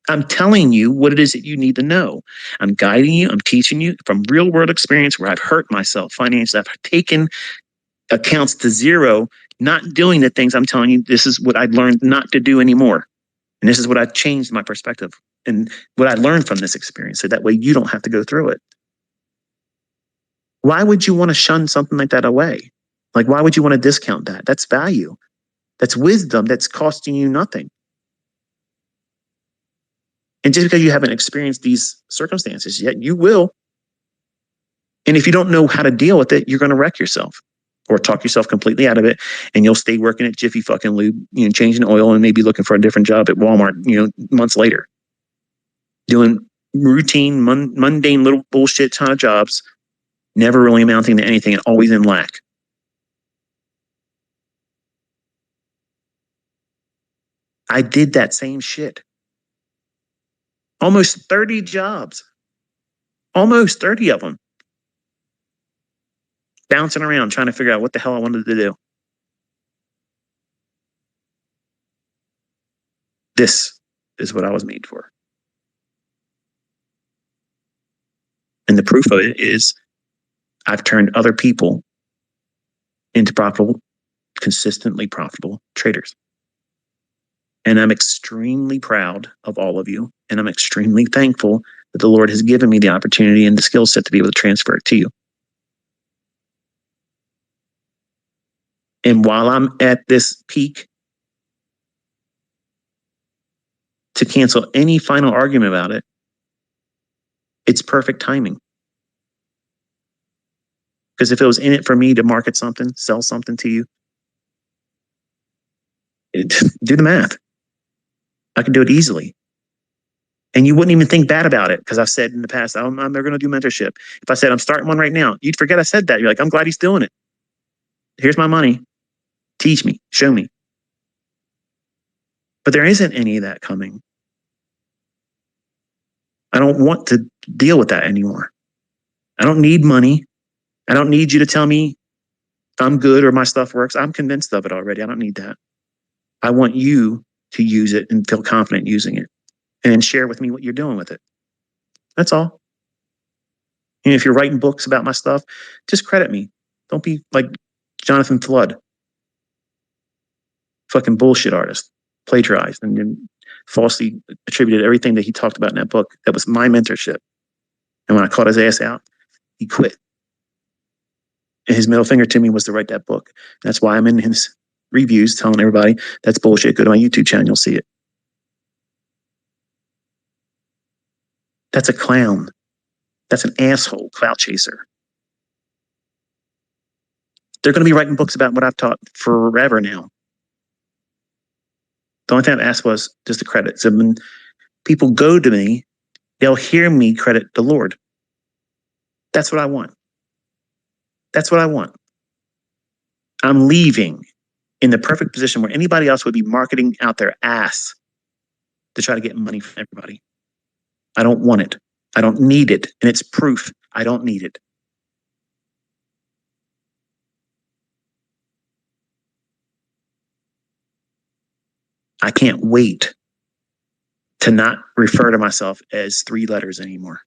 I'm telling you what it is that you need to know. I'm guiding you. I'm teaching you from real world experience where I've hurt myself financially. I've taken accounts to zero, not doing the things I'm telling you. This is what I learned not to do anymore. And this is what I changed my perspective and what I learned from this experience. So that way you don't have to go through it. Why would you want to shun something like that away? Like, why would you want to discount that? That's value. That's wisdom that's costing you nothing. And just because you haven't experienced these circumstances yet, you will. And if you don't know how to deal with it, you're going to wreck yourself or talk yourself completely out of it. And you'll stay working at Jiffy fucking Lube, changing oil and maybe looking for a different job at Walmart, months later. Doing routine, mundane little bullshit ton of jobs, never really amounting to anything and always in lack. I did that same shit. Almost 30 jobs. Almost 30 of them. Bouncing around trying to figure out what the hell I wanted to do. This is what I was made for. And the proof of it is I've turned other people into profitable, consistently profitable traders. And I'm extremely proud of all of you. And I'm extremely thankful that the Lord has given me the opportunity and the skill set to be able to transfer it to you. And while I'm at this peak, to cancel any final argument about it, it's perfect timing. Because if it was in it for me to market something, sell something to you, do the math. I can do it easily. And you wouldn't even think bad about it because I've said in the past, I'm never going to do mentorship. If I said I'm starting one right now, you'd forget I said that. You're like, I'm glad he's doing it. Here's my money. Teach me. Show me. But there isn't any of that coming. I don't want to deal with that anymore. I don't need money. I don't need you to tell me I'm good or my stuff works. I'm convinced of it already. I don't need that. I want you to use it and feel confident using it, and then share with me what you're doing with it. That's all. And if you're writing books about my stuff, just credit me. Don't be like Jonathan Flood, fucking bullshit artist, plagiarized and then falsely attributed everything that he talked about in that book. That was my mentorship. And when I caught his ass out, he quit. And his middle finger to me was to write that book. That's why I'm in his reviews telling everybody that's bullshit. Go to my YouTube channel, you'll see it. That's a clown. That's an asshole clout chaser. They're going to be writing books about what I've taught forever now. The only thing I've asked was just the credit. So when people go to me, they'll hear me credit the Lord. That's what I want. That's what I want. I'm leaving in the perfect position where anybody else would be marketing out their ass to try to get money from everybody. I don't want it. I don't need it. And it's proof I don't need it. I can't wait to not refer to myself as 3 letters anymore.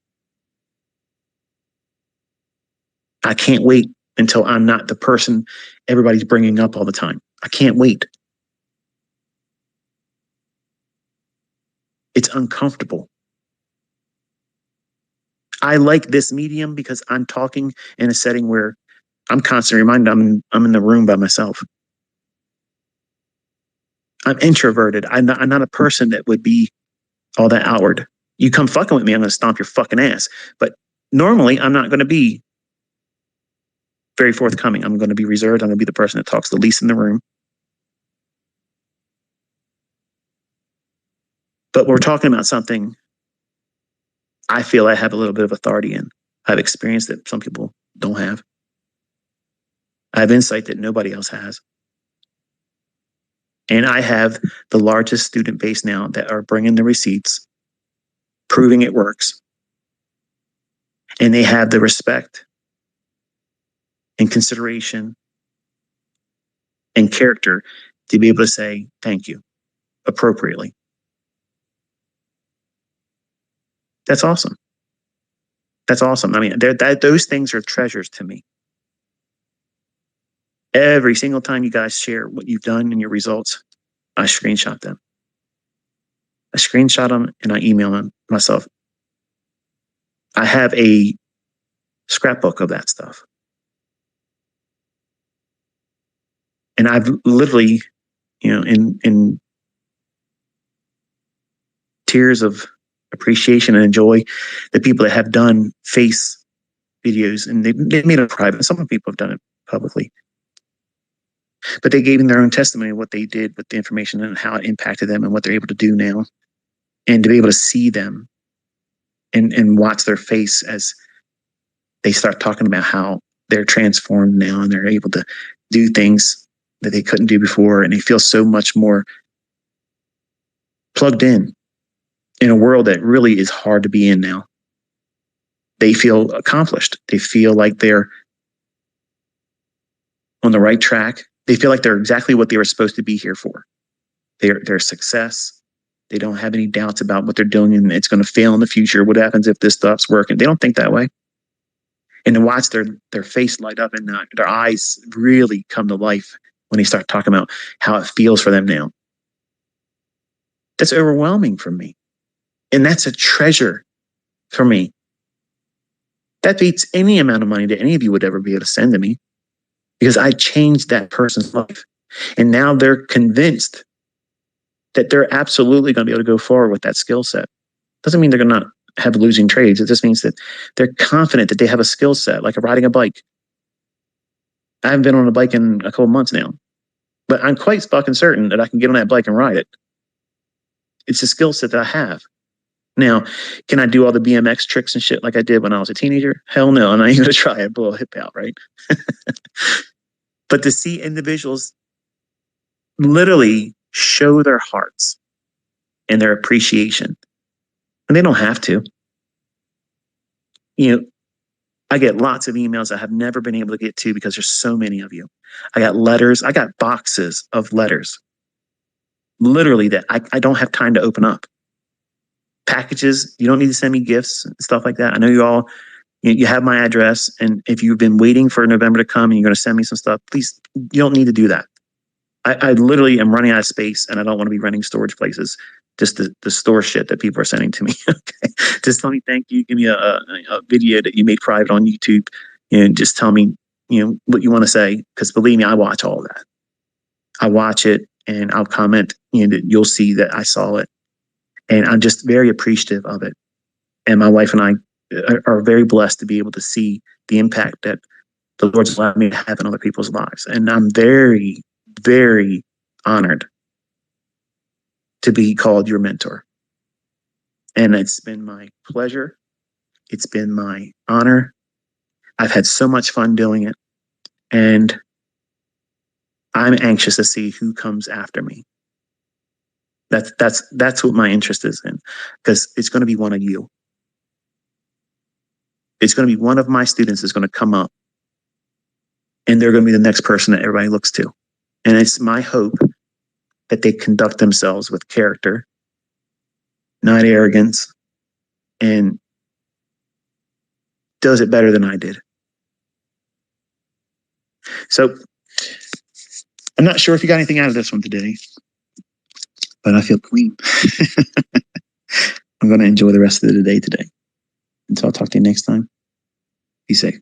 I can't wait until I'm not the person everybody's bringing up all the time. I can't wait. It's uncomfortable. I like this medium because I'm talking in a setting where I'm constantly reminded I'm in the room by myself. I'm introverted. I'm not a person that would be all that outward. You come fucking with me, I'm going to stomp your fucking ass. But normally, I'm not going to be very forthcoming. I'm going to be reserved. I'm going to be the person that talks the least in the room. But we're talking about something I feel I have a little bit of authority in. I have experience that some people don't have. I have insight that nobody else has. And I have the largest student base now that are bringing the receipts, proving it works. And they have the respect and consideration and character to be able to say thank you appropriately. That's awesome. That's awesome. I mean, those things are treasures to me. Every single time you guys share what you've done and your results, I screenshot them. I screenshot them and I email them myself. I have a scrapbook of that stuff. And I've literally, in tears of appreciation and joy, the people that have done face videos, and they made it private. Some people have done it publicly. But they gave them their own testimony of what they did with the information and how it impacted them and what they're able to do now. And to be able to see them and watch their face as they start talking about how they're transformed now and they're able to do things that they couldn't do before. And they feel so much more plugged in a world that really is hard to be in now. They feel accomplished. They feel like they're on the right track. They feel like they're exactly what they were supposed to be here for. They're success. They don't have any doubts about what they're doing and it's going to fail in the future. What happens if this stops working? They don't think that way. And to watch their face light up and their eyes really come to life when they start talking about how it feels for them now. That's overwhelming for me. And that's a treasure for me. That beats any amount of money that any of you would ever be able to send to me, because I changed that person's life. And now they're convinced that they're absolutely going to be able to go forward with that skill set. Doesn't mean they're going to not have losing trades. It just means that they're confident that they have a skill set, like riding a bike. I haven't been on a bike in a couple months now, but I'm quite fucking certain that I can get on that bike and ride it. It's a skill set that I have. Now, can I do all the BMX tricks and shit like I did when I was a teenager? Hell no, I'm not even going to try it. Blow a hip out, right? But to see individuals literally show their hearts and their appreciation, and they don't have to. I get lots of emails I have never been able to get to because there's so many of you. I got letters. I got boxes of letters literally that I don't have time to open up. Packages, you don't need to send me gifts and stuff like that. I know you have my address, and if you've been waiting for November to come and you're going to send me some stuff, please, you don't need to do that. I literally am running out of space, and I don't want to be running storage places just to store shit that people are sending to me. Okay, just tell me thank you. Give me a video that you made private on YouTube, and just tell me what you want to say. Because believe me, I watch all of that. I watch it, and I'll comment. You'll see that I saw it, and I'm just very appreciative of it. And my wife and I are very blessed to be able to see the impact that the Lord's allowed me to have in other people's lives. And I'm very, very honored to be called your mentor. And it's been my pleasure. It's been my honor. I've had so much fun doing it. And I'm anxious to see who comes after me. That's what my interest is in, because it's going to be one of you. It's going to be one of my students is going to come up, and they're going to be the next person that everybody looks to. And it's my hope that they conduct themselves with character, not arrogance, and does it better than I did. So I'm not sure if you got anything out of this one today, but I feel clean. I'm going to enjoy the rest of the day today. Until I'll talk to you next time. Be safe.